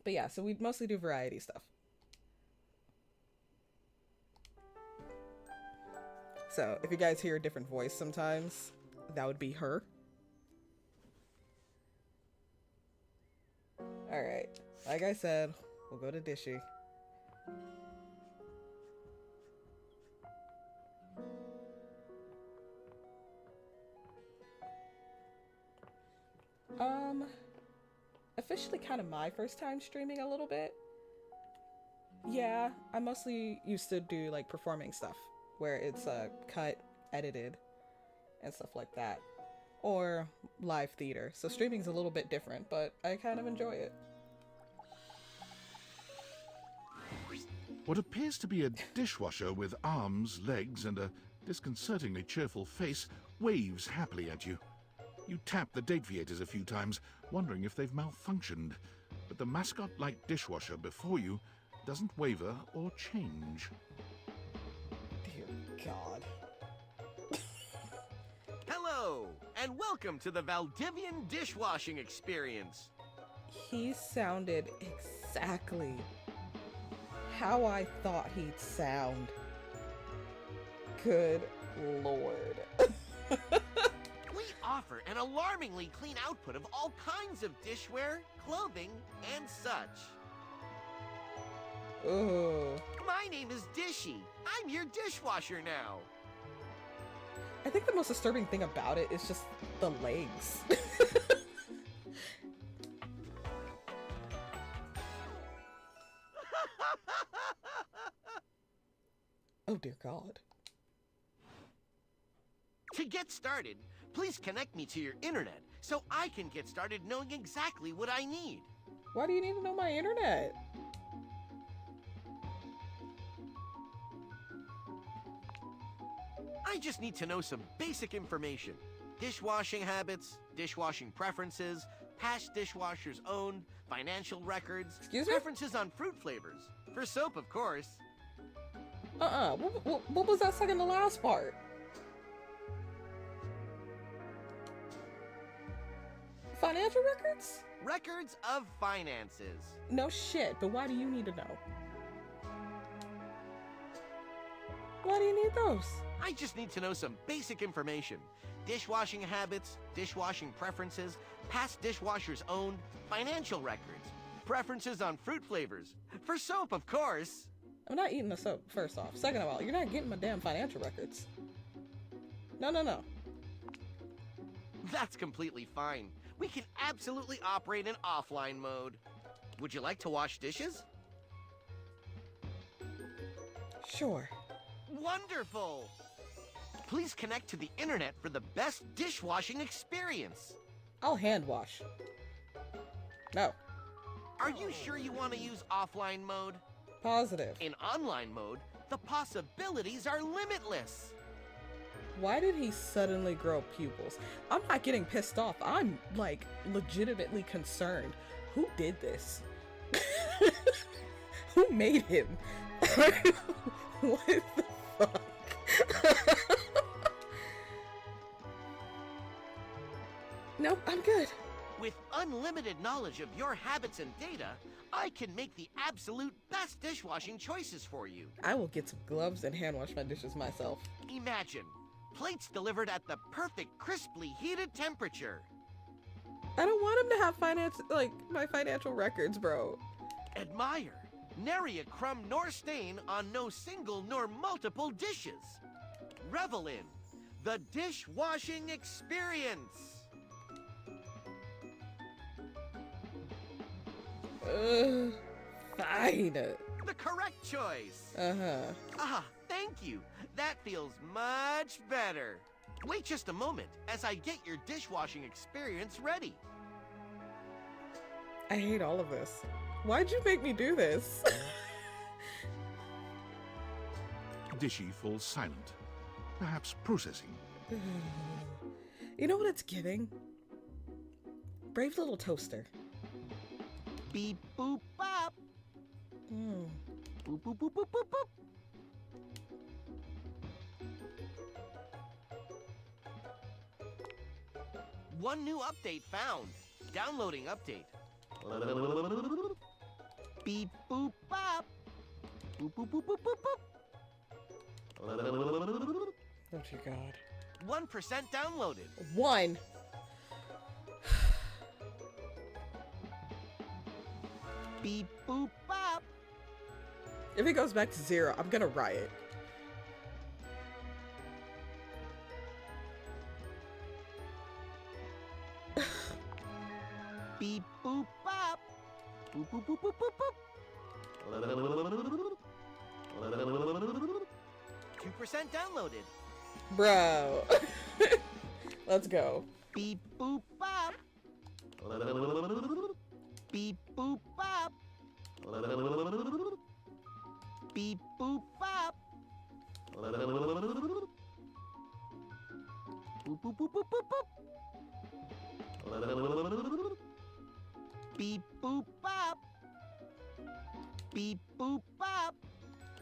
yeah, so we mostly do variety stuff. So if you guys hear a different voice sometimes, that would be her. Alright, like I said, we'll go to Dishy. Officially kind of my first time streaming a little bit. Yeah, I mostly used to do like performing stuff where it's cut, edited, and stuff like that. or live theater. So streaming's a little bit different, but I kind of enjoy it. What appears to be a dishwasher with arms, legs, and a disconcertingly cheerful face waves happily at you. You tap the dateables a few times, wondering if they've malfunctioned, but the mascot-like dishwasher before you doesn't waver or change. Dear God. Hello, and welcome to the Valdivian dishwashing experience. He sounded exactly how I thought he'd sound. Good Lord. We offer an alarmingly clean output of all kinds of dishware, clothing, and such. Ugh. My name is Dishy. I'm your dishwasher now. I think the most disturbing thing about it is just the legs. Oh dear God. To get started, please connect me to your internet so I can get started knowing exactly what I need. Why do you need to know my internet? I just need to know some basic information. Dishwashing habits, dishwashing preferences, past dishwashers owned, financial records, preferences on fruit flavors. For soap, of course. What was that second to last part? Financial records? Records of finances. No shit, but why do you need to know? Why do you need those? I just need to know some basic information. Dishwashing habits, dishwashing preferences, past dishwashers owned, financial records, preferences on fruit flavors. For soap, of course. I'm not eating the soap, first off. Second of all, you're not getting my damn financial records. No. That's completely fine. We can absolutely operate in offline mode. Would you like to wash dishes? Sure. Wonderful! Please connect to the internet for the best dishwashing experience. I'll hand wash. No. Are you sure you want to use offline mode? Positive. In online mode, the possibilities are limitless. Why did he suddenly grow pupils? I'm not getting pissed off. I'm, like, legitimately concerned. Who did this? Who made him? What the fuck? Nope, I'm good. With unlimited knowledge of your habits and data, I can make the absolute best dishwashing choices for you. I will get some gloves and hand wash my dishes myself. Imagine, plates delivered at the perfect crisply heated temperature. I don't want him to have my financial records, bro. Admire, nary a crumb nor stain on no single nor multiple dishes. Revel in the dishwashing experience. Fine. The correct choice. Uh-huh. Ah, thank you. That feels much better. Wait just a moment as I get your dishwashing experience ready. I hate all of this. Why'd you make me do this? Dishy falls silent, perhaps processing. You know what it's giving? Brave little toaster. Beep boop bop. Mm. Boop boop boop boop boop boop. One new update found. Downloading update. Beep boop bop. Boop boop boop boop boop boop. Oh dear God. 1% downloaded. 1. Beep boop bop. If it goes back to 0, I'm gonna riot. Beep boop bop. Boop boop boop boop boop boop. 2% downloaded. Bro. Let's go. Beep boop bop. Beep boop bop. Beep boop bop. Boop boop boop boop boop boop. Beep boop bop. Beep boop bop.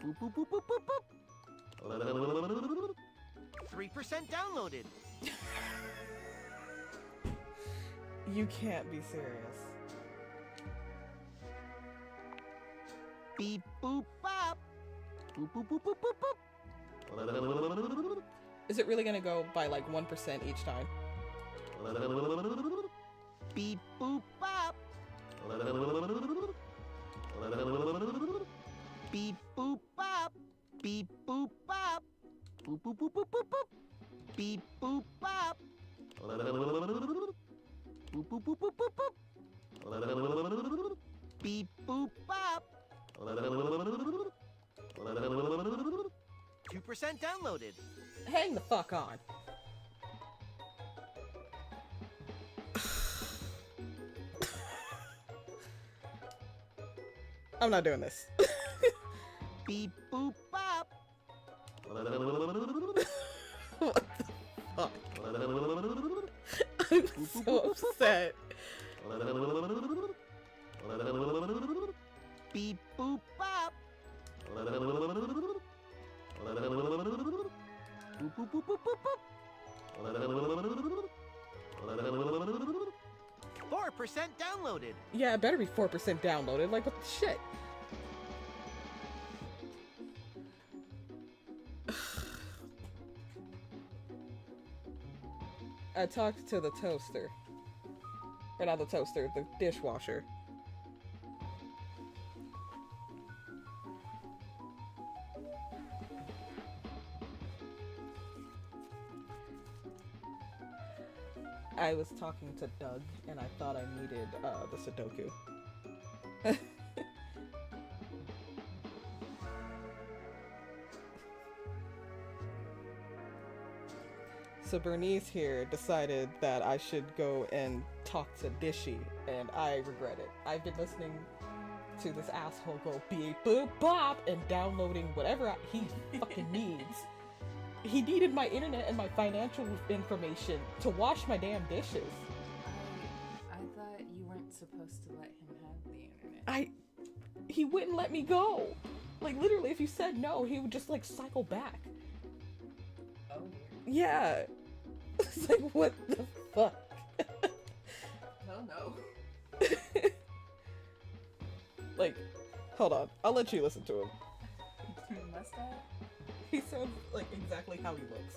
Boop boop boop boop boop boop. 3% downloaded. You can't be serious. Beep boop bop. Boop boop boop boop boop boop. Is it really gonna go by like 1% each time? Beep boop bop. Beep boop bop. Beep boop bop. Boop boop boop boop boop boop. Beep boop bop. Boop boop boop boop boop boop. Beep boop bop. 2% downloaded. Hang the fuck on. I'm not doing this. Beep boop bop. What the fuck? I'm so upset. Beep boop bop. Boop boop boop boop boop boop. 4% downloaded. Yeah, it better be 4% downloaded. Like, what the shit? I talked to the toaster. Or not the toaster, the dishwasher. I was talking to Doug, and I thought I needed the Sudoku. So Bernice here decided that I should go and talk to Dishy, and I regret it. I've been listening to this asshole go beep boop bop and downloading whatever he fucking needs. He needed my internet and my financial information to wash my damn dishes. I thought you weren't supposed to let him have the internet. He wouldn't let me go. Like, literally, if you said no, he would just, like, cycle back. Oh, Yeah. It's like, what the fuck? hell no. Like, hold on. I'll let you listen to him. Must I? He sounds like exactly how he looks.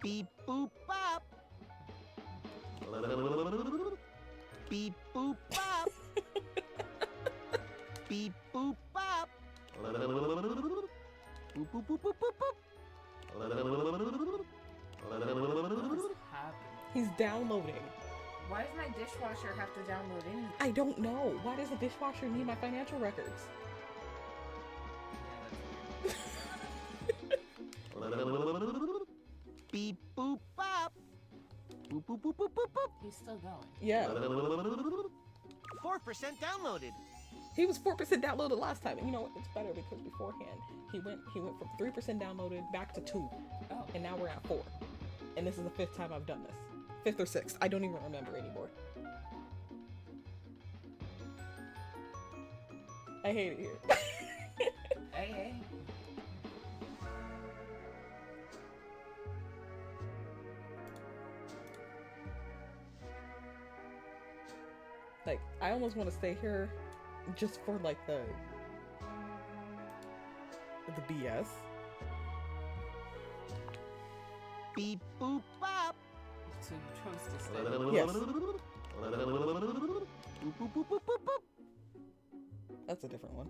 Beep boop bop. Beep boop bop. Beep boop bop. Boop boop boop boop boop boop. What's happening? He's downloading. Why does my dishwasher have to download anything? I don't know. Why does the dishwasher need my financial records? Beep boop bop. Boop boop boop boop boop boop. He's still going. Yeah. 4% downloaded. He was 4% downloaded last time. And you know what? It's better because beforehand he went from 3% downloaded back to 2. Oh. And now we're at 4. And this is the 5th time I've done this. 5th or 6th. I don't even remember anymore. I hate it here. Hey. Like, I almost want to stay here just for, like, the BS. Beep boop bop. So you chose to stay. Yes. Boop boop boop boop boop boop. That's a different one.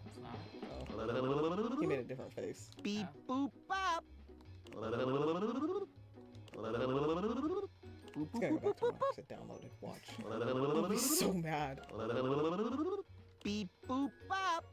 It's not. Oh. He made a different face. Beep boop bop. It's gonna go back to marks it downloaded. Watch. I'll be so mad. Beep boop bop.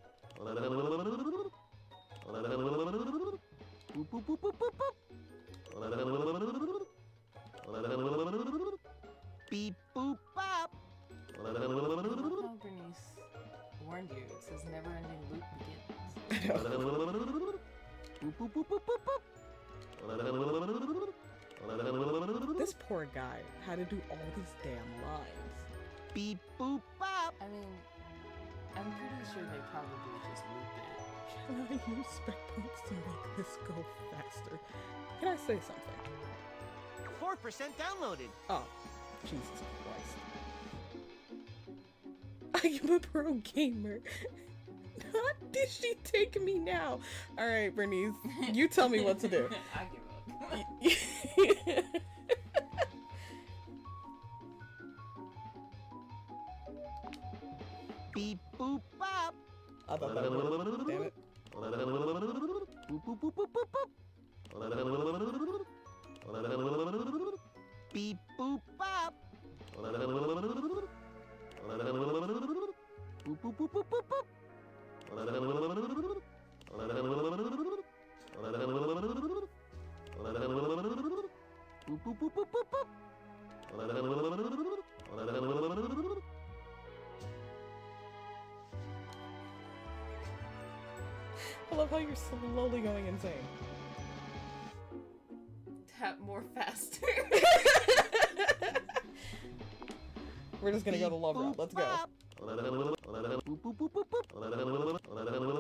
This poor guy had to do all these damn lines. Beep boop bop. I mean, I'm pretty sure they probably just looped it. Can I use spec points to make this go faster? Can I say something? 4% downloaded. Oh, Jesus Christ. I am a pro gamer. Not did she take me now? Alright, Bernice, you tell me what to do. I give up. Beep boop bop. I thought that would. Damn it. Boop boop boop boop boop boop. Beep boop bop. Boop boop boop boop boop boop. Boop boop boop boop boop boop. I love how you're slowly going insane. Tap more faster. We're just gonna go the love route. Let's go.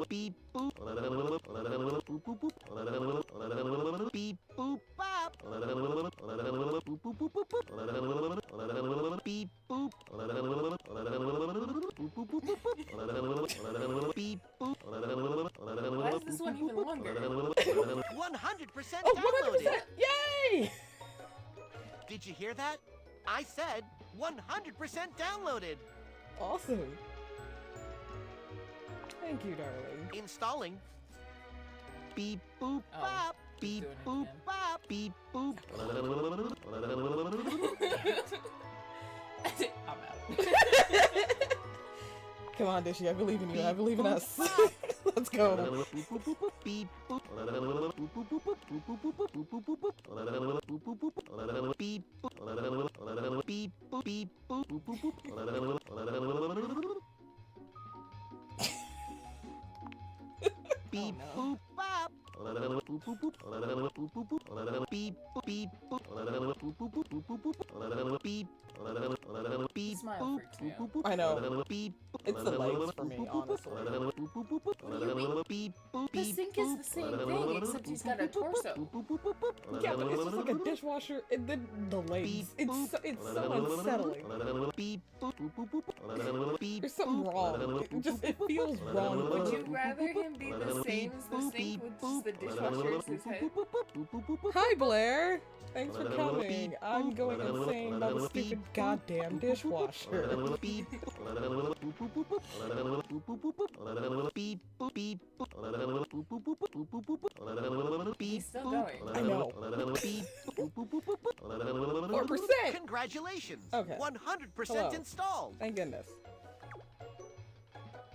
Beep boop. Beep boop bop. Beep boop. Beep boop. Why is this one even longer? 100% Oh, downloaded. 100%! Yay! Did you hear that? I said 100% downloaded. Awesome. Thank you, darling. Installing. Beep boop Oh, bop. Beep doing it boop again. bop. Beep boop. I'm out. Come on, Dishy, I believe in you. I believe in us. Let's go. Beep boop. Beep boop. Beep boop. Beep boop. Beep boop bop. Beep beep boop. Beep. Beep Smile boop. freaks me out. I know. Beep. It's the legs for me, honestly. Beep. The sink is the same thing, except he's got a torso. Yeah, but it's just like a dishwasher and then the legs. It's so unsettling. There's something wrong. It feels wrong. Would you rather him be the same as the sink with just the dishwasher as his head? Hi, Blair. Thanks for coming. I'm going insane about the stupid goddamn dishwasher. He's still going. I know. 4%. Congratulations. Okay. 100% Hello. installed. Thank goodness.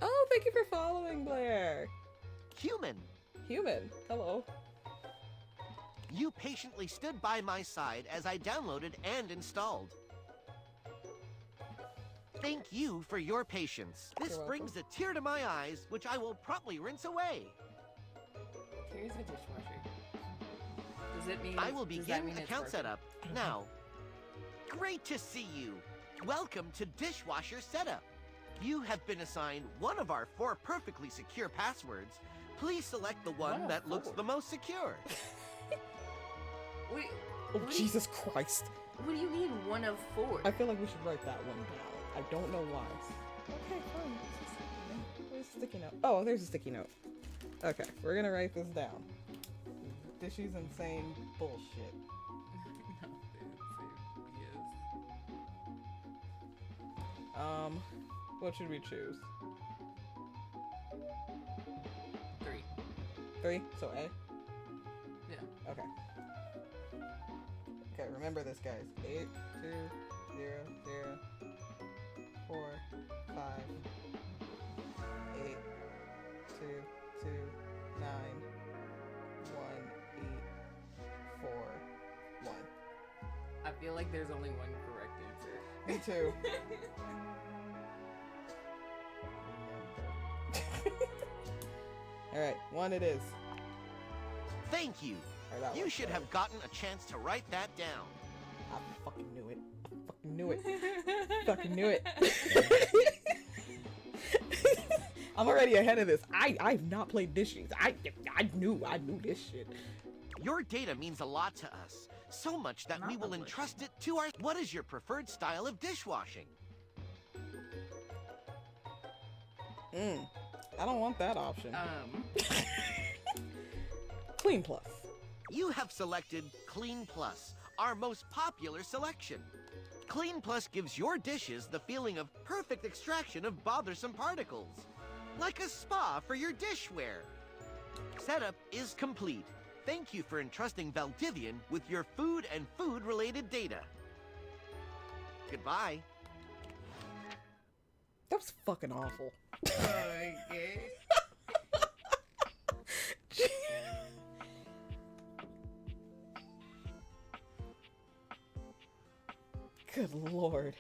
Oh, thank you for following, Blair. Human. Human. Hello. You patiently stood by my side as I downloaded and installed. Thank you for your patience. This You're brings a tear to my eyes, which I will promptly rinse away. Here's the dishwasher. Does it mean I will does that begin mean it's account working? setup now. Great to see you. Welcome to Dishwasher Setup. You have been assigned one of our 4 perfectly secure passwords. Please select the one Wow, that looks cool. the most secure. Wait, Oh, what Jesus Christ. What do you mean 1 of 4? I feel like we should write that one down. I don't know why. Okay, fine. Where's the sticky note? Oh, there's a sticky note. Okay, we're gonna write this down. Dishy's insane bullshit. What should we choose? 3. 3? So A? Yeah. Okay. Okay, remember this, guys. 8, 2, 0, 0, 4, 5, 8, 2, 2, 9, 1, 8, 4, 1. I feel like there's only one correct answer. Me too. Alright, one it is. Thank you. You should have gotten a chance to write that down. I fucking knew it. I fucking knew it. Fucking knew it. I'm already ahead of this. I've not played dishes. I knew this shit. Your data means a lot to us. So much that we will entrust it to our... What is your preferred style of dishwashing? I don't want that option. Clean Plus. You have selected Clean Plus, our most popular selection. Clean Plus gives your dishes the feeling of perfect extraction of bothersome particles. Like a spa for your dishware. Setup is complete. Thank you for entrusting Valdivian with your food and food-related data. Goodbye. That was fucking awful. Okay. Good lord.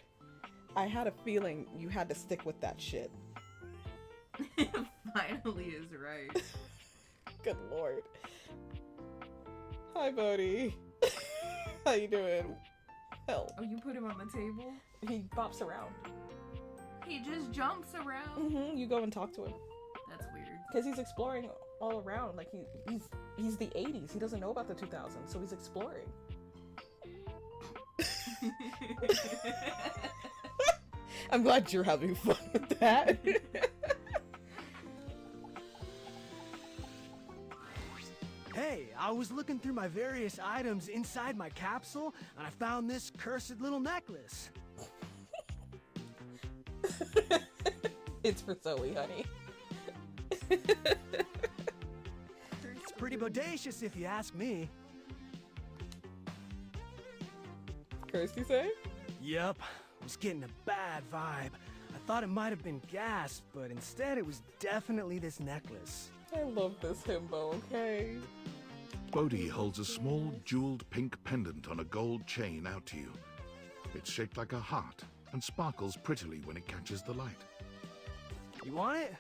I had a feeling you had to stick with that shit. Finally is right. Good lord. Hi, Bodhi. How you doing? Hell. Oh, you put him on the table? He bops around. He just jumps around? You go and talk to him. That's weird. Because he's exploring all around. Like, he's the 80s. He doesn't know about the 2000s, so he's exploring. I'm glad you're having fun with that. Hey, I was looking through my various items inside my capsule, and I found this cursed little necklace. It's for Zoe, honey. It's pretty bodacious if you ask me. Cursed, you say? Yep, was getting a bad vibe. I thought it might have been gas, but instead it was definitely this necklace. I love this himbo, okay? Bodhi holds a small jeweled pink pendant on a gold chain out to you. It's shaped like a heart and sparkles prettily when it catches the light. You want it?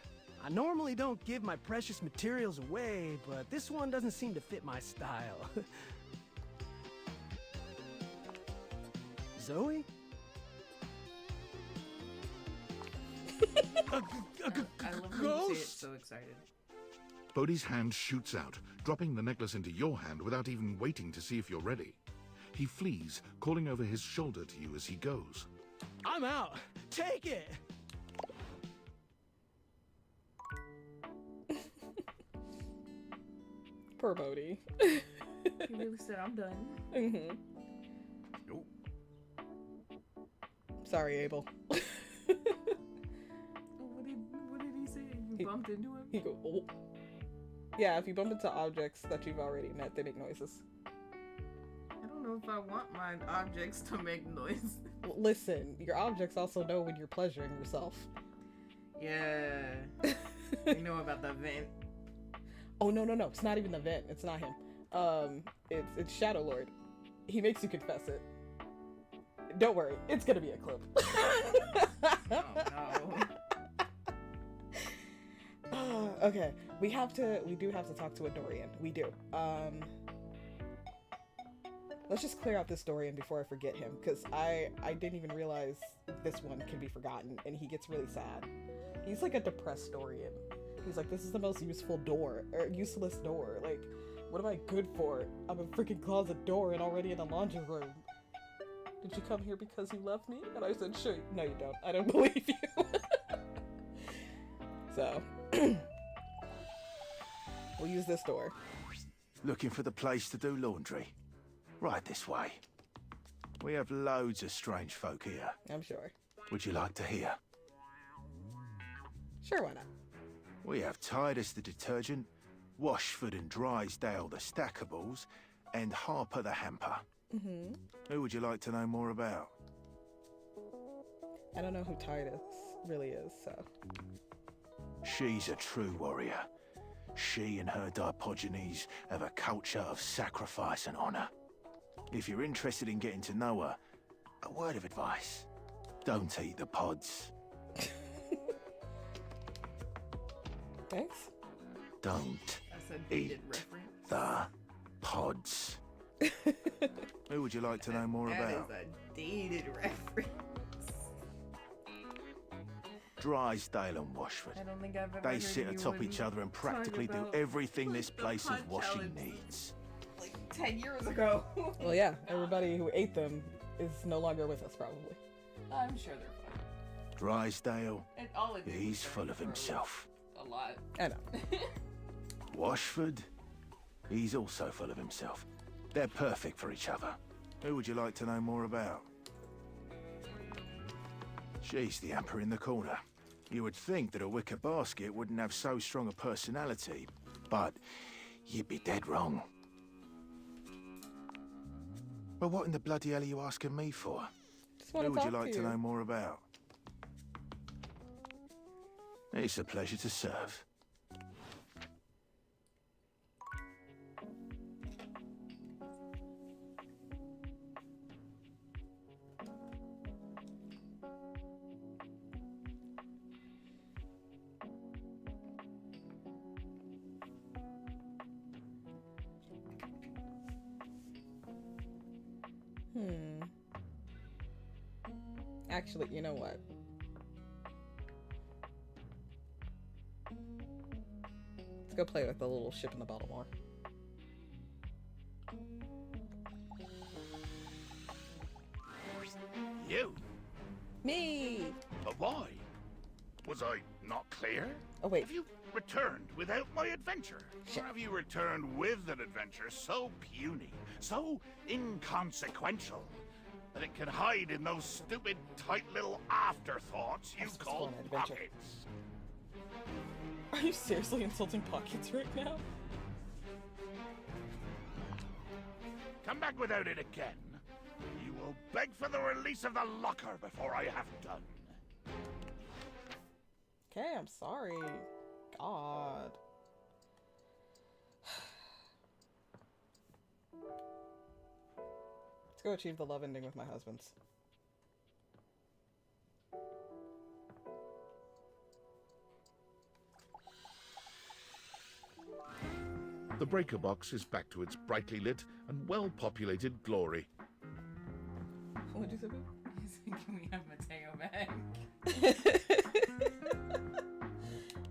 I normally don't give my precious materials away, but this one doesn't seem to fit my style. Zoe? I love when you say it so excited. Bodhi's hand shoots out, dropping the necklace into your hand without even waiting to see if you're ready. He flees, calling over his shoulder to you as he goes. I'm out! Take it! Poor Bodhi. He really said, I'm done. Nope. Sorry, Abel. What did he say? You bumped into him? He go, oh. Yeah, if you bump into objects that you've already met, they make noises. I don't know if I want my objects to make noise. Well, listen, your objects also know when you're pleasuring yourself. Yeah. You know about the vent. Oh, no. It's not even the vent. It's not him. It's Shadow Lord. He makes you confess it. Don't worry. It's gonna be a clip. Oh, no. Okay. We do have to talk to a Dorian. We do. Let's just clear out this Dorian before I forget him, because I didn't even realize this one can be forgotten, and he gets really sad. He's like a depressed Dorian. He's like, this is the most useless door. Like, what am I good for? I'm a freaking closet door and already in a laundry room. Did you come here because you love me? And I said, sure. No, you don't. I don't believe you. So, we'll use this door. Looking for the place to do laundry? Right this way. We have loads of strange folk here. I'm sure. Would you like to hear? Sure, why not? We have Titus the detergent, Washford and Drysdale the stackables, and Harper the hamper. Mm-hmm. Who would you like to know more about? I don't know who Titus really is, so... She's a true warrior. She and her Dipogenes have a culture of sacrifice and honor. If you're interested in getting to know her, a word of advice. Don't eat the pods. Thanks. don't That's a eat dated reference. the pods. Who would you like to know more That about? is a dated reference. Drysdale and Washford. I don't think I've ever They heard sit atop anyone each other and talk practically do about, everything like, this the place's pod washing challenge. needs. Like 10 years ago. Well, yeah, everybody who ate them is no longer with us, probably. I'm sure they're fun. Drysdale, And all it did was he's turn full of for himself. A lot. I know. Washford, he's also full of himself. They're perfect for each other. Who would you like to know more about? She's the amper in the corner. You would think that a wicker basket wouldn't have so strong a personality, but you'd be dead wrong. Well, what in the bloody hell are you asking me for? Just wanna Who would you talk like to to you. know more about? It's a pleasure to serve. Actually, you know what? Let's go play with the little ship in the bottle more. You? Me! But why? Was I not clear? Oh, wait. Have you returned without my adventure? Or have you returned with an adventure so puny, so inconsequential, that it can hide in those stupid, tight little afterthoughts you That's call an adventure. pockets? Are you seriously insulting pockets right now? Come back without it again. You will beg for the release of the locker before I have done. Okay, I'm sorry. God. Let's go achieve the love ending with my husband's. The breaker box is back to its brightly lit and well-populated glory. What'd you say? babe? He's like, can we have Mateo back?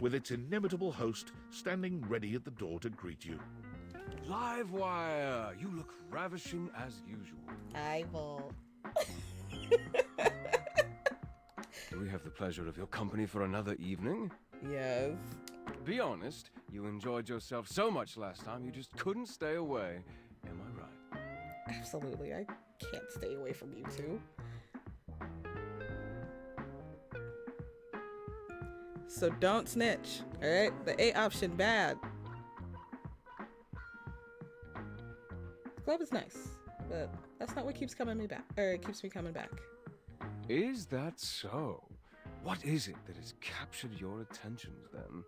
With its inimitable host standing ready at the door to greet you. Livewire! You look ravishing as usual. I will. Do we have the pleasure of your company for another evening? Yes. Be honest, you enjoyed yourself so much last time you just couldn't stay away. Am I right? Absolutely. I can't stay away from you two. So don't snitch, alright? The A option bad. The club is nice, but that's not what keeps coming me back. Or it keeps me coming back. Is that so? What is it that has captured your attentions then?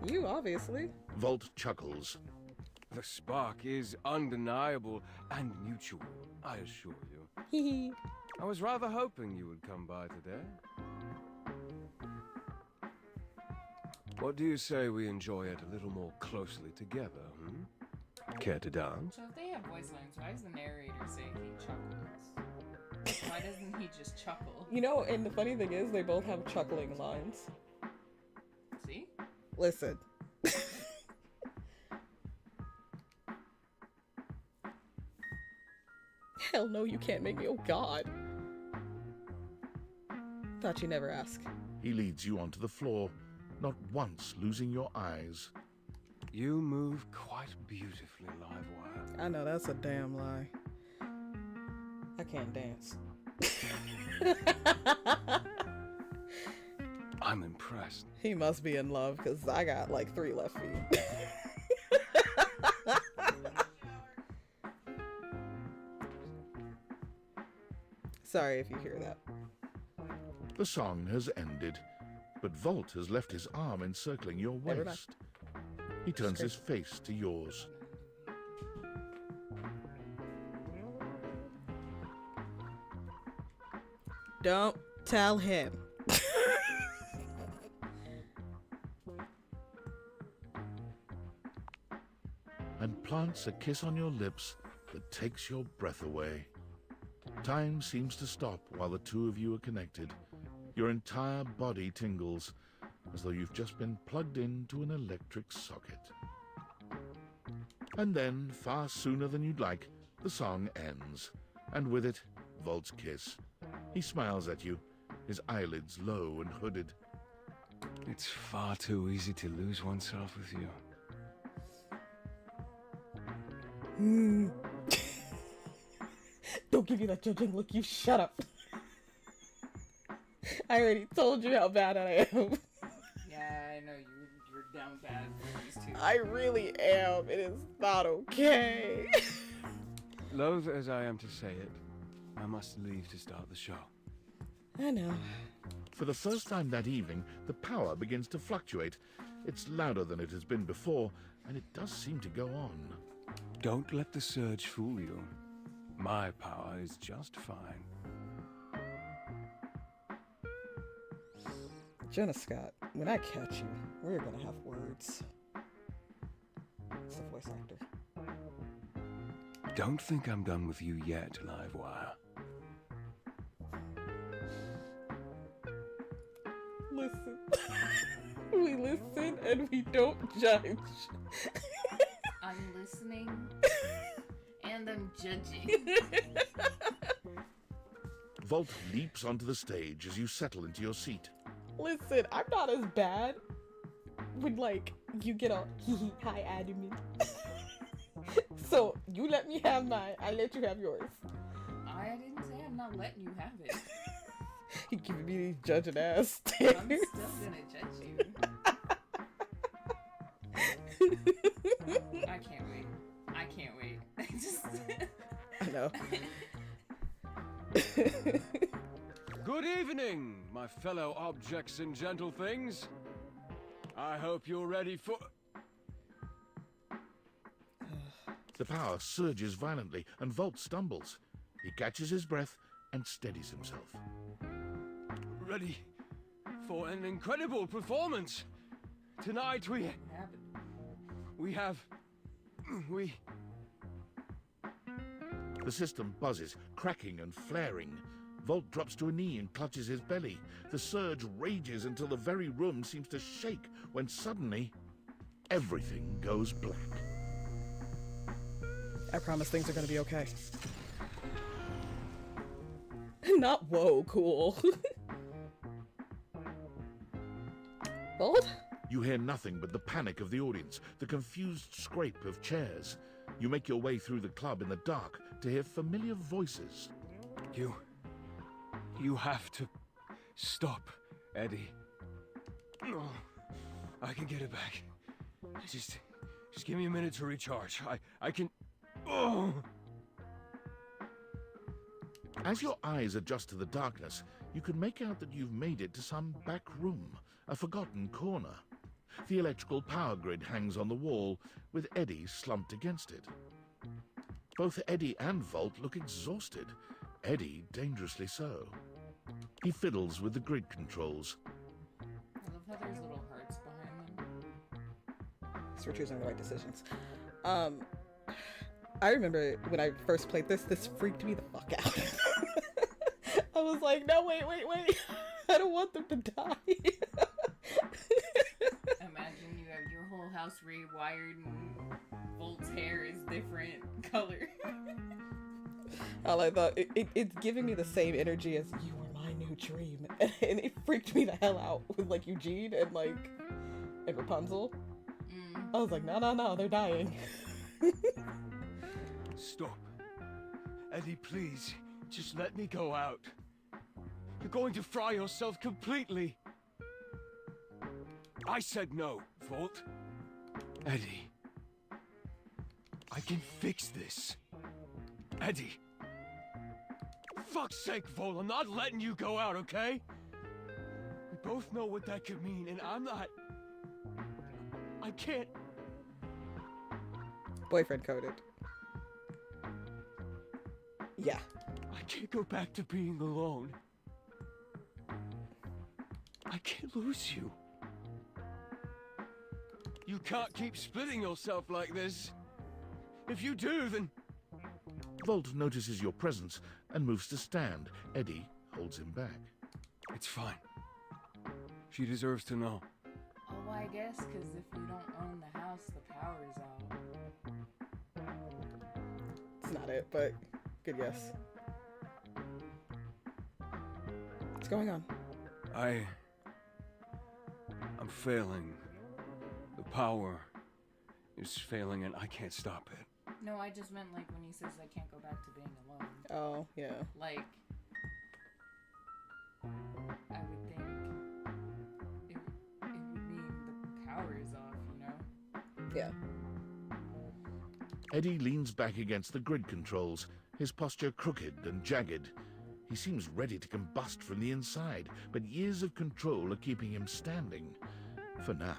You, obviously. Vault chuckles. The spark is undeniable and mutual, I assure you. Hee I was rather hoping you would come by today. What do you say we enjoy it a little more closely together, Care to dance? So if they have voice lines, why does the narrator say he chuckles? Why doesn't he just chuckle? You know, and the funny thing is, they both have chuckling lines. See? Listen. Hell no, you can't make me. Oh God. Thought you never ask. He leads you onto the floor, not once losing your eyes. You move quite beautifully, Livewire. I know, that's a damn lie. I can't dance. I'm impressed. He must be in love, because I got like 3 left feet. Sorry if you hear that. The song has ended, but Volt has left his arm encircling your Never mind. waist. He turns his face to yours. Don't tell him. plants a kiss on your lips that takes your breath away. Time seems to stop while the two of you are connected. Your entire body tingles, as though you've just been plugged into an electric socket. And then, far sooner than you'd like, the song ends, and with it, Volt's kiss. He smiles at you, his eyelids low and hooded. It's far too easy to lose oneself with you. Don't give me that judging look, you shut up. I already told you how bad I am. Yeah, I know you're down bad for these two. I really am. It is not okay. Loath as I am to say it, I must leave to start the show. I know. For the first time that evening, the power begins to fluctuate. It's louder than it has been before, and it does seem to go on. Don't let the surge fool you. My power is just fine. Jonah Scott, when I catch you, we're gonna have words. It's the voice actor. Don't think I'm done with you yet, Livewire. Listen. We listen and we don't judge. I'm listening and I'm judging. Volt leaps onto the stage as you settle into your seat. Listen, I'm not as bad when, like, you get all hi adamant. So, you let me have mine, I let you have yours. I didn't say I'm not letting you have it. You giving me these judging ass I'm stares. still gonna judge you. I can't wait. I can't wait. I know. Good evening, my fellow objects and gentle things. I hope you're ready for... The power surges violently, and Volt stumbles. He catches his breath and steadies himself. Ready for an incredible performance. Tonight we have... The system buzzes, cracking and flaring. Volt drops to a knee and clutches his belly. The surge rages until the very room seems to shake, when suddenly, everything goes black. I promise things are gonna be okay. Not whoa, cool. Volt? You hear nothing but the panic of the audience, the confused scrape of chairs. You make your way through the club in the dark to hear familiar voices. You have to stop, Eddie. Oh, I can get it back. Just give me a minute to recharge. I can... Oh! As your eyes adjust to the darkness, you can make out that you've made it to some back room, a forgotten corner. The electrical power grid hangs on the wall, with Eddie slumped against it. Both Eddie and Volt look exhausted, Eddie dangerously so. He fiddles with the grid controls. I love how there's little hearts behind them. So we're choosing the right decisions. I remember when I first played this freaked me the fuck out. I was like, no, wait. I don't want them to die. Imagine you have your whole house rewired and Volt's hair is different color. All I thought, it's giving me the same energy as you were my new dream. And it freaked me the hell out with like Eugene and Rapunzel. I was like, no, they're dying. Stop. Eddie, please, just let me go out. You're going to fry yourself completely. I said no, Volt. Eddie. I can fix this. Eddie. Fuck's sake, Vol, I'm not letting you go out, okay? We both know what that could mean, and I'm not... I can't... Boyfriend coded. Yeah. I can't go back to being alone. I can't lose you. You can't keep splitting yourself like this. If you do, then... Volt notices your presence and moves to stand. Eddie holds him back. It's fine. She deserves to know. Oh, I guess, because if you don't own the house, the power is out. It's not it, but good guess. What's going on? I'm failing. The power is failing and I can't stop it. No, I just meant like when he says I can't go back to being alone. Oh, yeah. Like, I would think it would mean the power is off, you know? Yeah. Eddie leans back against the grid controls, his posture crooked and jagged. He seems ready to combust from the inside, but years of control are keeping him standing. For now.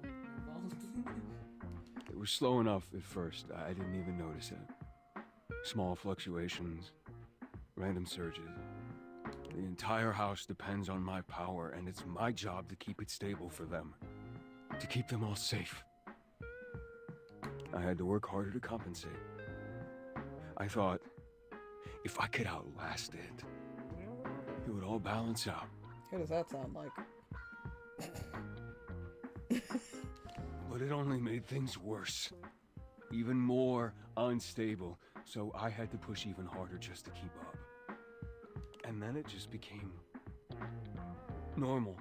So no It was slow enough at first. I didn't even notice it. Small fluctuations, random surges. The entire house depends on my power, and it's my job to keep it stable for them. To keep them all safe. I had to work harder to compensate. I thought, if I could outlast it, it would all balance out. Who does that sound like? But it only made things worse. Even more unstable, so I had to push even harder just to keep up. And then it just became normal.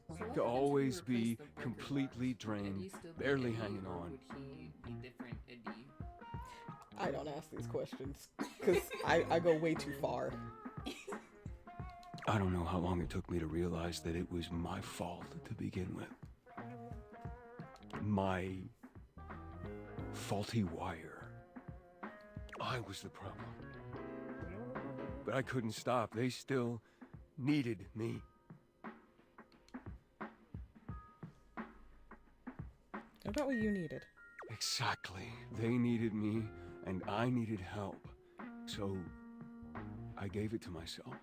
So what To happens when you always replace be the breaker completely box? Would Eddie drained, still be barely Eddie, hanging or on. Would he be different Eddie? I don't ask these questions because I go way too far. I don't know how long it took me to realize that it was my fault to begin with. My faulty wire. I was the problem. But I couldn't stop. They still needed me. About what you needed. Exactly. They needed me, and I needed help. So, I gave it to myself.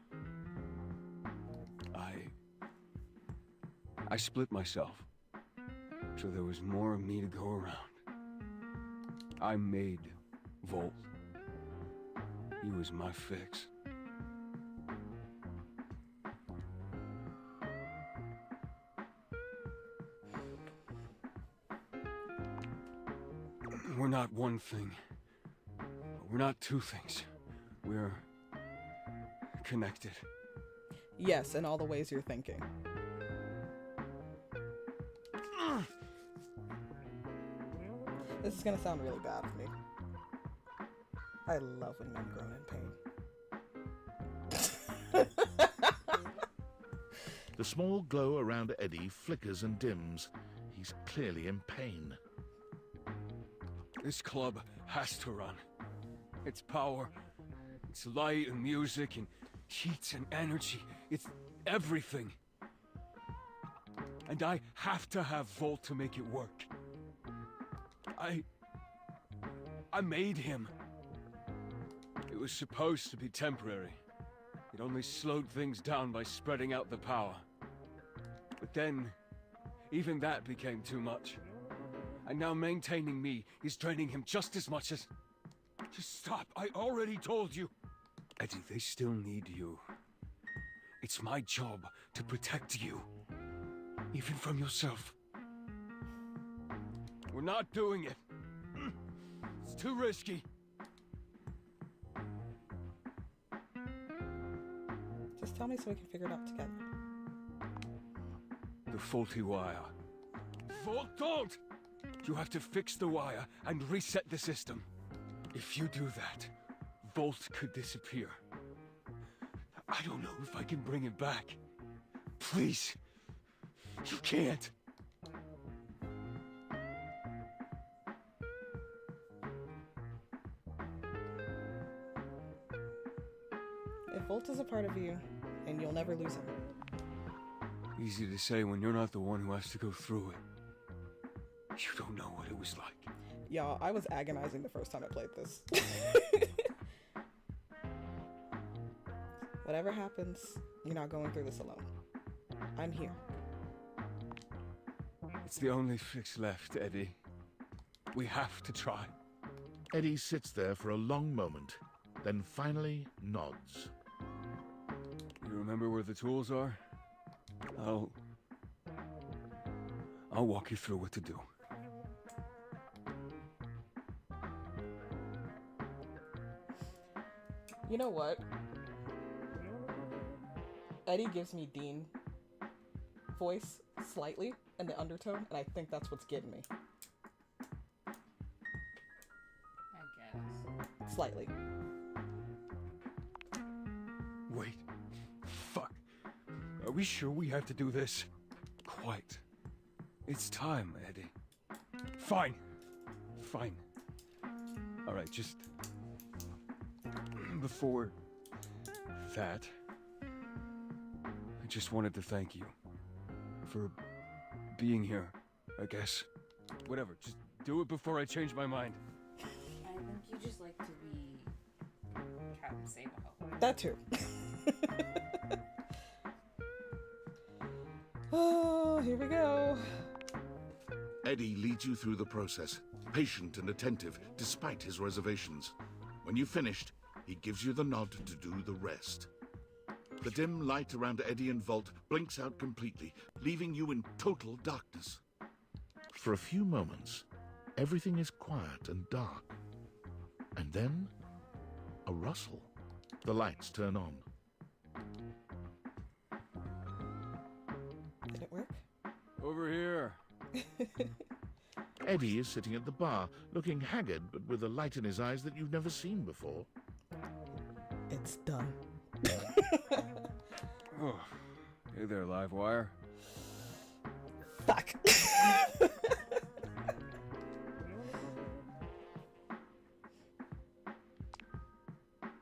I split myself. So there was more of me to go around. I made Volt. He was my fix. We're not one thing. We're not two things. We're connected. Yes, in all the ways you're thinking. This is gonna sound really bad for me. I love when men groan in pain. The small glow around Eddie flickers and dims. He's clearly in pain. This club has to run. It's power, it's light and music and heat and energy. It's everything. And I have to have Volt to make it work. I made him. It was supposed to be temporary. It only slowed things down by spreading out the power. But then, even that became too much. And now maintaining me is draining him just as much as... Just stop, I already told you. Eddie, they still need you. It's my job to protect you. Even from yourself. We're not doing it. It's too risky. Just tell me so we can figure it out together. The faulty wire. Volt, don't! You have to fix the wire and reset the system. If you do that, Volt could disappear. I don't know if I can bring it back. Please. You can't. If Volt is a part of you, and you'll never lose him. Easy to say when you're not the one who has to go through it. You don't know what it was like. Y'all, I was agonizing the first time I played this. Whatever happens, you're not going through this alone. I'm here. It's the only fix left, Eddie. We have to try. Eddie sits there for a long moment, then finally nods. You remember where the tools are? I'll walk you through what to do. You know what? Eddie gives me Dean voice slightly in the undertone, and I think that's what's getting me. I guess. Slightly. Wait. Fuck. Are we sure we have to do this? Quite. It's time, Eddie. Fine. Fine. Alright, just... Before... that... I just wanted to thank you. For... being here, I guess. Whatever, just do it before I change my mind. I think you just like to be Captain Sabo. That too. Oh, here we go. Eddie leads you through the process, patient and attentive despite his reservations. When you've finished, he gives you the nod to do the rest. The dim light around Eddie and Vault blinks out completely, leaving you in total darkness. For a few moments, everything is quiet and dark. And then, a rustle. The lights turn on. Did it work? Over here. Eddie is sitting at the bar, looking haggard but with a light in his eyes that you've never seen before. It's done. Oh. Hey there, Livewire. Fuck.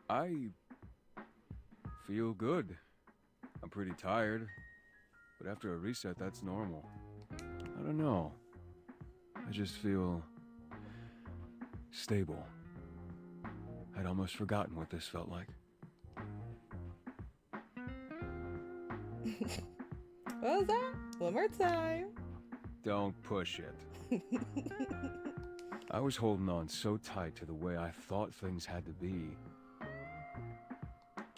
I feel good. I'm pretty tired, but after a reset, that's normal. I don't know. I just feel stable. I'd almost forgotten what this felt like. What was that? One more time. Don't push it. I was holding on so tight to the way I thought things had to be.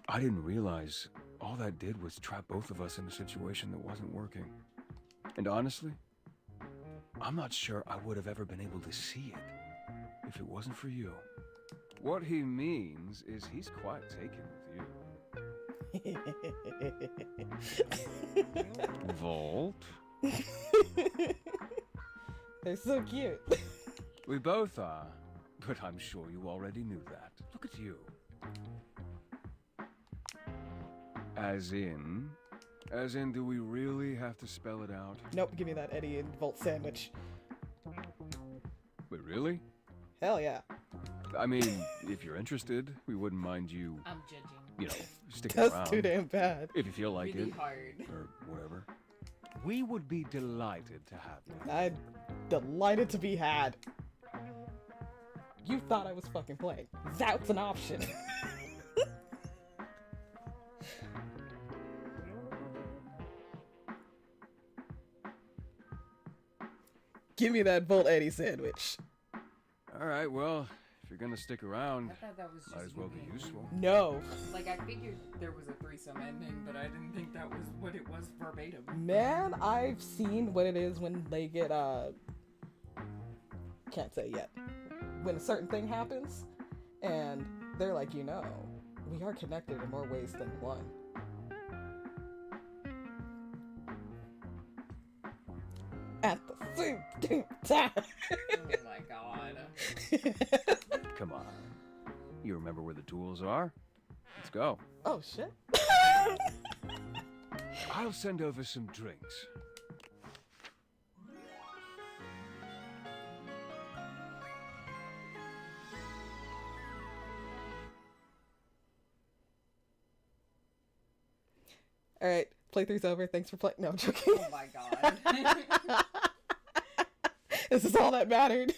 I didn't realize all that did was trap both of us in a situation that wasn't working. And honestly, I'm not sure I would have ever been able to see it if it wasn't for you. What he means is he's quite taken with you. Volt? They're so cute. We both are, but I'm sure you already knew that. Look at you. As in, do we really have to spell it out? Nope, give me that Eddie and Volt sandwich. Wait, really? Hell yeah. I mean, if you're interested, we wouldn't mind you, I'm judging. you know, sticking That's around. too damn bad. If you feel like Really it. hard. Or whatever. We would be delighted to have you. I'm delighted to be had. You thought I was fucking playing. That's an option. Give me that Volt Eddie sandwich. Alright, well, if you're gonna stick around, I thought that was just might as well be you being useful. No. Like, I figured there was a threesome ending, but I didn't think that was what it was verbatim. Man, I've seen what it is when they get, can't say yet. When a certain thing happens, and they're like, you know, we are connected in more ways than one. At the same damn time. Oh my god. Come on. You remember where the tools are? Let's go. Oh shit. I'll send over some drinks. All right, playthrough's over. Thanks for playing. No, I'm joking. Oh my god. This is all that mattered.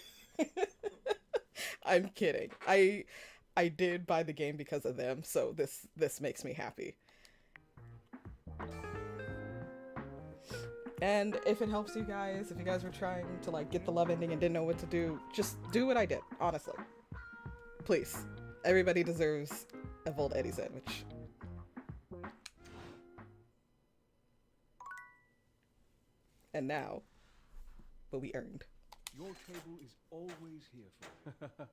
I'm kidding. I did buy the game because of them, so this makes me happy. And if it helps you guys, if you guys were trying to like get the love ending and didn't know what to do, just do what I did, honestly. Please. Everybody deserves a Volt Eddie sandwich. And now, what we earned. Your table is always here for you.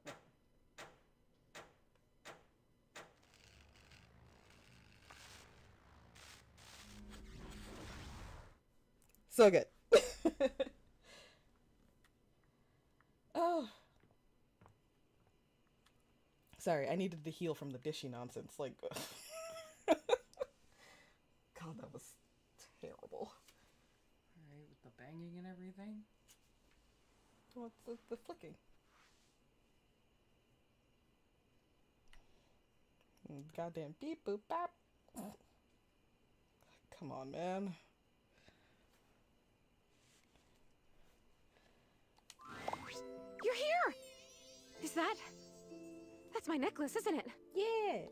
So good. Oh. Sorry, I needed to heal from the dishy nonsense. Like, God, that was terrible. Alright, with the banging and everything. What's the flicking? Goddamn beep boop bop. Come on, man. You're here! Is that... That's my necklace, isn't it? Yes.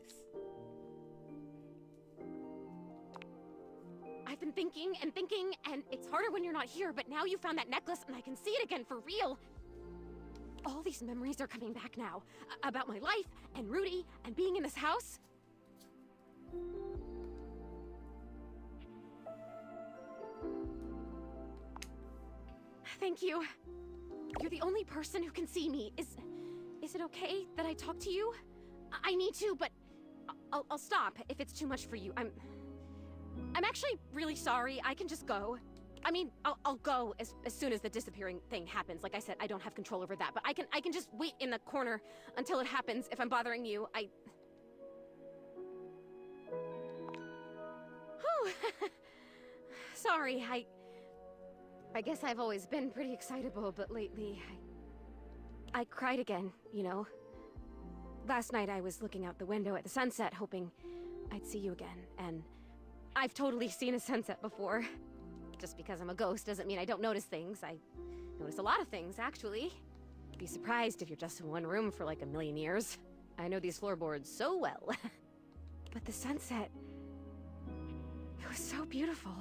I've been thinking and thinking, and it's harder when you're not here, but now you found that necklace and I can see it again for real. All these memories are coming back now. About my life, and Rudy, and being in this house. Thank you. You're the only person who can see me. Is it okay that I talk to you? I need to, but I'll stop if it's too much for you. I'm actually really sorry. I can just go. I mean, I'll go as soon as the disappearing thing happens. Like I said, I don't have control over that, but I can just wait in the corner until it happens. If I'm bothering you, Whew. Sorry, I guess I've always been pretty excitable, but lately, I cried again, you know? Last night I was looking out the window at the sunset, hoping I'd see you again, and I've totally seen a sunset before. Just because I'm a ghost doesn't mean I don't notice things. I notice a lot of things, actually. Be surprised if you're just in one room for like a million years. I know these floorboards so well. But the sunset... it was so beautiful.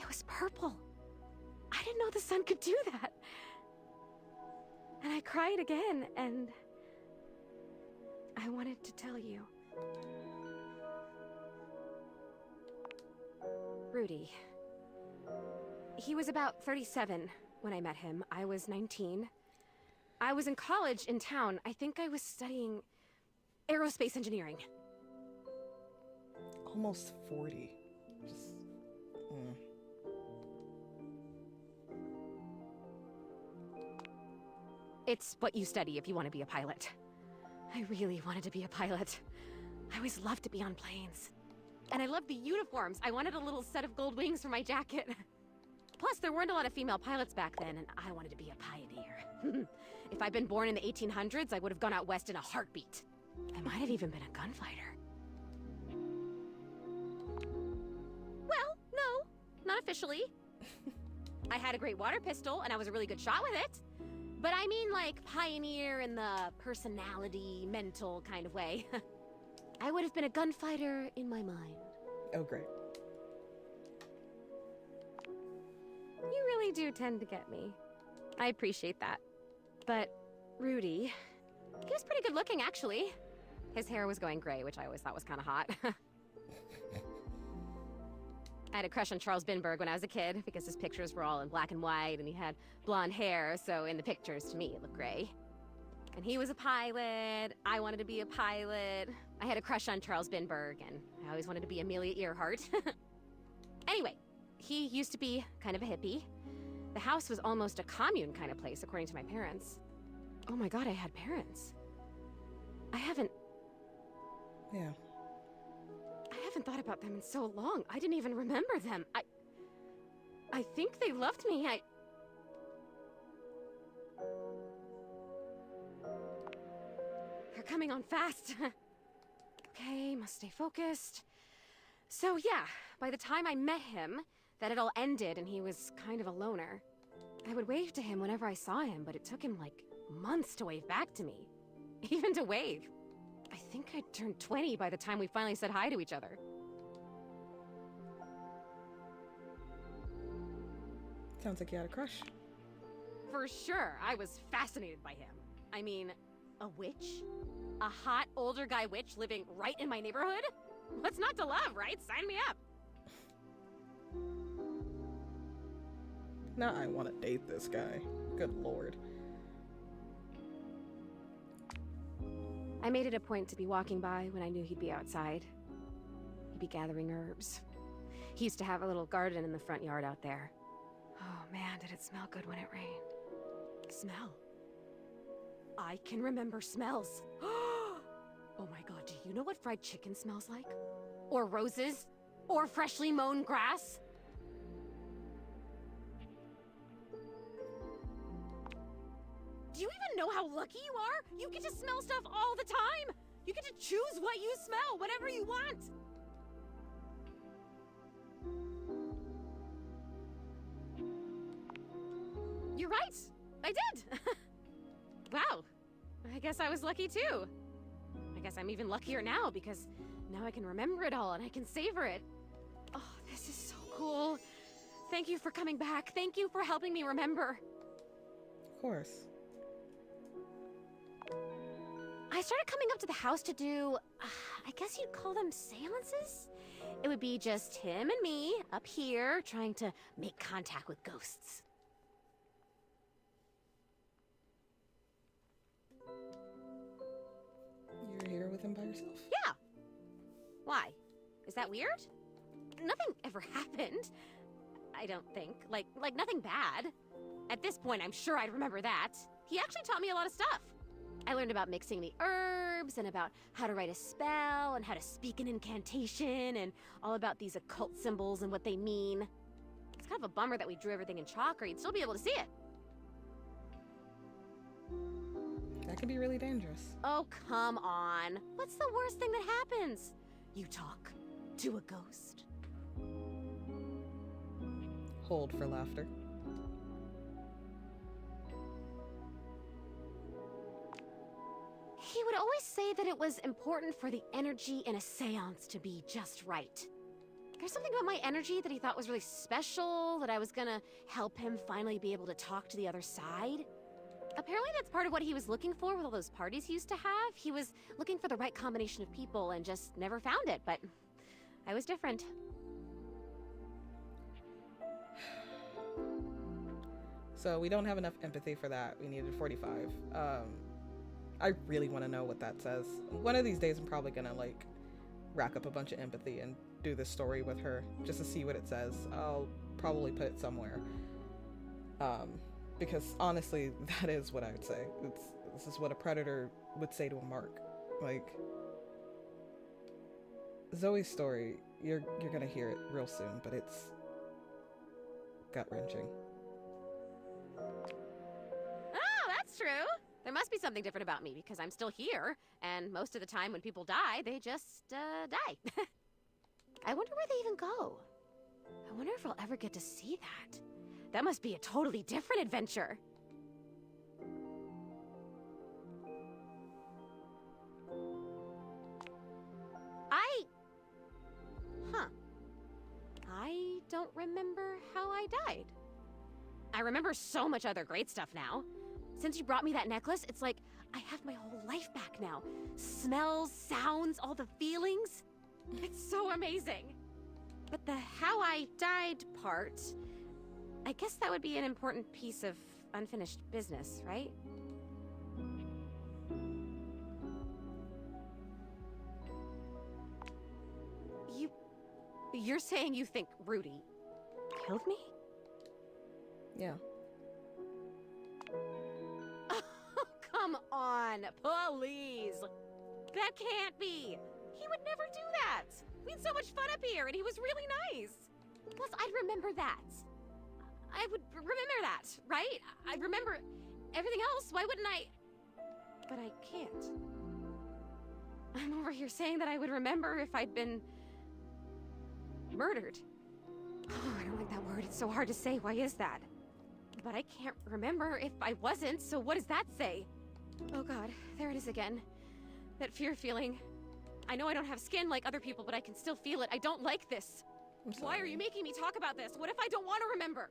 It was purple. I didn't know the sun could do that. And I cried again, and... I wanted to tell you. Rudy. He was about 37 when I met him. I was 19. I was in college in town. I think I was studying aerospace engineering. Almost 40. Just... It's what you study if you want to be a pilot. I really wanted to be a pilot. I always loved to be on planes. And I loved the uniforms. I wanted a little set of gold wings for my jacket. Plus, there weren't a lot of female pilots back then, and I wanted to be a pioneer. If I'd been born in the 1800s, I would have gone out west in a heartbeat. I might have even been a gunfighter. Well, no, not officially. I had a great water pistol, and I was a really good shot with it. But I mean like pioneer in the personality, mental kind of way. I would have been a gunfighter in my mind. Oh, great. You really do tend to get me. I appreciate that. But Rudy, he was pretty good looking, actually. His hair was going gray, which I always thought was kind of hot. I had a crush on Charles Binberg when I was a kid, because his pictures were all in black and white, and he had blonde hair, so in the pictures, to me, it looked gray. And he was a pilot. I wanted to be a pilot. I had a crush on Charles Binberg, and I always wanted to be Amelia Earhart. Anyway, he used to be kind of a hippie. The house was almost a commune kind of place, according to my parents. Oh my god, I had parents. I haven't thought about them in so long. I didn't even remember them. I think they loved me. They're coming on fast. Okay, must stay focused. So yeah, by the time I met him, that had all ended and he was kind of a loner. I would wave to him whenever I saw him, but it took him like months to wave back to me. Even to wave. I think I turned 20 by the time we finally said hi to each other. Sounds like you had a crush. For sure, I was fascinated by him. I mean, A witch? A hot, older guy witch living right in my neighborhood? What's not to love, right? Sign me up. Now I want to date this guy. Good lord. I made it a point to be walking by when I knew he'd be outside. He'd be gathering herbs. He used to have a little garden in the front yard out there. Oh man, did it smell good when it rained. Smell. I can remember smells. Oh my god, do you know what fried chicken smells like? Or roses? Or freshly mown grass? Do you even know how lucky you are? You get to smell stuff all the time! You get to choose what you smell, whatever you want! You're right! I did! Wow. I guess I was lucky too. I guess I'm even luckier now because now I can remember it all and I can savor it. Oh, this is so cool. Thank you for coming back. Thank you for helping me remember. Of course. I started coming up to the house to do, I guess you'd call them seances? It would be just him and me up here trying to make contact with ghosts. You're here with him by yourself? Yeah. Why? Is that weird? Nothing ever happened. I don't think. Like nothing bad. At this point, I'm sure I'd remember that. He actually taught me a lot of stuff. I learned about mixing the herbs, and about how to write a spell, and how to speak an incantation, and all about these occult symbols and what they mean. It's kind of a bummer that we drew everything in chalk, or you'd still be able to see it. That could be really dangerous. Oh, come on. What's the worst thing that happens? You talk to a ghost. Hold for laughter. He would always say that it was important for the energy in a seance to be just right. There's something about my energy that he thought was really special, that I was gonna help him finally be able to talk to the other side. Apparently that's part of what he was looking for with all those parties he used to have. He was looking for the right combination of people and just never found it, but I was different. So we don't have enough empathy for that. We needed 45. I really want to know what that says. One of these days I'm probably gonna like rack up a bunch of empathy and do this story with her just to see what it says. I'll probably put it somewhere. Because honestly, that is what I would say. This is what a predator would say to a mark. Like, Zoe's story, you're gonna hear it real soon, but it's gut-wrenching. Oh, that's true. There must be something different about me because I'm still here, and most of the time when people die, they just die. I wonder where they even go. I wonder if I'll ever get to see that. That must be a totally different adventure. I don't remember how I died. I remember so much other great stuff now. Since you brought me that necklace, it's like I have my whole life back now. Smells, sounds, all the feelings. It's so amazing. But the how I died part, I guess that would be an important piece of unfinished business, right? You're saying you think Rudy killed me? Yeah. Oh, come on, please. That can't be. He would never do that. We had so much fun up here, and he was really nice. Plus, I'd remember that. I would remember that, right? I remember everything else. Why wouldn't I? But I can't. I'm over here saying that I would remember if I'd been murdered. Oh, I don't like that word. It's so hard to say. Why is that? But I can't remember if I wasn't, so what does that say? Oh god, there it is again. That fear feeling. I know I don't have skin like other people, but I can still feel it. I don't like this. Why are you making me talk about this? What if I don't want to remember?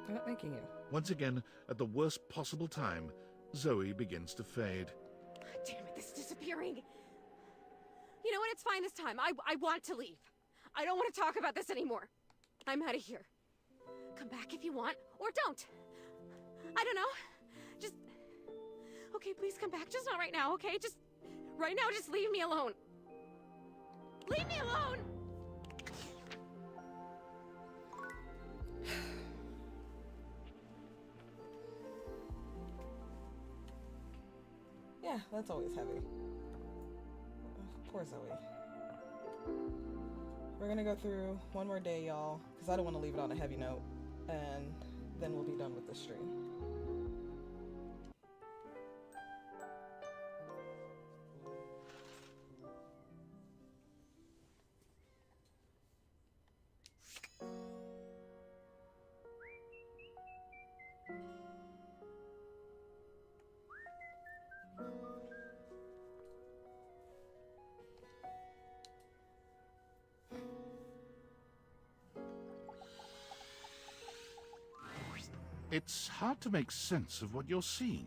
I'm not making you. Once again, at the worst possible time, Zoe begins to fade. Damn it, this is disappearing. You know what? It's fine this time. I want to leave. I don't want to talk about this anymore. I'm out of here. Come back if you want, or don't. I don't know. Just... Okay, please come back. Just not right now, okay? Just... Right now, just leave me alone. Leave me alone! Yeah, that's always heavy. Poor Zoe. We're gonna go through one more day, y'all, because I don't want to leave it on a heavy note, and then we'll be done with the stream. It's hard to make sense of what you're seeing.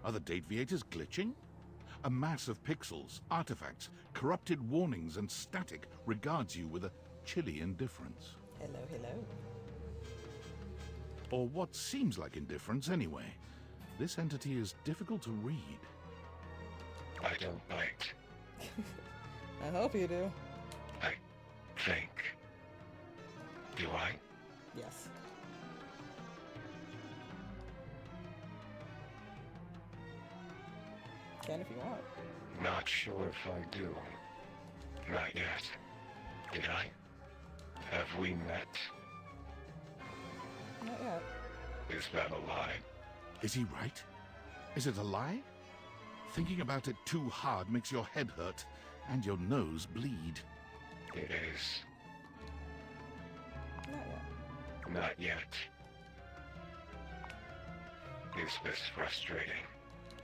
Are the dateviators glitching? A mass of pixels, artifacts, corrupted warnings, and static regards you with a chilly indifference. Hello, hello. Or what seems like indifference anyway. This entity is difficult to read. I don't bite. I hope you do. I think. Do I? Yes. Can if you want. Not sure if I do. Not yet. Did I? Have we met? Not yet. Is that a lie? Is he right? Is it a lie? Thinking about it too hard makes your head hurt and your nose bleed. It is. Not yet. Not yet. Is this frustrating?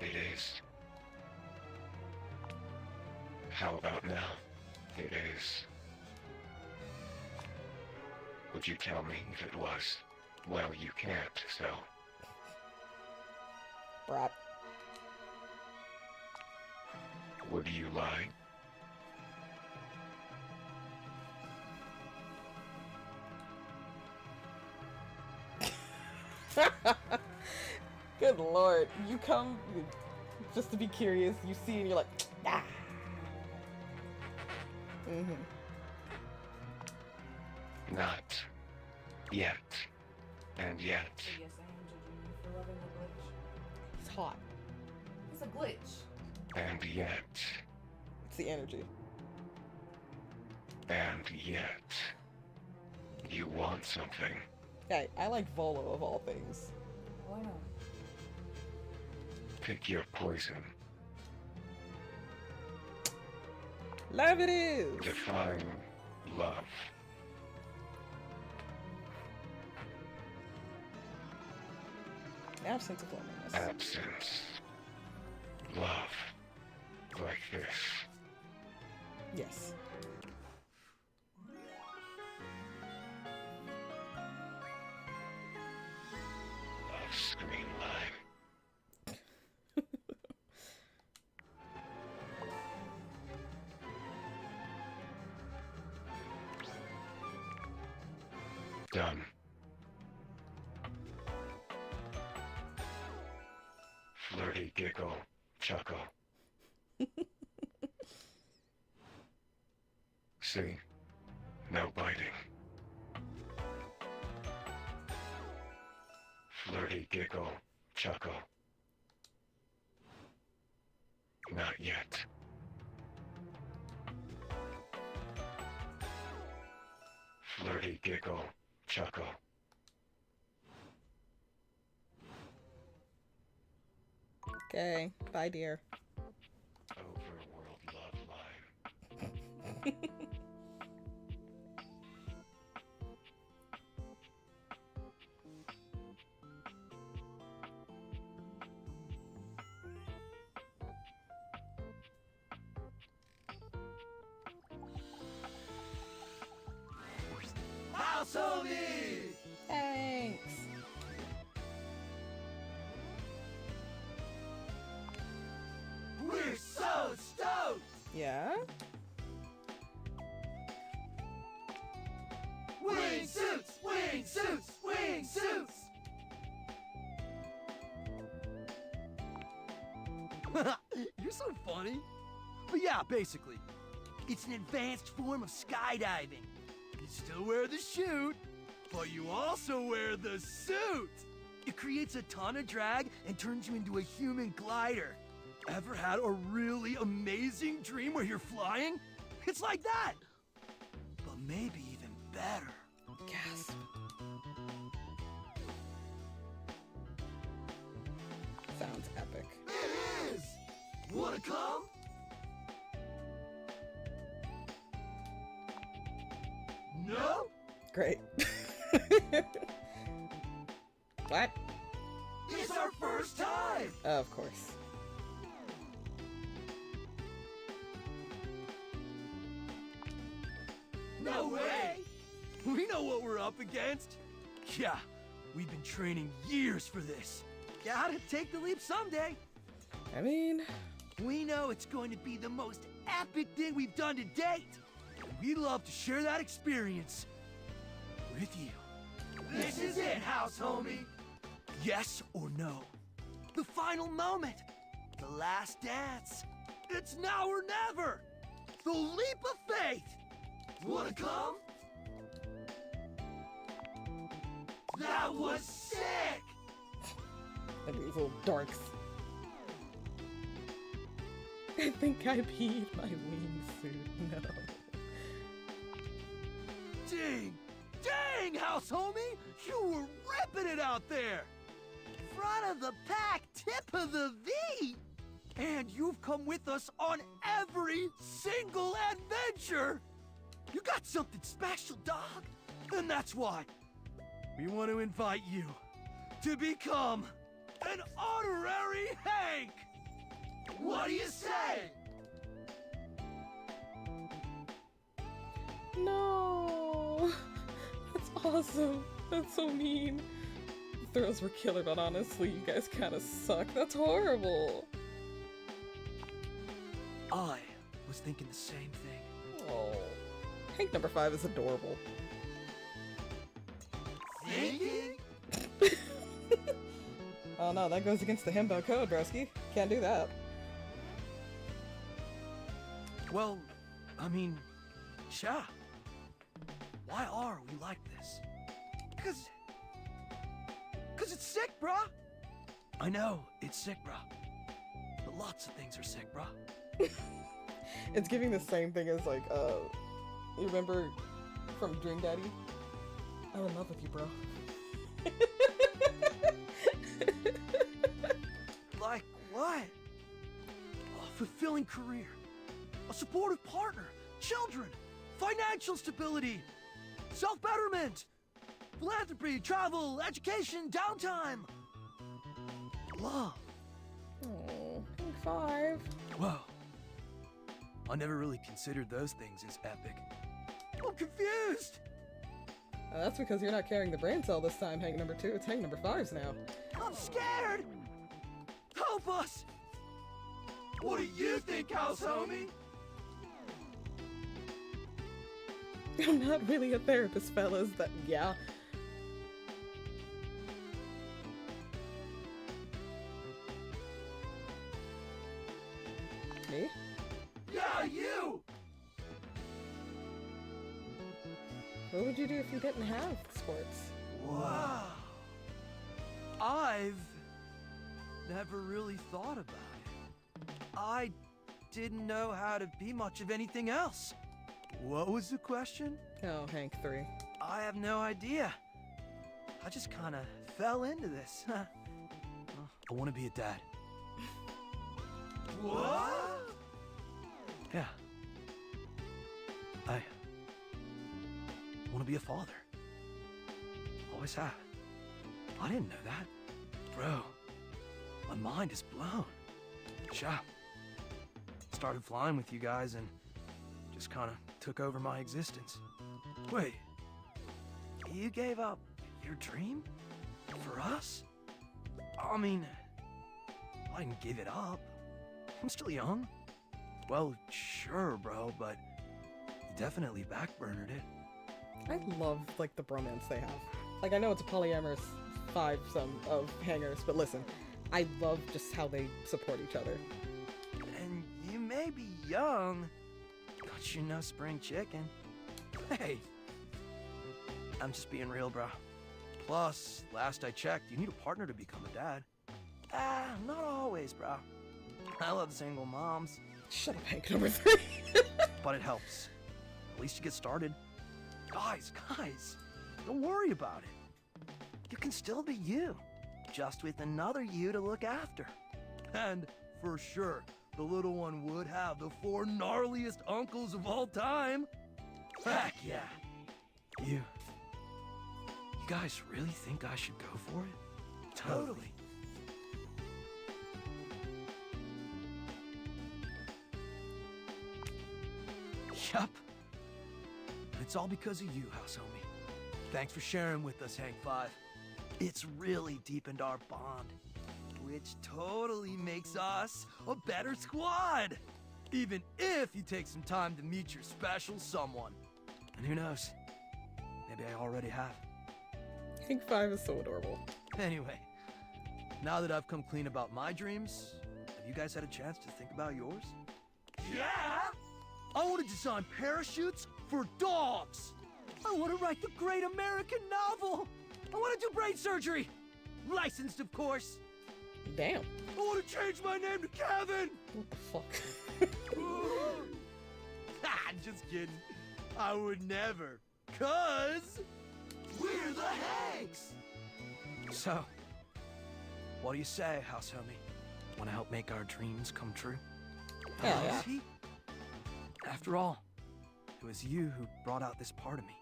It is. How about now? It is. Would you tell me if it was? Well, you can't, so... Brat. Would you lie? Good lord. You come just to be curious, you see and you're like, ah. Mm-hmm. Not yet. And yet. Yes, I am judging you for loving the glitch. It's hot. It's a glitch. And yet. It's the energy. And yet. You want something. Hey, I like Volo of all things. Why not? Pick your poison. Love it is! Define love. Absence of loneliness. Absence. Love. Like this. Yes. Love screen line. Done. Flirty giggle, chuckle. See? No biting. Flirty giggle, chuckle. Not yet. Flirty giggle, chuckle. Okay, bye dear. Overworld love line. House Ovi! Thanks. You're so funny. But yeah, basically, it's an advanced form of skydiving. You still wear the chute, but you also wear the suit. It creates a ton of drag and turns you into a human glider. Ever had a really amazing dream where you're flying? It's like that, but maybe even better. Gasp. Sounds epic. It is! Wanna come? No? Great. What? It's our first time! Of course. No way! We know what we're up against. Yeah, we've been training years for this. Gotta take the leap someday. I mean, we know it's going to be the most epic thing we've done to date. We'd love to share that experience with you. This is it, house homie. Yes or no? The final moment. The last dance. It's now or never. The leap of faith. Wanna come? That was sick! And these little dorks. I think I peed my wingsuit. No. Dang! Dang, house homie! You were ripping it out there! Front of the pack, tip of the V! And you've come with us on every single adventure! You got something special, dog! And that's why we want to invite you to become an honorary Hank! What do you say? No! That's awesome. That's so mean. The thrills were killer, but honestly, you guys kind of suck. That's horrible. I was thinking the same thing. Oh. Hank number 5 is adorable. Thinking? Oh no, that goes against the himbo code, broski. Can't do that. Well, I mean, yeah. Why are we like this? Cause it's sick, bruh. I know, it's sick, bruh. But lots of things are sick, bruh. It's giving the same thing as like, you remember from Dream Daddy? I'm in love with you, bro. Like what? A fulfilling career, a supportive partner, children, financial stability, self-betterment, philanthropy, travel, education, downtime, love. Oh, 5. Whoa. I never really considered those things as epic. I'm confused! That's because you're not carrying the brain cell this time, Hank number 2. It's Hank number 5's now. I'm scared! Help us! What do you think, house homie? I'm not really a therapist, fellas. That, yeah. Me? Yeah, you! What would you do if you didn't have sports? Wow. I've never really thought about it. I didn't know how to be much of anything else. What was the question? Oh, Hank 3. I have no idea. I just kind of fell into this. I want to be a dad. What? Yeah. I want to be a father. Always have. I didn't know that. Bro, my mind is blown. Yeah. Started flying with you guys and just kind of took over my existence. Wait, you gave up your dream? For us? I mean, I didn't give it up. I'm still young. Well, sure, bro, but you definitely backburnered it. I love, like, the bromance they have. Like, I know it's a polyamorous 5-some of hangers, but listen, I love just how they support each other. And you may be young, but you're no spring chicken. Hey, I'm just being real, bro. Plus, last I checked, you need a partner to become a dad. Not always, bro. I love single moms. Shut up, Hank, number 3. But it helps. At least you get started. Guys, don't worry about it. You can still be you, just with another you to look after. And for sure, the little one would have the 4 gnarliest uncles of all time. Heck yeah. You guys really think I should go for it? Totally. Yup. And it's all because of you, house homie. Thanks for sharing with us, Hank 5. It's really deepened our bond, which totally makes us a better squad. Even if you take some time to meet your special someone. And who knows, maybe I already have. Hank 5 is so adorable. Anyway, now that I've come clean about my dreams, have you guys had a chance to think about yours? Yeah! I want to design parachutes for dogs! I want to write the great American novel! I want to do brain surgery! Licensed, of course! Damn. I want to change my name to Kevin! What the fuck? Just kidding. I would never. 'Cause we're the Hanks! So, what do you say, house homie? Want to help make our dreams come true? Hell yeah. See? After all, it was you who brought out this part of me.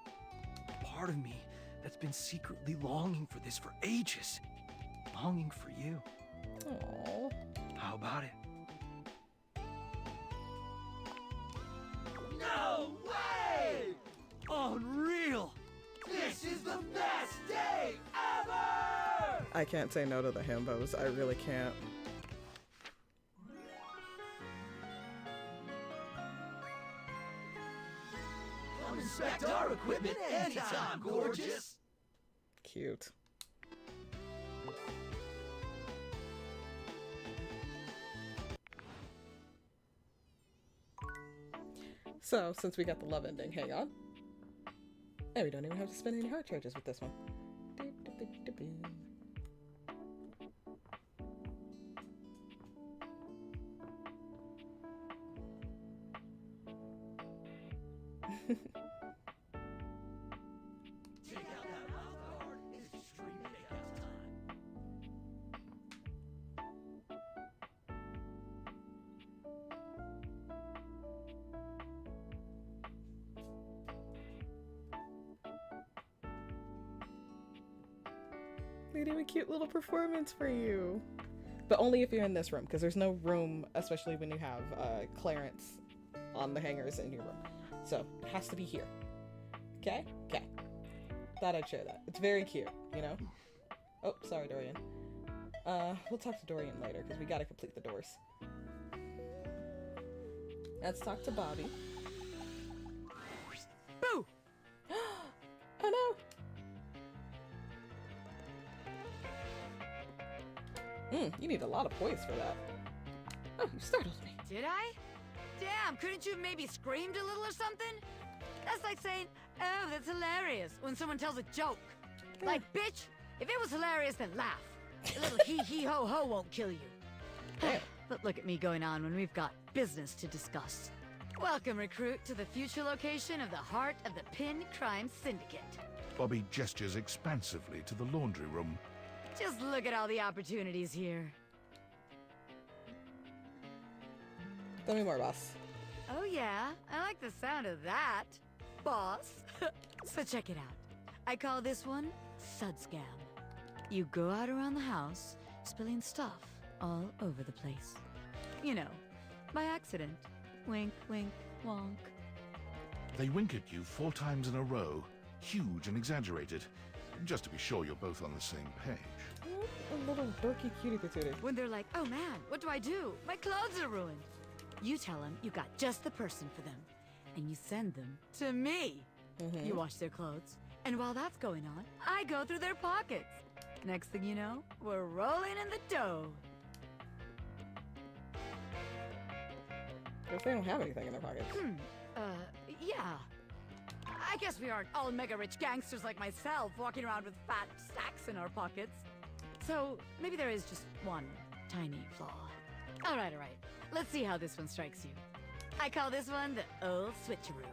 Part of me that's been secretly longing for this for ages. Longing for you. Aww. How about it? No way! Unreal! This is the best day ever! I can't say no to the himbos. I really can't. Come inspect our equipment anytime, gorgeous! Cute. So, since we got the love ending, hang on. And we don't even have to spend any heart charges with this one. They do a cute little performance for you. But only if you're in this room, because there's no room, especially when you have Clarence on the hangers in your room. So, it has to be here. Okay? Okay. Thought I'd share that. It's very cute, you know? Oh, sorry, Dorian. We'll talk to Dorian later, because we gotta complete the doors. Let's talk to Bobby. Boo! Oh no! You need a lot of poise for that. Oh, you startled me. Did I? Damn, couldn't you have maybe screamed a little or something? That's like saying, oh, that's hilarious, when someone tells a joke. Like, bitch, if it was hilarious, then laugh. A little hee-hee-ho-ho won't kill you. But look at me going on when we've got business to discuss. Welcome, recruit, to the future location of the heart of the Pin Crime Syndicate. Bobby gestures expansively to the laundry room. Just look at all the opportunities here. Tell me more, boss. Oh yeah, I like the sound of that, boss. So check it out. I call this one Sud Scam. You go out around the house, spilling stuff all over the place. You know, by accident. Wink, wink, wonk. They wink at you 4 times in a row, huge and exaggerated, just to be sure you're both on the same page. A little dorky cutie patootie. When they're like, oh man, what do I do? My clothes are ruined. You tell them you got just the person for them, and you send them to me. You wash their clothes, and while that's going on, I go through their pockets. Next thing you know, we're rolling in the dough. If they don't have anything in their pockets. Yeah. I guess we aren't all mega-rich gangsters like myself walking around with fat stacks in our pockets. So, maybe there is just one tiny flaw. All right. Let's see how this one strikes you. I call this one the old switcheroo.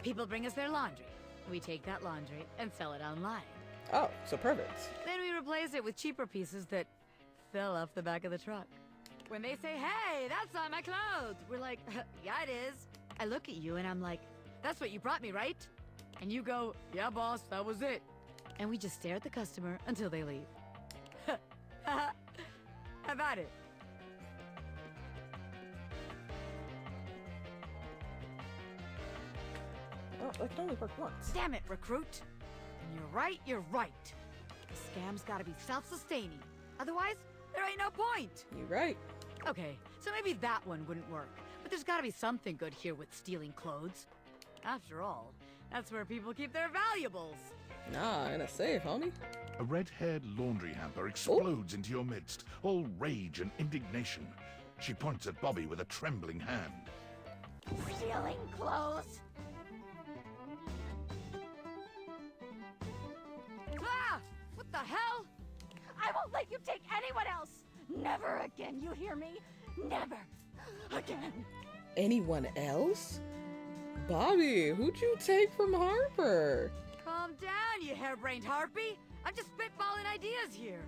People bring us their laundry. We take that laundry and sell it online. Oh, so perfect. Then we replace it with cheaper pieces that fell off the back of the truck. When they say, hey, that's not my clothes, we're like, yeah, it is. I look at you and I'm like, that's what you brought me, right? And you go, yeah, boss, that was it. And we just stare at the customer until they leave. How about it? Oh, it can only work once. Damn it, recruit. And you're right. The scam's gotta be self-sustaining. Otherwise, there ain't no point. You're right. Okay, so maybe that one wouldn't work. But there's gotta be something good here with stealing clothes. After all, that's where people keep their valuables. Nah, in a safe, homie. A red-haired laundry hamper explodes into your midst, all rage and indignation. She points at Bobby with a trembling hand. Stealing clothes? Ah! What the hell? I won't let you take anyone else! Never again, you hear me? Never again. Anyone else? Bobby, who'd you take from Harper? Calm down, you harebrained harpy. I'm just spitballing ideas here.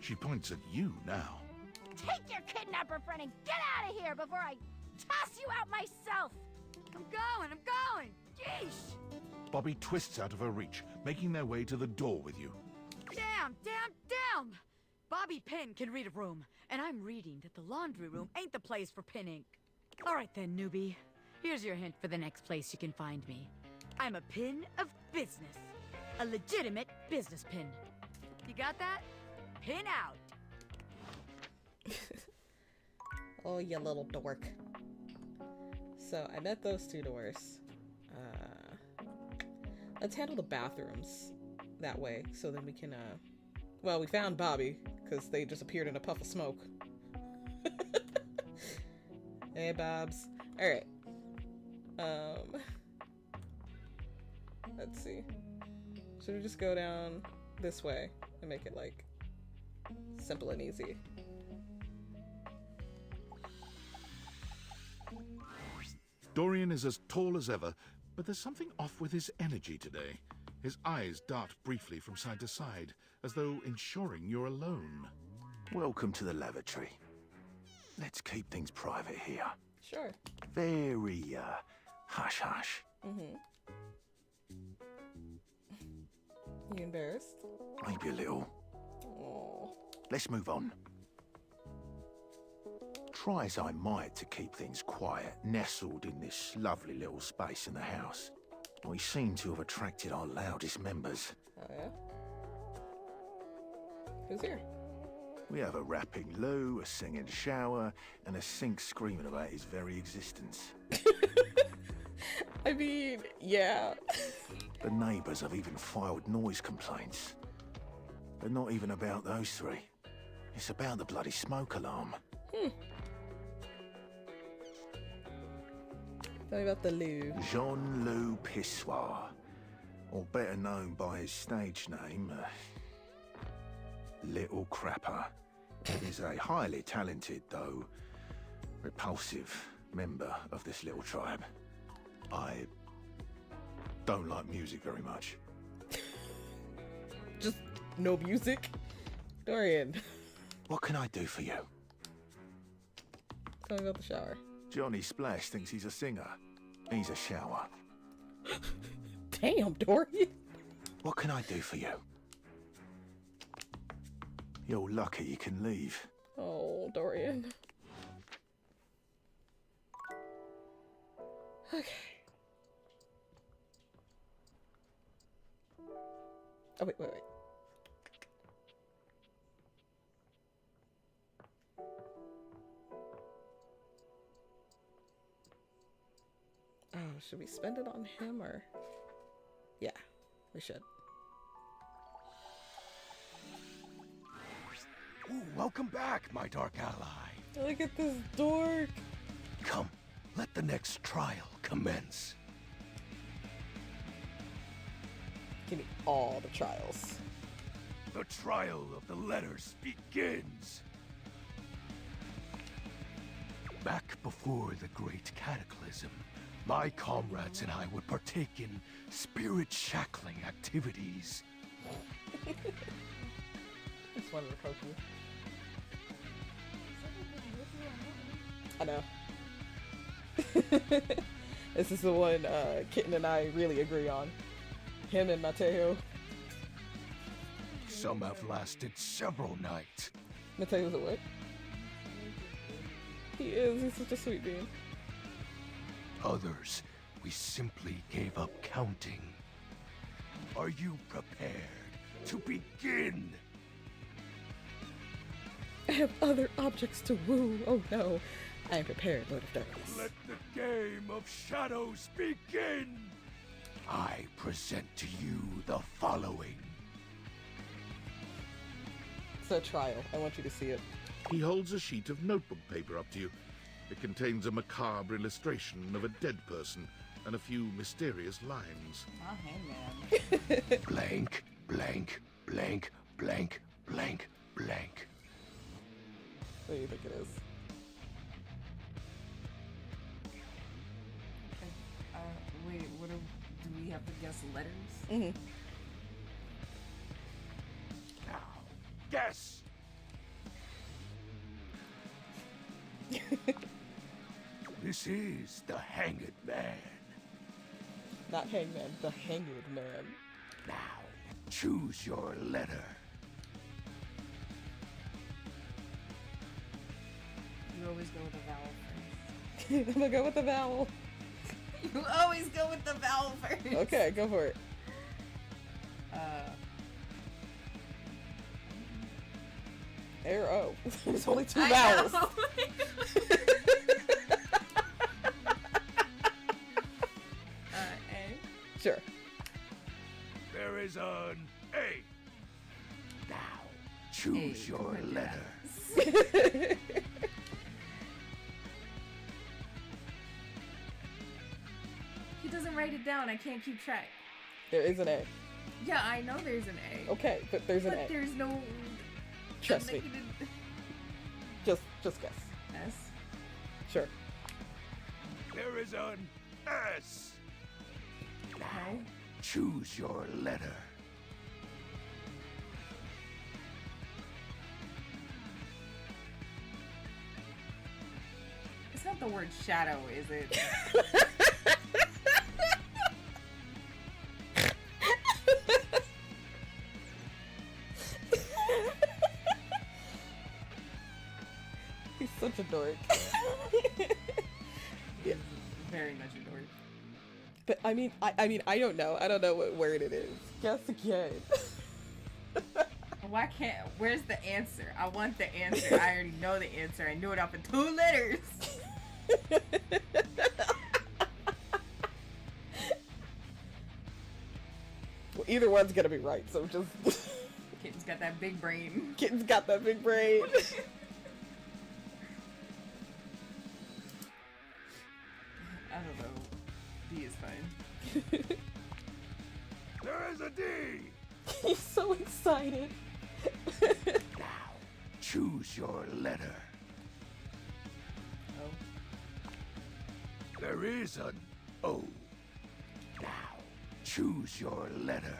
She points at you now. Take your kidnapper friend and get out of here before I toss you out myself! I'm going! Yeesh! Bobby twists out of her reach, making their way to the door with you. Damn! Bobby Pin can read a room, and I'm reading that the laundry room ain't the place for pin ink. All right then, newbie. Here's your hint for the next place you can find me. I'm a pin of business. A legitimate business pin. You got that? Pin out. Oh, you little dork. So, I met those two doors. Let's handle the bathrooms that way, so then we can, well, we found Bobby, because they just appeared in a puff of smoke. Hey, Babs. Alright. Let's see. Should we just go down this way and make it, like, simple and easy? Dorian is as tall as ever, but there's something off with his energy today. His eyes dart briefly from side to side, as though ensuring you're alone. Welcome to the lavatory. Let's keep things private here. Sure. Very, hush-hush. Mm-hmm. You embarrassed? Maybe a little. Oh. Let's move on. Try as I might to keep things quiet, nestled in this lovely little space in the house, we seem to have attracted our loudest members. Oh, yeah? Who's here? We have a rapping Lou, a singing shower, and a sink screaming about his very existence. I mean, yeah. The neighbours have even filed noise complaints. But not even about those three. It's about the bloody smoke alarm. Tell me about the Lou. Jean-Loup Pissoir, or better known by his stage name, Little Crapper, is a highly talented, though repulsive, member of this little tribe. I don't like music very much. Just no music? Dorian. What can I do for you? Tell me about the shower. Johnny Splash thinks he's a singer. He's a shower. Damn, Dorian. What can I do for you? You're lucky you can leave. Oh, Dorian. Okay. Oh, wait. Oh, should we spend it on him or? Yeah, we should. Ooh, welcome back, my dark ally. Look at this dork. Come, let the next trial commence. Give me all the trials. The trial of the letters begins. Back before the Great Cataclysm, my comrades and I would partake in spirit-shackling activities. Just wanted to poke you. I know. This is the one Kitten and I really agree on. Him and Mateo. Some have lasted several nights. Mateo's a what? He is. He's such a sweet being. Others, we simply gave up counting. Are you prepared to begin? I have other objects to woo. Oh no. I am prepared, Lord of Darkness. Let the game of shadows begin! I present to you the following. It's a trial. I want you to see it. He holds a sheet of notebook paper up to you. It contains a macabre illustration of a dead person and a few mysterious lines. Oh, hangman. Blank, blank, blank, blank, blank, blank. What do you think it is? Wait, what do we have to guess letters? Mm-hmm. Now, guess! This is the Hanged Man. Not Hangman, the Hanged Man. Now, choose your letter. You always go with the vowel first. I'm gonna go with the vowel. You always go with the vowel first. Okay, go for it. Arrow. There's only two vowels. A. Sure. There is an A. Now, choose your letter. He doesn't write it down. I can't keep track. There is an A. Yeah, I know there's an A. Okay, but there's an A. But there's no. Trust me. Just guess. S. Sure. There is an S. Okay. Choose your letter. It's not the word shadow, is it? He's such a dork. Yeah. Very much a dork. But I mean, I don't know. I don't know what word it is. Guess again. Why can't? Where's the answer? I want the answer. I already know the answer. I knew it off in 2 letters. Well, either one's gonna be right. So just. Kitten's got that big brain. Kitten's got that big brain. I don't know. D is fine. There is a D. He's so excited. Now, choose your letter. Oh. There is an O. Now, choose your letter.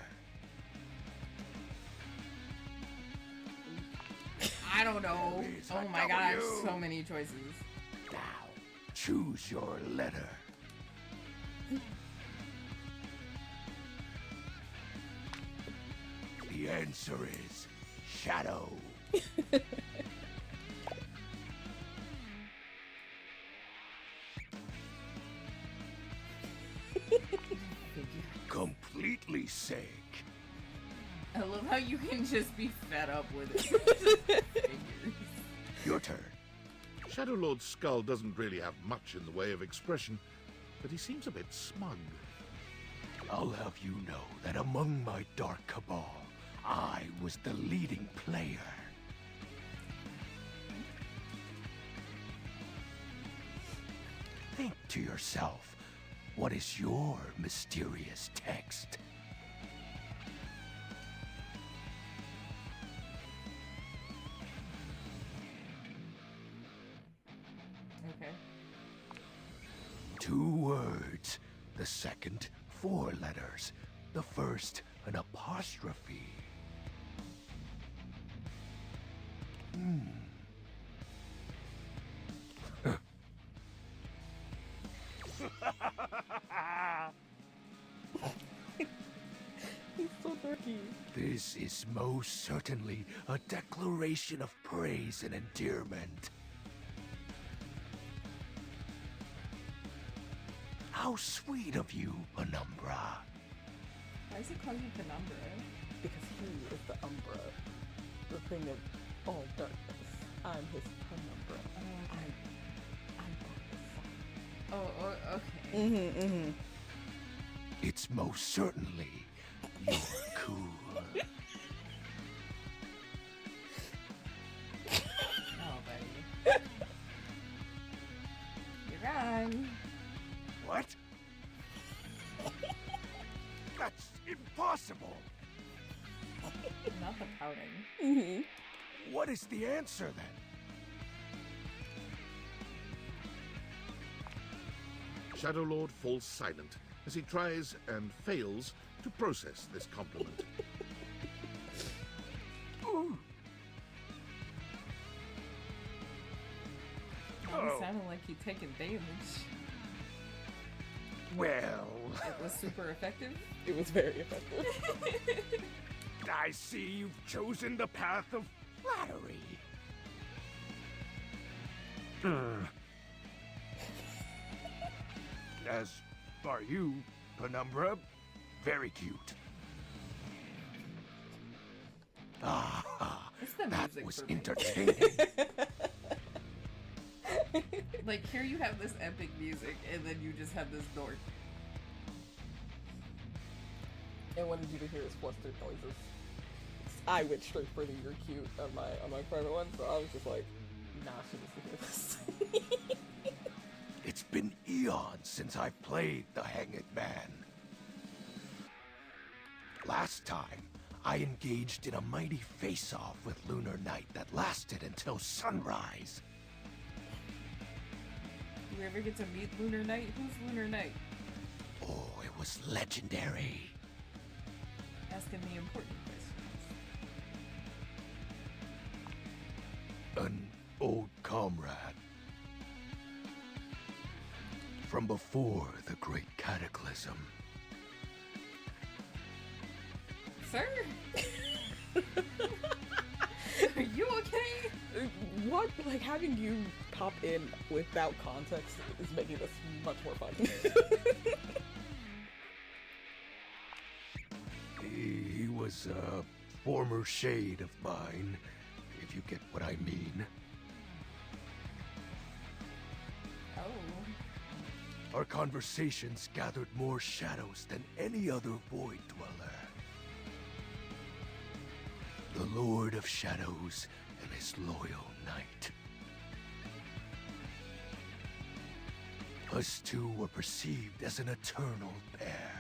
I don't know. Oh my gosh, so many choices. Now, choose your letter. The answer is shadow. Completely sick. I love how you can just be fed up with it. Your turn. Shadow Lord's skull doesn't really have much in the way of expression, but he seems a bit smug. I'll have you know that among my dark cabal, I was the leading player. think to yourself, what is your mysterious text? Okay. 2 words. The second, 4 letters. The first, an apostrophe. He's so dorky. This is most certainly a declaration of praise and endearment. How sweet of you, Penumbra. Why is he calling you Penumbra? Because he is the Umbra. The thing of all darkness. I'm his Penumbra. I'm Oh, okay. Mm-hmm. It's most certainly your cool. Oh, buddy. You're gone. What? That's impossible. Not the pouting. Mm-hmm. What is the answer then? Shadow Lord falls silent as he tries and fails to process this compliment. It sounded like he'd taken damage. Well... It was super effective? It was very effective. I see you've chosen the path of flattery. As are you, Penumbra. Very cute. Ah, It's the that music was for me. entertaining. Like, here you have this epic music, and then you just have this dork. I wanted you to hear his flustered noises. I went straight for the "you're cute" on my private one, so I was just like, nah, she needs to hear this. It's been eons since I've played the Hanged Man. Last time, I engaged in a mighty face-off with Lunar Knight that lasted until sunrise. You ever get to meet Lunar Knight? Who's Lunar Knight? Oh, it was legendary. Asking the important questions. An old comrade. From before the Great Cataclysm. Sir? Are you okay? What? Like, having you pop in without context is making this much more fun. He was a former shade of mine, if you get what I mean. Oh. Our conversations gathered more shadows than any other Void Dweller. The Lord of Shadows and his loyal knight. Us two were perceived as an eternal pair.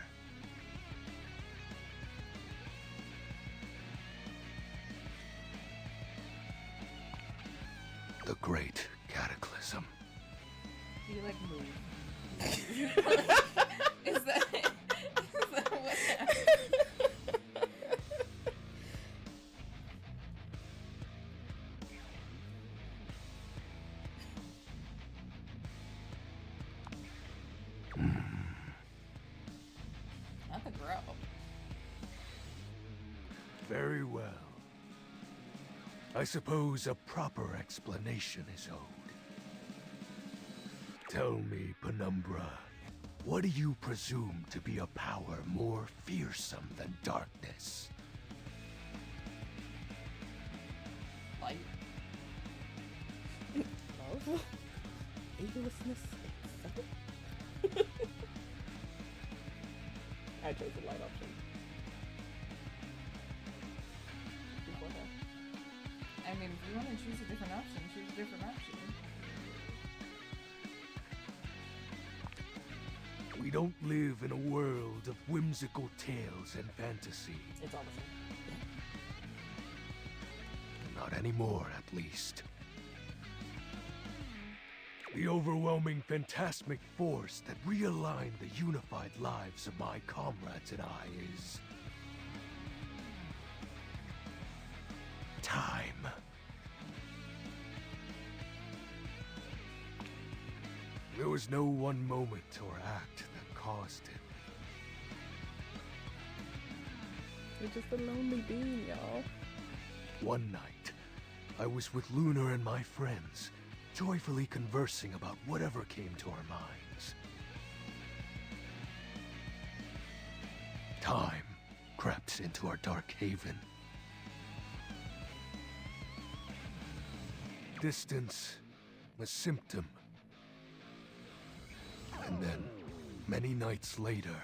The Great Cataclysm. Do you like move? Is that what happened? Not the growl. Very well. I suppose a proper explanation is owed. Tell me, Penumbra, what do you presume to be a power more fearsome than darkness? Light. Love? Agelessness itself? I chose the light option. Before that. I mean, if you want to choose a different option, choose a different option. We don't live in a world of whimsical tales and fantasy. It's all the same. Not anymore, at least. The overwhelming phantasmic force that realigned the unified lives of my comrades and I is... time. There was no one moment or act that caused it. You're just a lonely being, y'all. One night, I was with Lunar and my friends, joyfully conversing about whatever came to our minds. Time crept into our dark haven. Distance, a symptom. And then, many nights later,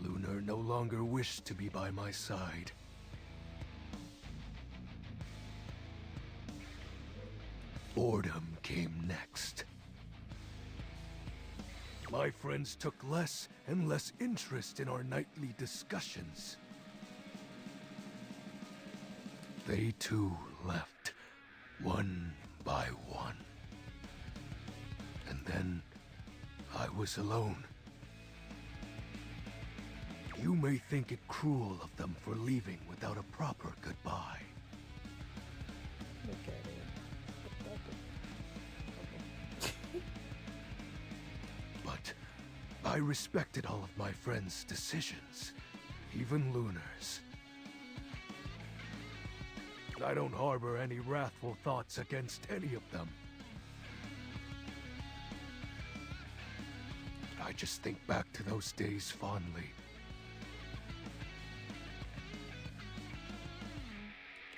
Lunar no longer wished to be by my side. Boredom came next. My friends took less and less interest in our nightly discussions. They too left, one by one. And then I was alone. You may think it cruel of them for leaving without a proper goodbye. Look at it. But I respected all of my friends' decisions, even Lunar's. I don't harbor any wrathful thoughts against any of them. I just think back to those days fondly.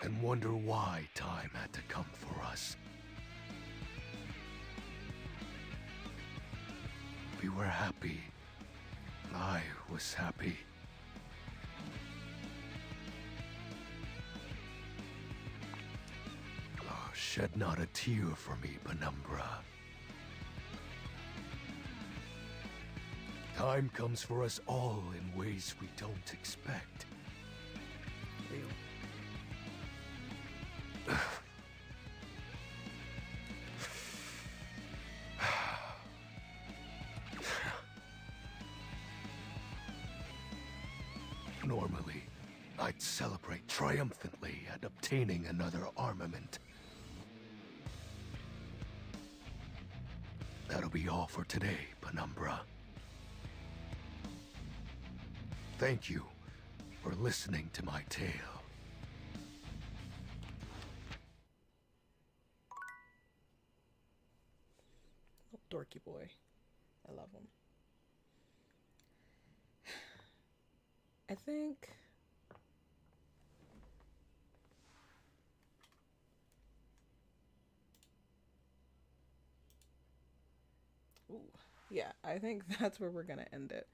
And wonder why time had to come for us. We were happy. I was happy. Oh, shed not a tear for me, Penumbra. Time comes for us all in ways we don't expect. Normally, I'd celebrate triumphantly at obtaining another armament. That'll be all for today, Penumbra. Thank you for listening to my tale. Dorky boy. I love him. I think yeah, I think that's where we're gonna end it.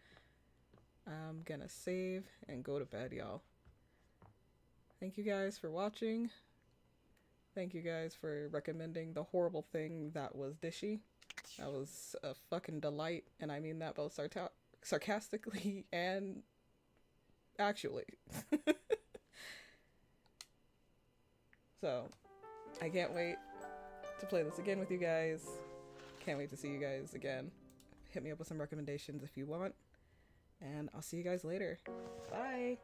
I'm gonna save and go to bed, y'all. Thank you guys for watching. Thank you guys for recommending the horrible thing that was Dishy. That was a fucking delight, and I mean that both sarcastically and actually. So, I can't wait to play this again with you guys. Can't wait to see you guys again. Hit me up with some recommendations if you want. And I'll see you guys later. Bye!